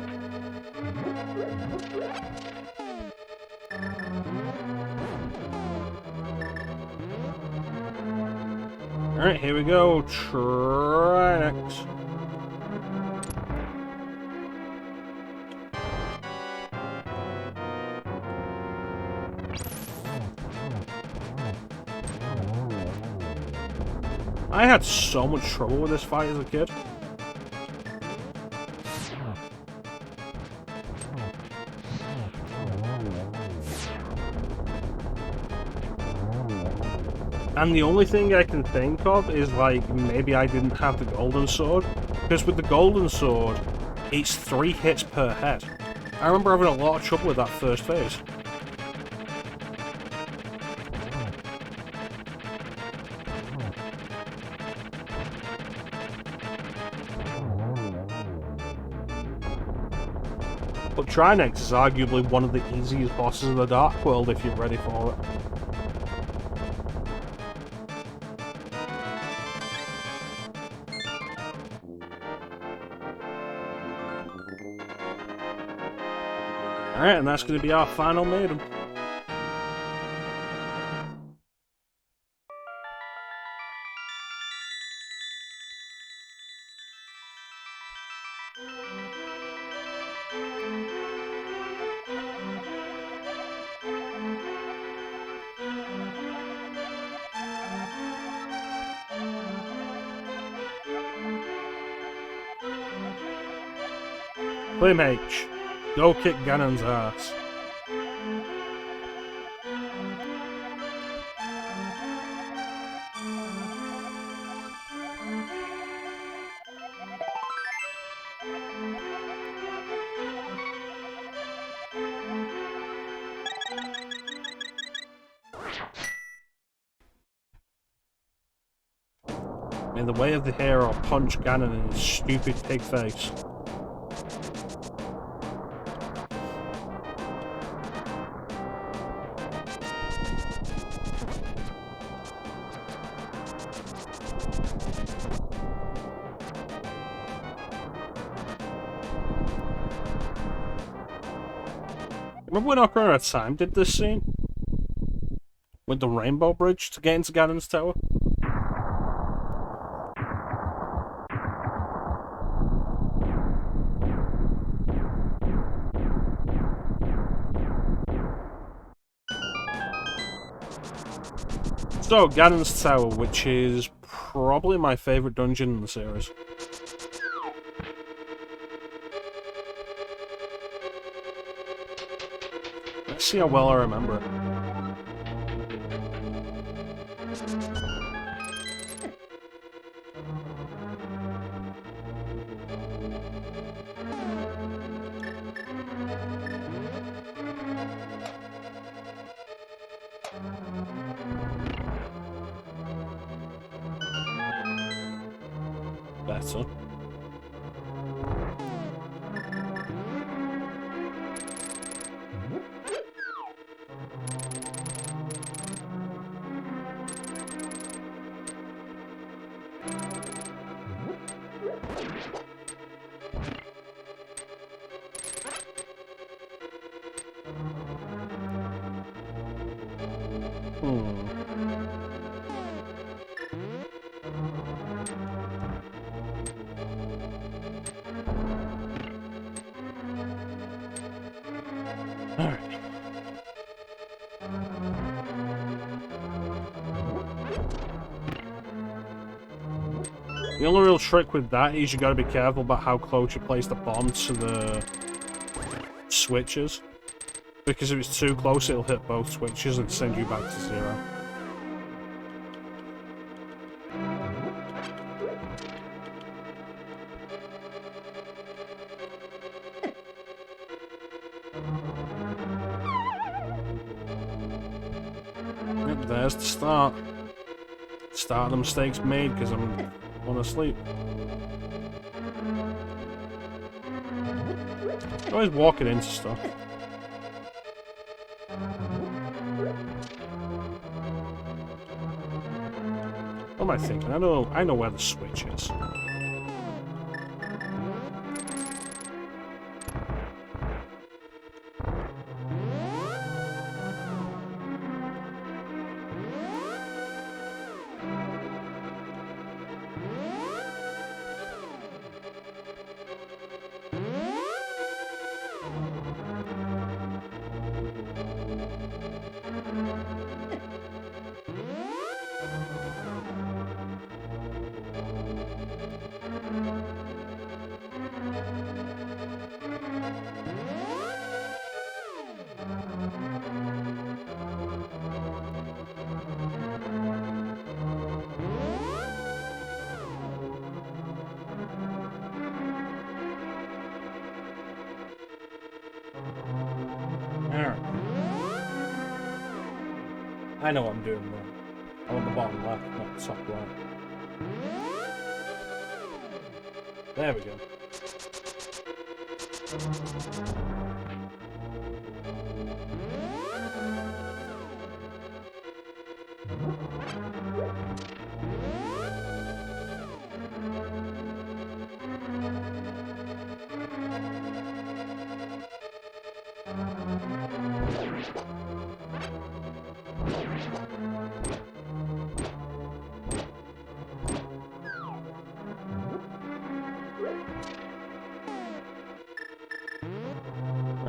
Speaker 1: Alright, here we go. Trinex. I had so much trouble with this fight as a kid. And the only thing I can think of is, like, maybe I didn't have the golden sword. Because with the golden sword, it's 3 hits per head. I remember having a lot of trouble with that first phase. But Trinex is arguably one of the easiest bosses in the Dark World if you're ready for it. Alright, and that's going to be our final maiden. Flame H, go kick Ganon's ass. In the way of the hair, I'll punch Ganon in his stupid pig face. Remember when Ocarina of Time did this scene? With the rainbow bridge to get into Ganon's tower? So, Ganon's tower, which is probably my favourite dungeon in the series. Let's see how well I remember it. Better. Alright. The only real trick with that is you gotta be careful about how close you place the bomb to the switches. Because if it's too close, it'll hit both switches and send you back to 0. Yep, there's the start. Start of the mistakes made because I'm asleep. Always walking into stuff. What am I thinking? I know where the switch is. I know what I'm doing wrong. I'm on the bottom left, not the top right. There we go.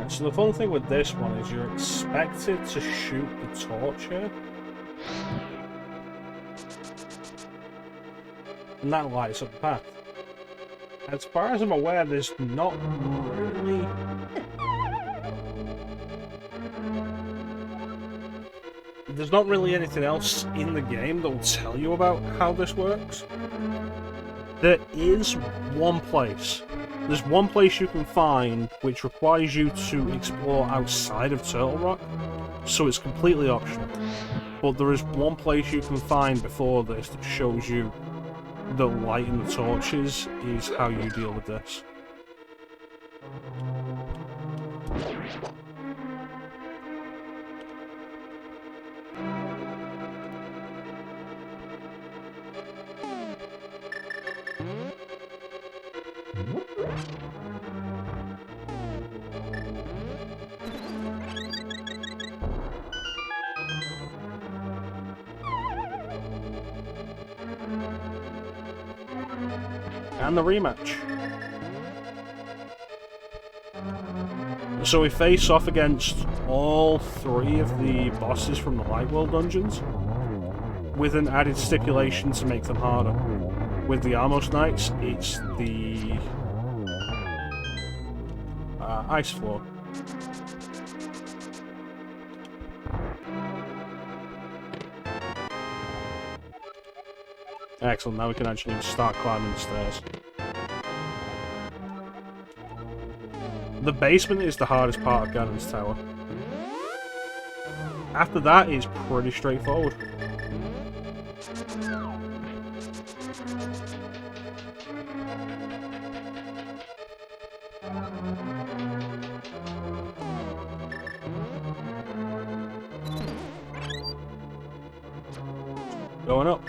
Speaker 1: So the fun thing with this one is you're expected to shoot the torch here. And that lights up the path. As far as I'm aware, there's not really... There's not really anything else in the game that will tell you about how this works. There is one place. There's one place you can find which requires you to explore outside of Turtle Rock, so it's completely optional. But there is one place you can find before this that shows you that lighting the torches is how you deal with this. And the rematch. So we face off against all 3 of the bosses from the Light World dungeons, with an added stipulation to make them harder. With the Armos Knights, it's the ice floor. Excellent, now we can actually start climbing the stairs. The basement is the hardest part of Ganon's tower. After that, it's pretty straightforward. Going up.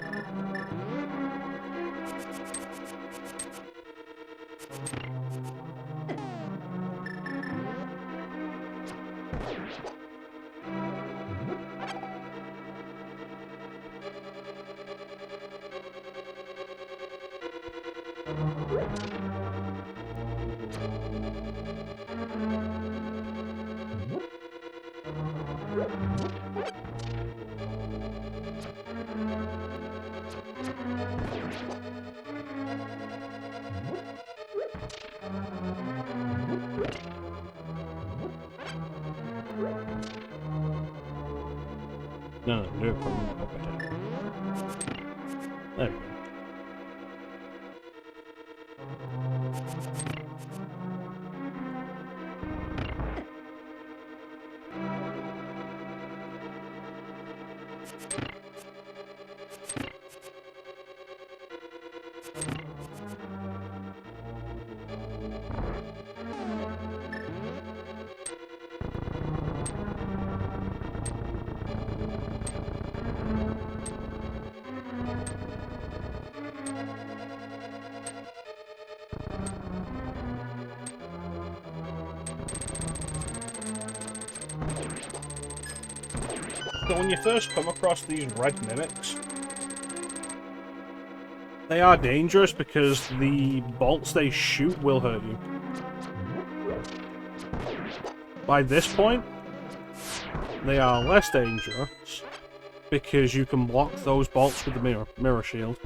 Speaker 1: No, do it from over here. There we go. So when you first come across these red mimics, they are dangerous because the bolts they shoot will hurt you. By this point, they are less dangerous because you can block those bolts with the mirror shield.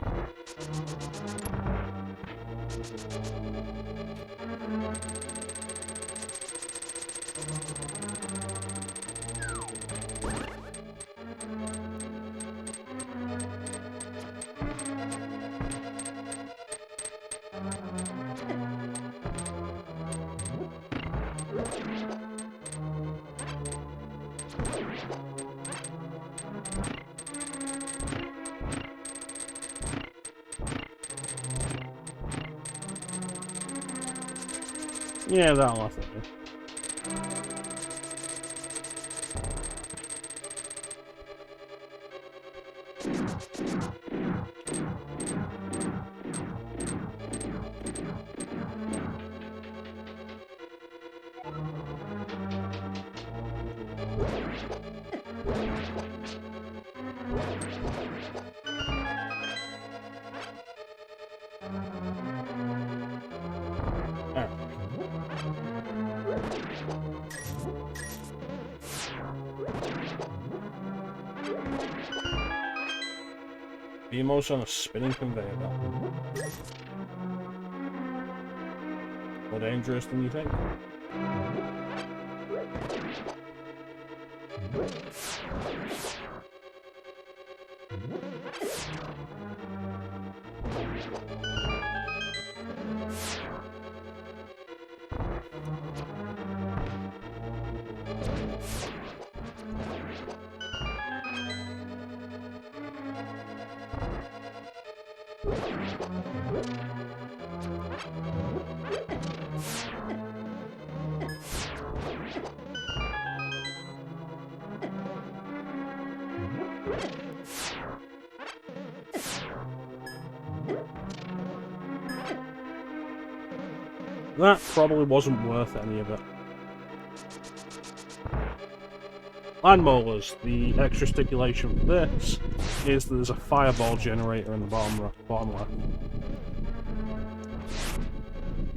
Speaker 1: Yeah, that'll have to do. Beamos on a spinning conveyor belt. More dangerous than you think. That probably wasn't worth any of it. Land molars, the extra stipulation for this is that there's a fireball generator in the bottom left.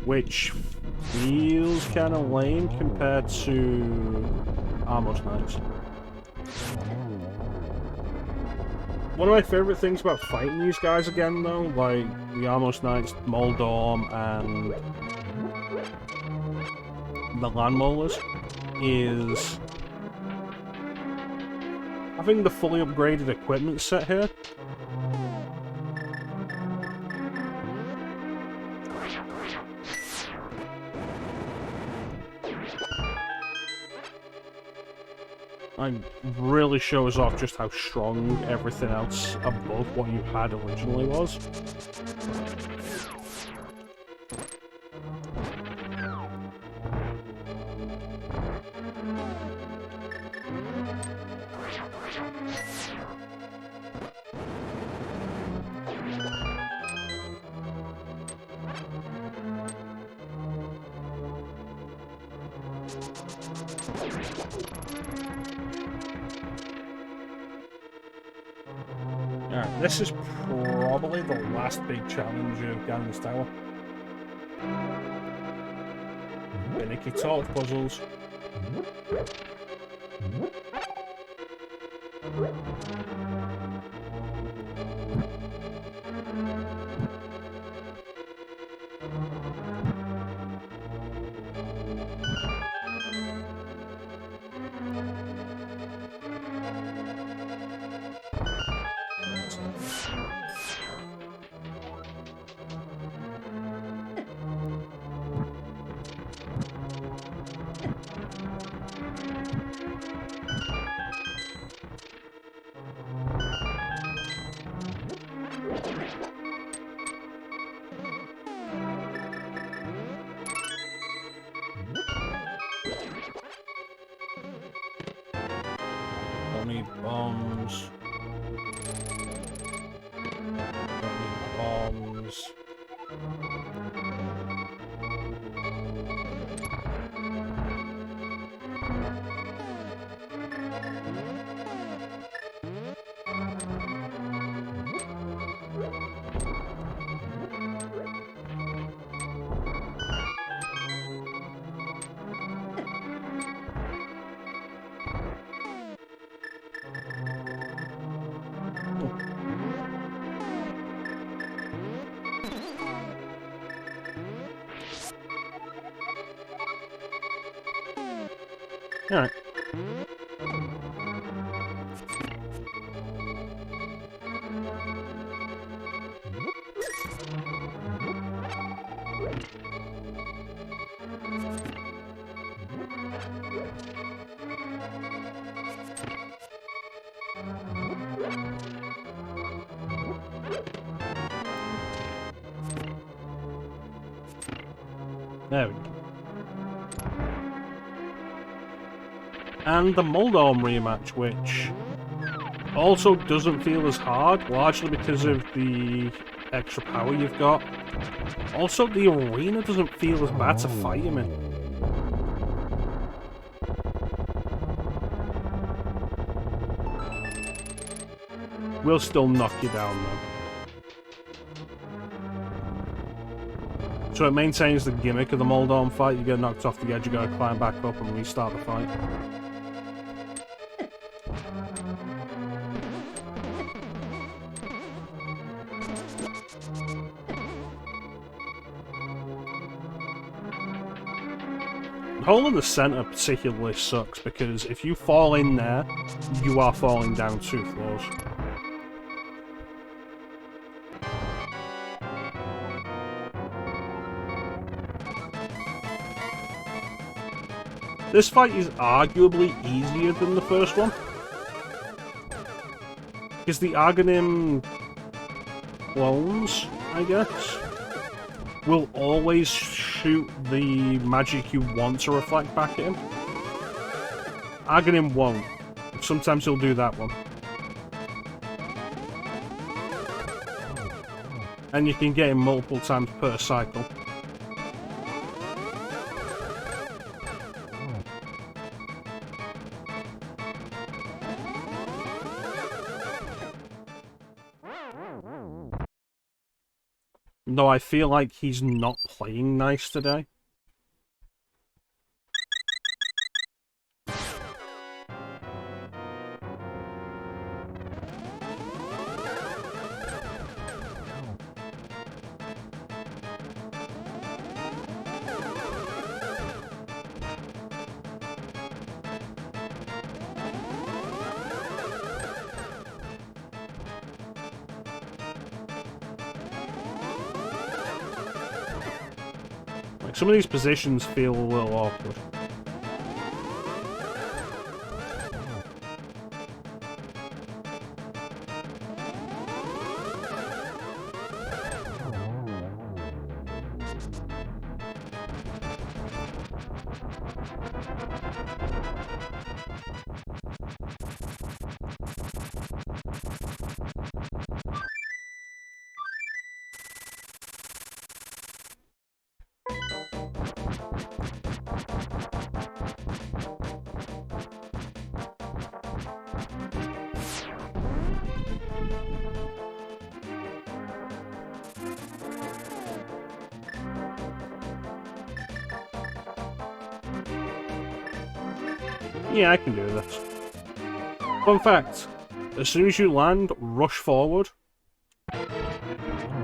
Speaker 1: Which feels kind of lame compared to Armos Knights. One of my favourite things about fighting these guys again, though, like the Armos Knights, Moldorm, and the Land Molars, is having the fully upgraded equipment set here. It really shows off just how strong everything else above what you had originally was. Alright, this is probably the last big challenge of Ganon's Tower. Finicky torch puzzles. Don't need bombs. Don't need bombs. Alright. There we go. And the Moldorm rematch, which also doesn't feel as hard, largely because of the extra power you've got. Also, the arena doesn't feel as bad to fight him in. Will still knock you down, though. So it maintains the gimmick of the Moldorm fight. You get knocked off the edge, you gotta climb back up and restart the fight. The hole in the center particularly sucks because if you fall in there, you are falling down 2 floors. This fight is arguably easier than the first one, because the Aghanim clones, I guess, will always shoot the magic you want to reflect back at him. Aghanim won't. Sometimes he'll do that one. And you can get him multiple times per cycle. Though I feel like he's not playing nice today. Some of these positions feel a little awkward. Yeah, I can do this. Fun fact, as soon as you land, rush forward.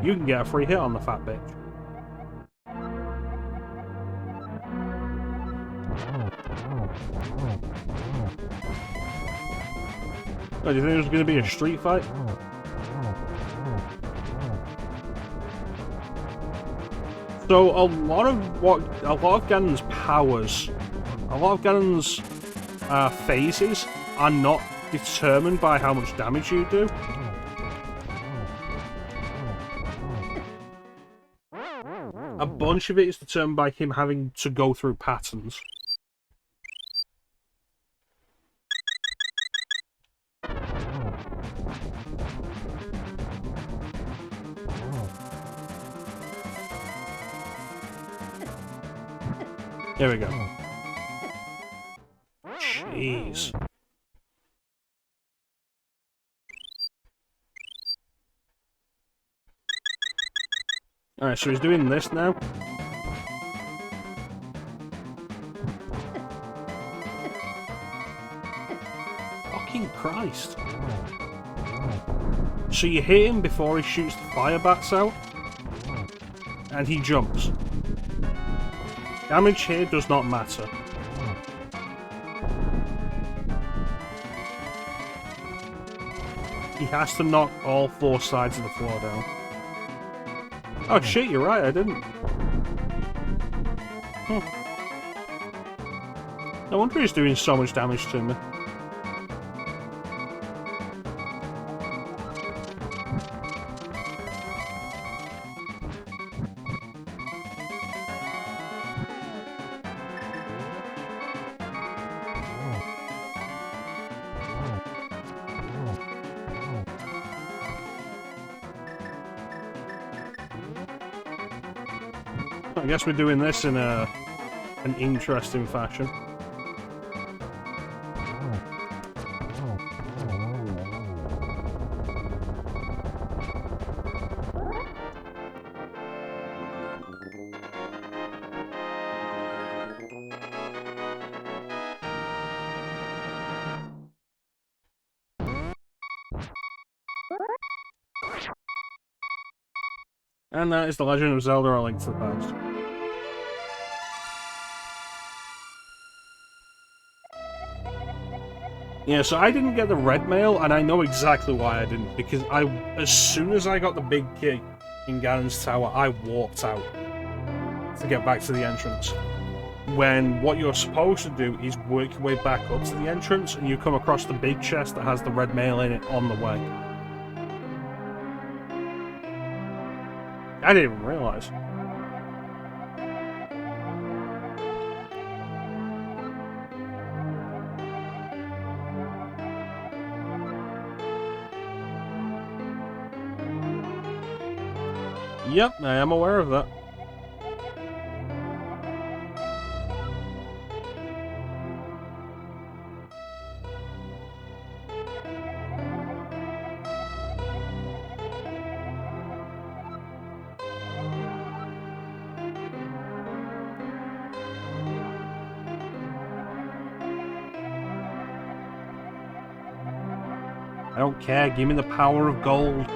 Speaker 1: You can get a free hit on the fat bitch. Oh, do you think there's going to be a street fight? So a lot of Ganon's powers, a lot of Ganon's phases are not determined by how much damage you do. A bunch of it is determined by him having to go through patterns. There we go. Jeez. Alright, so he's doing this now. Fucking Christ. So you hit him before he shoots the fire bats out, and he jumps. Damage here does not matter. He has to knock all four sides of the floor down. Oh shit, you're right, I didn't. No wonder he's doing so much damage to me. I guess we're doing this in an interesting fashion. And that is The Legend of Zelda: A Link to the Past. Yeah, so I didn't get the red mail, and I know exactly why I didn't, because as soon as I got the big key in Ganon's tower, I walked out to get back to the entrance. When what you're supposed to do is work your way back up to the entrance, and you come across the big chest that has the red mail in it on the way. I didn't even realise. Yep, I am aware of that. I don't care, give me the power of gold.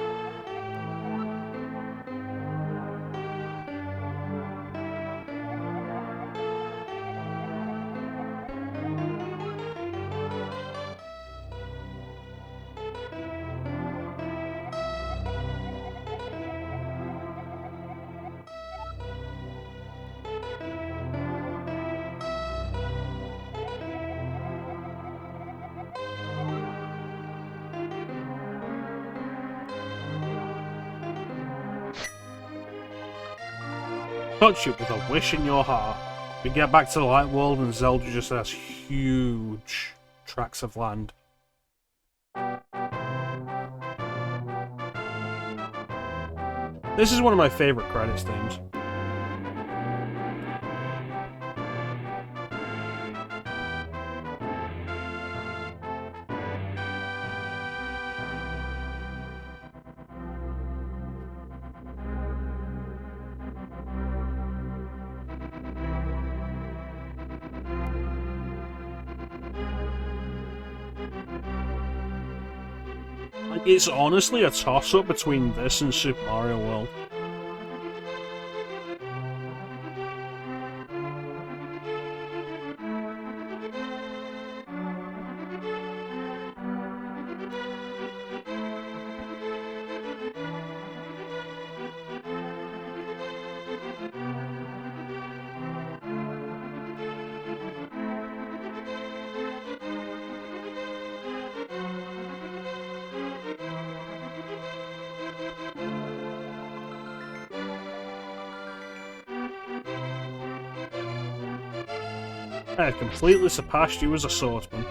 Speaker 1: touch it with a wish in your heart. We get back to the light world and Zelda just has huge tracts of land. This is one of my favorite credits themes. It's honestly a toss-up between this and Super Mario World. I completely surpassed you as a swordsman.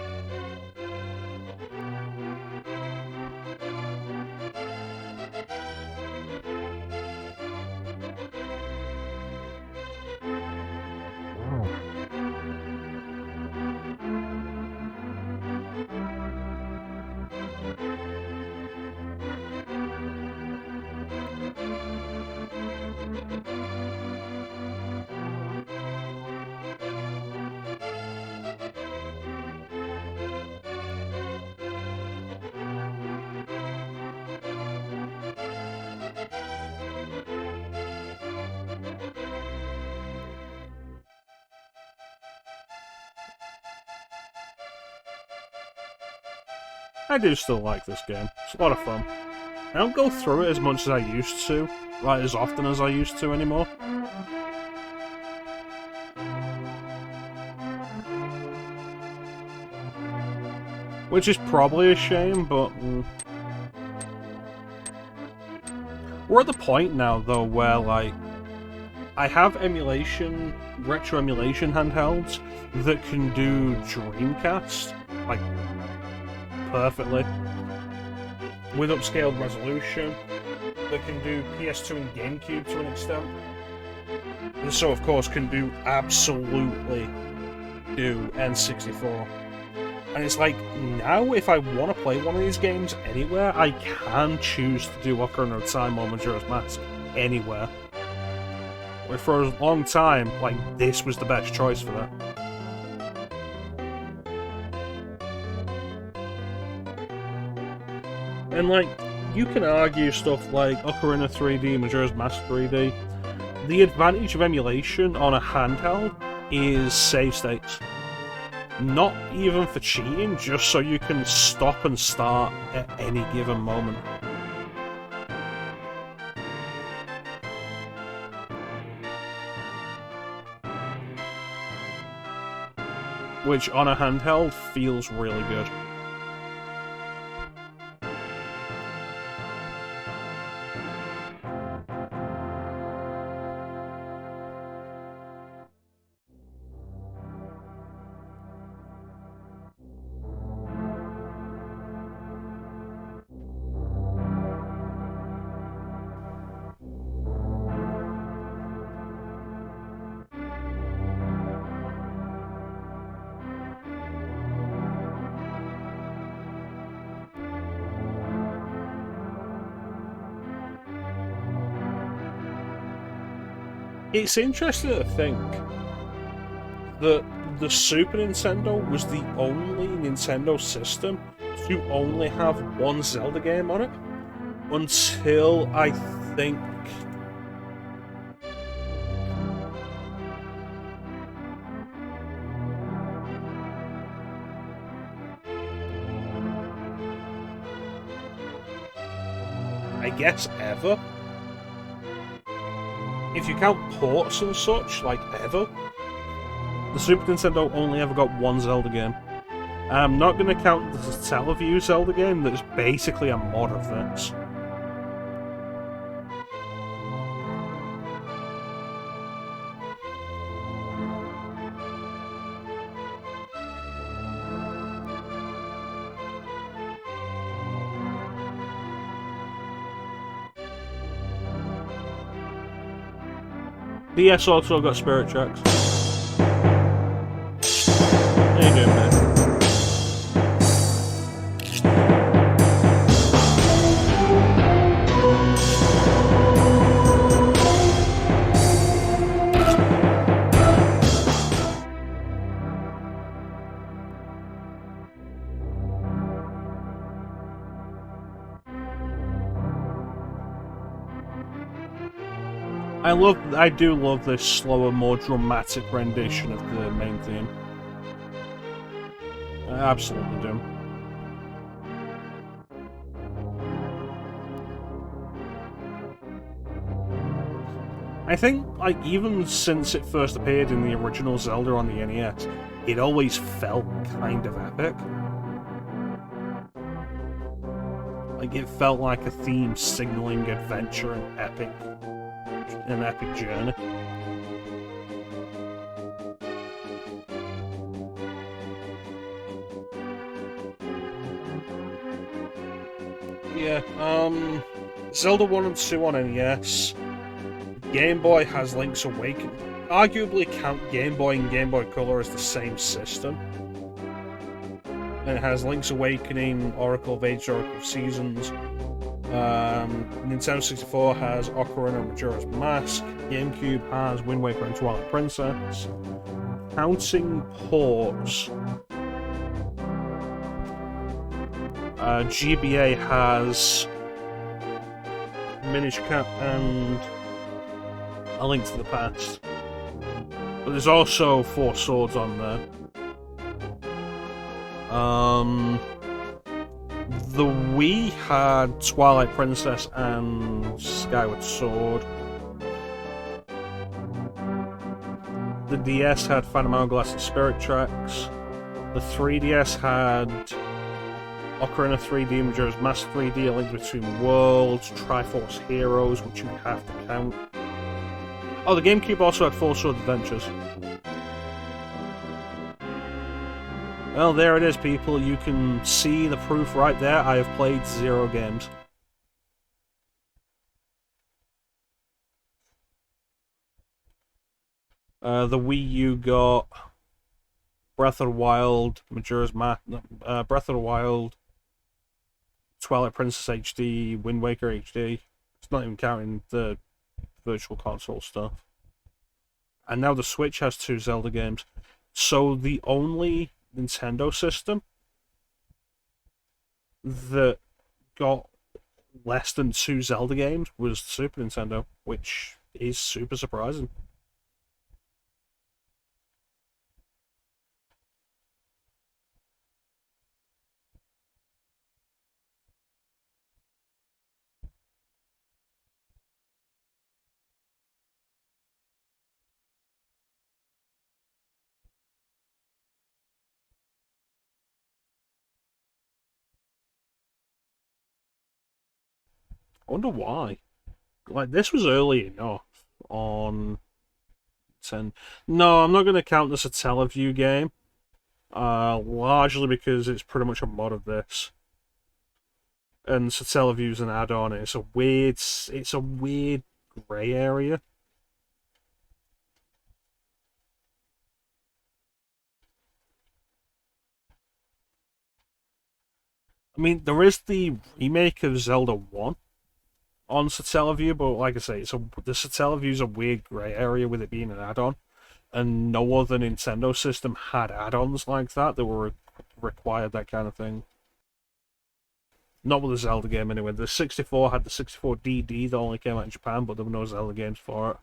Speaker 1: I do still like this game. It's a lot of fun. I don't go through it as much as I used to, like as often as I used to anymore. Which is probably a shame, but... We're at the point now, though, where, like, I have emulation, retro emulation handhelds that can do Dreamcast, like, perfectly, with upscaled resolution, that can do PS2 and GameCube to an extent, and so of course can do absolutely do N64. And it's like, now if I want to play one of these games anywhere, I can choose to do Ocarina of Time or Majora's Mask anywhere. But for a long time, like, this was the best choice for that. And, like, you can argue stuff like Ocarina 3D, Majora's Mask 3D. The advantage of emulation on a handheld is save states. Not even for cheating, just so you can stop and start at any given moment. Which, on a handheld, feels really good. It's interesting to think that the Super Nintendo was the only Nintendo system to only have one Zelda game on it until I think ever. If you count ports and such, like ever, the Super Nintendo only ever got one Zelda game. I'm not going to count the Teleview Zelda game that's basically a mod of this. DS also got Spirit Tracks. How you doing, mate? I do love this slower, more dramatic rendition of the main theme. I absolutely do. I think, like, even since it first appeared in the original Zelda on the NES, it always felt kind of epic. Like, it felt like a theme signaling adventure and an epic journey. Yeah, Zelda 1 and 2 on NES. Game Boy has Link's Awakening. Arguably count Game Boy and Game Boy Color as the same system. And it has Link's Awakening, Oracle of Ages, Oracle of Seasons. Nintendo 64 has Ocarina and Majora's Mask. GameCube has Wind Waker and Twilight Princess. Counting ports, GBA has Minish Cap and A Link to the Past. But there's also Four Swords on there. The Wii had Twilight Princess and Skyward Sword. The DS had Phantom Hourglass and Spirit Tracks. The 3DS had Ocarina 3D, Majora's Mask 3D, A Link Between Worlds, Triforce Heroes, which you have to count. Oh, the GameCube also had Four Sword Adventures. Well, there it is, people. You can see the proof right there. I have played 0 games. The Wii U got Breath of the Wild, Majora's Mask, Breath of the Wild, Twilight Princess HD, Wind Waker HD. It's not even counting the Virtual Console stuff. And now the Switch has 2 Zelda games. So the only Nintendo system that got less than 2 Zelda games was Super Nintendo, which is super surprising. I wonder why. Like, this was early enough on 10. No, I'm not going to count this a Teleview game. Largely because it's pretty much a mod of this. And Satellaview's an add-on. It's a weird grey area. I mean, there is the remake of Zelda 1 on Satellaview, but like I say, the Satellaview's a weird grey area with it being an add-on, and no other Nintendo system had add-ons like that were required that kind of thing. Not with the Zelda game anyway. The 64 had the 64 DD that only came out in Japan, but there were no Zelda games for it.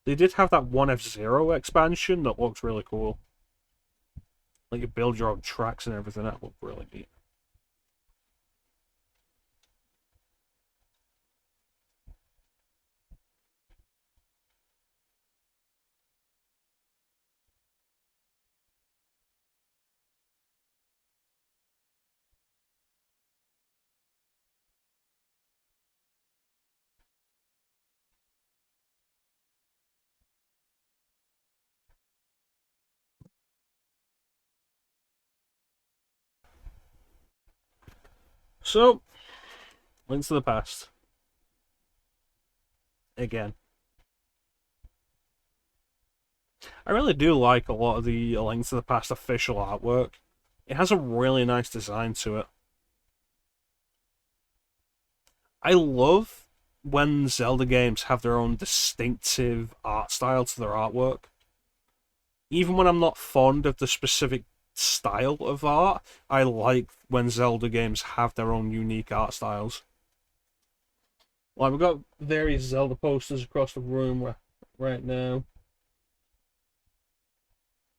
Speaker 1: They did have that 1F0 expansion that looks really cool. Like, you build your own tracks and everything. That looked really neat. So, Link to the Past. Again. I really do like a lot of the A Link to the Past official artwork. It has a really nice design to it. I love when Zelda games have their own distinctive art style to their artwork. Even when I'm not fond of the specific style of art, I like when Zelda games have their own unique art styles. Like, we've got various Zelda posters across the room right now.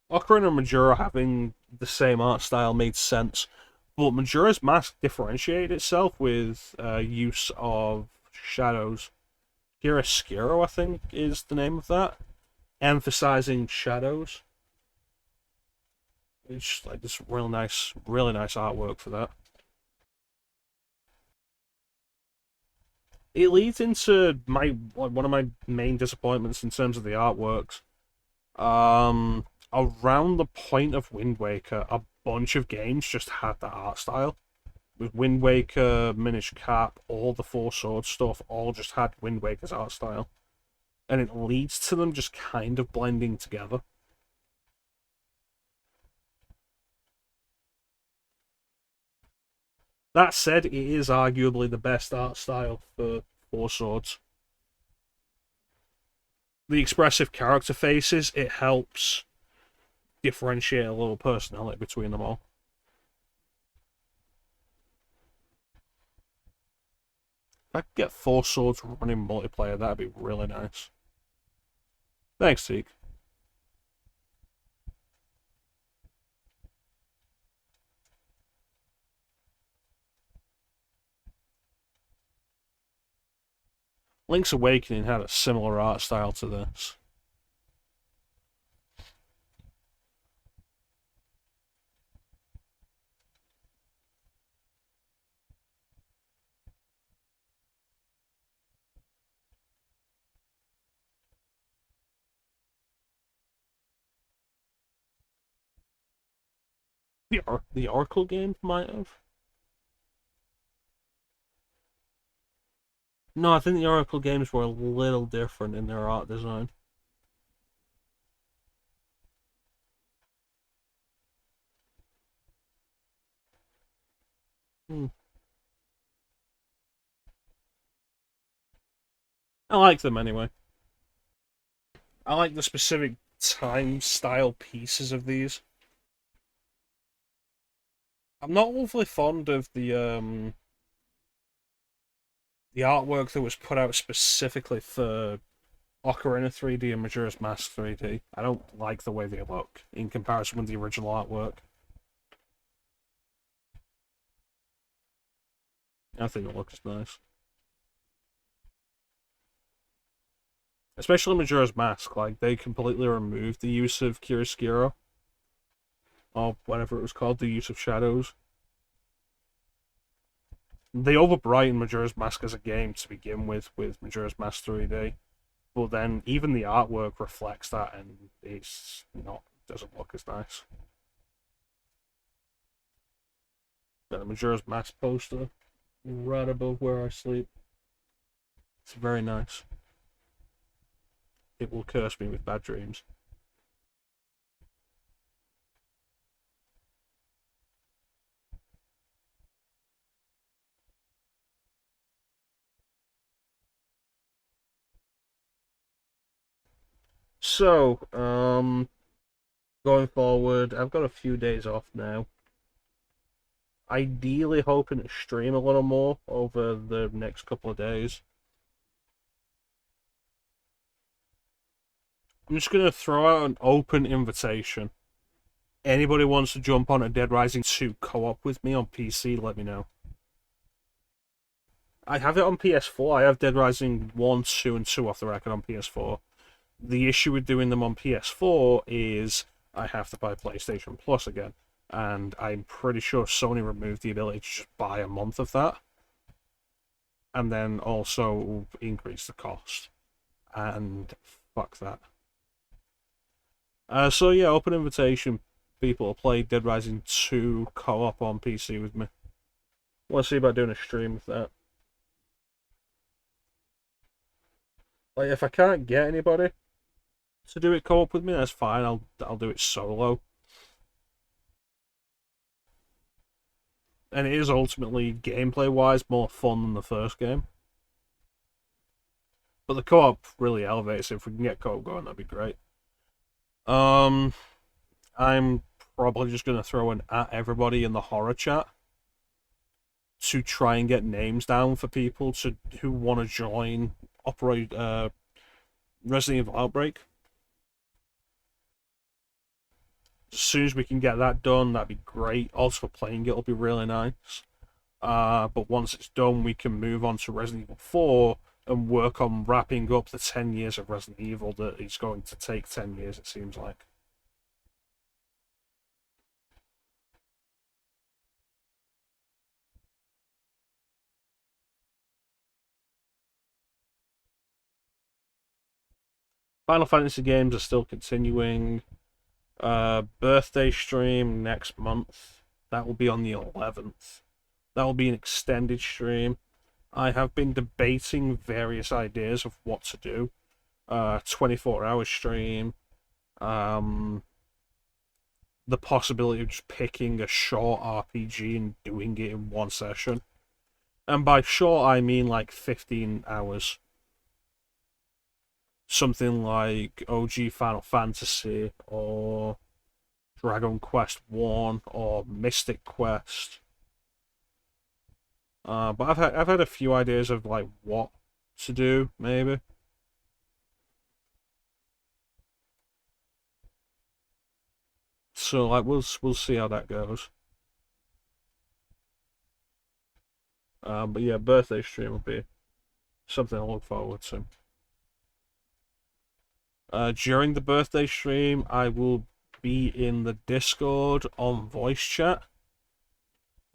Speaker 1: Ocarina and Majora having the same art style made sense, but Majora's Mask differentiated itself with use of shadows. Chiaroscuro, I think, is the name of that, emphasizing shadows. It's like this really nice artwork for that. It leads into one of my main disappointments in terms of the artworks. Around the point of Wind Waker, a bunch of games just had that art style. With Wind Waker, Minish Cap, all the Four Swords stuff, all just had Wind Waker's art style. And it leads to them just kind of blending together. That said, it is arguably the best art style for Four Swords. The expressive character faces, it helps differentiate a little personality between them all. If I could get Four Swords running multiplayer, that'd be really nice. Thanks, Teak. Link's Awakening had a similar art style to this. The Oracle game might have. No, I think the Oracle games were a little different in their art design. Hmm. I like them anyway. I like the specific time style pieces of these. I'm not awfully fond of the artwork that was put out specifically for Ocarina 3D and Majora's Mask 3D. I don't like the way they look in comparison with the original artwork. I think it looks nice. Especially Majora's Mask, like, they completely removed the use of Chiaroscuro. Or whatever it was called, the use of shadows. They overbrightened Majora's Mask as a game to begin with Majora's Mask 3D. But then even the artwork reflects that, and it's not doesn't look as nice. Got the Majora's Mask poster right above where I sleep. It's very nice. It will curse me with bad dreams. So, going forward, I've got a few days off now. Ideally hoping to stream a little more over the next couple of days. I'm just going to throw out an open invitation. Anybody wants to jump on a Dead Rising 2 co-op with me on PC, let me know. I have it on PS4. I have Dead Rising 1, 2, and 2 off the record on PS4. The issue with doing them on PS4 is I have to buy PlayStation Plus again. And I'm pretty sure Sony removed the ability to just buy a month of that. And then also increase the cost. And fuck that. So yeah, open invitation. People to play Dead Rising 2 co-op on PC with me. Want to see about doing a stream of that. Like, if I can't get anybody to do it co-op with me, that's fine. I'll do it solo. And it is ultimately, gameplay-wise, more fun than the first game. But the co-op really elevates it. If we can get co-op going, that'd be great. I'm probably just going to throw an at everybody in the horror chat to try and get names down for people who want to join Resident Evil Outbreak. As soon as we can get that done, that'd be great. Also, playing it will be really nice. But once it's done, we can move on to Resident Evil 4 and work on wrapping up the 10 years of Resident Evil that is going to take 10 years, it seems like. Final Fantasy games are still continuing. Birthday stream next month. That will be on the 11th. That will be an extended stream. I have been debating various ideas of what to do. 24-hour stream. The possibility of just picking a short RPG and doing it in one session. And by short, I mean like 15 hours. Something like OG Final Fantasy or Dragon Quest 1 or Mystic Quest. But I've had a few ideas of like what to do, maybe. So like we'll see how that goes. But yeah, birthday stream will be something I look forward to. During the birthday stream, I will be in the Discord on voice chat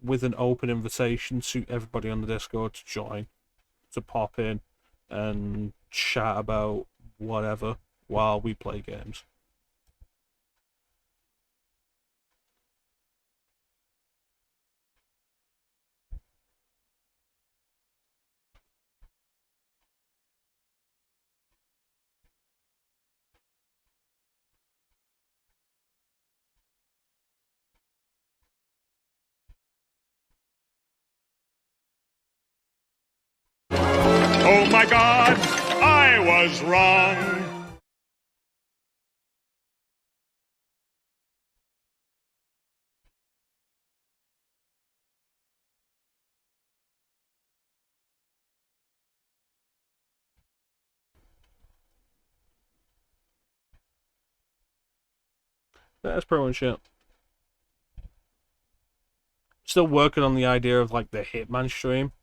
Speaker 1: with an open invitation to everybody on the Discord to join, to pop in and chat about whatever while we play games.
Speaker 3: Oh my God, I was wrong.
Speaker 1: That's pretty much it. Still working on the idea of like the Hitman stream.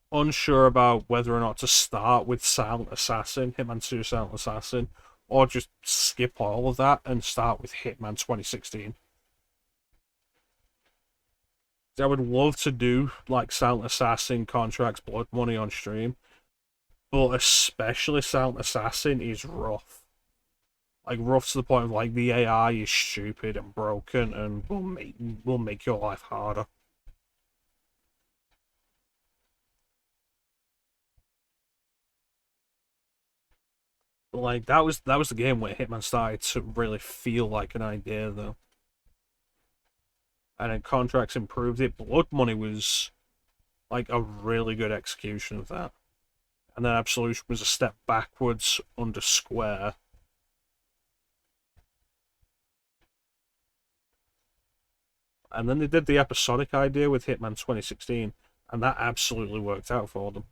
Speaker 1: Unsure about whether or not to start with Silent Assassin, Hitman 2 Silent Assassin, or just skip all of that and start with Hitman 2016. I would love to do like Silent Assassin, Contracts, Blood Money on stream, but especially Silent Assassin is rough. Like rough to the point of like the AI is stupid and broken and will make your life harder. But like that was the game where Hitman started to really feel like an idea though. And then Contracts improved it. Blood Money was like a really good execution of that. And then Absolution was a step backwards under Square. And then they did the episodic idea with Hitman 2016, and that absolutely worked out for them.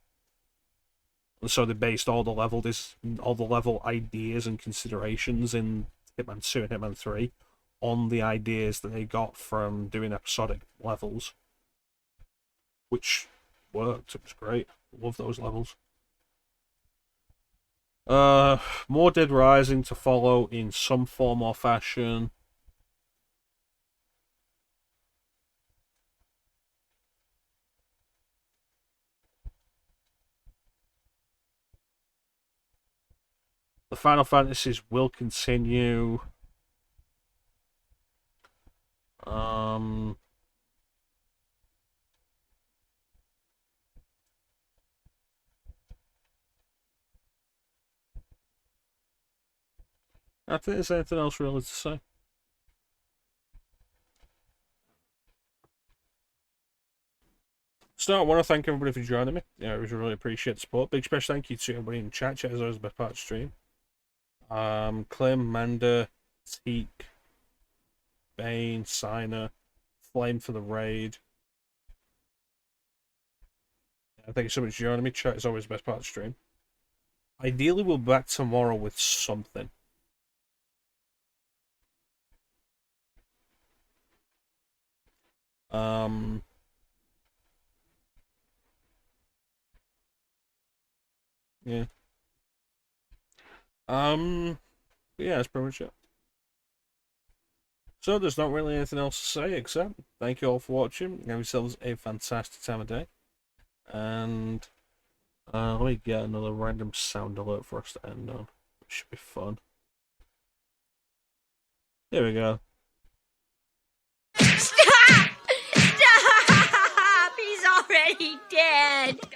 Speaker 1: And so they based all the level ideas and considerations in Hitman 2 and Hitman 3 on the ideas that they got from doing episodic levels, which worked. It was great. Love those levels. More Dead Rising to follow in some form or fashion. The Final Fantasies will continue. Um, I don't think there's anything else really to say. So I want to thank everybody for joining me. Yeah, I really appreciate the support. Big special thank you to everybody in chat. Chat is always the best part of the stream. Clem, Manda, Teak, Bane, Signer, Flame for the raid. Yeah, thank you so much for joining me. Chat is always the best part of the stream. Ideally, we'll be back tomorrow with something. Yeah. Yeah, that's pretty much it. So there's not really anything else to say except thank you all for watching. Have yourselves a fantastic time of day. And let me get another random sound alert for us to end on. It should be fun. Here we go.
Speaker 4: Stop! Stop! He's already dead.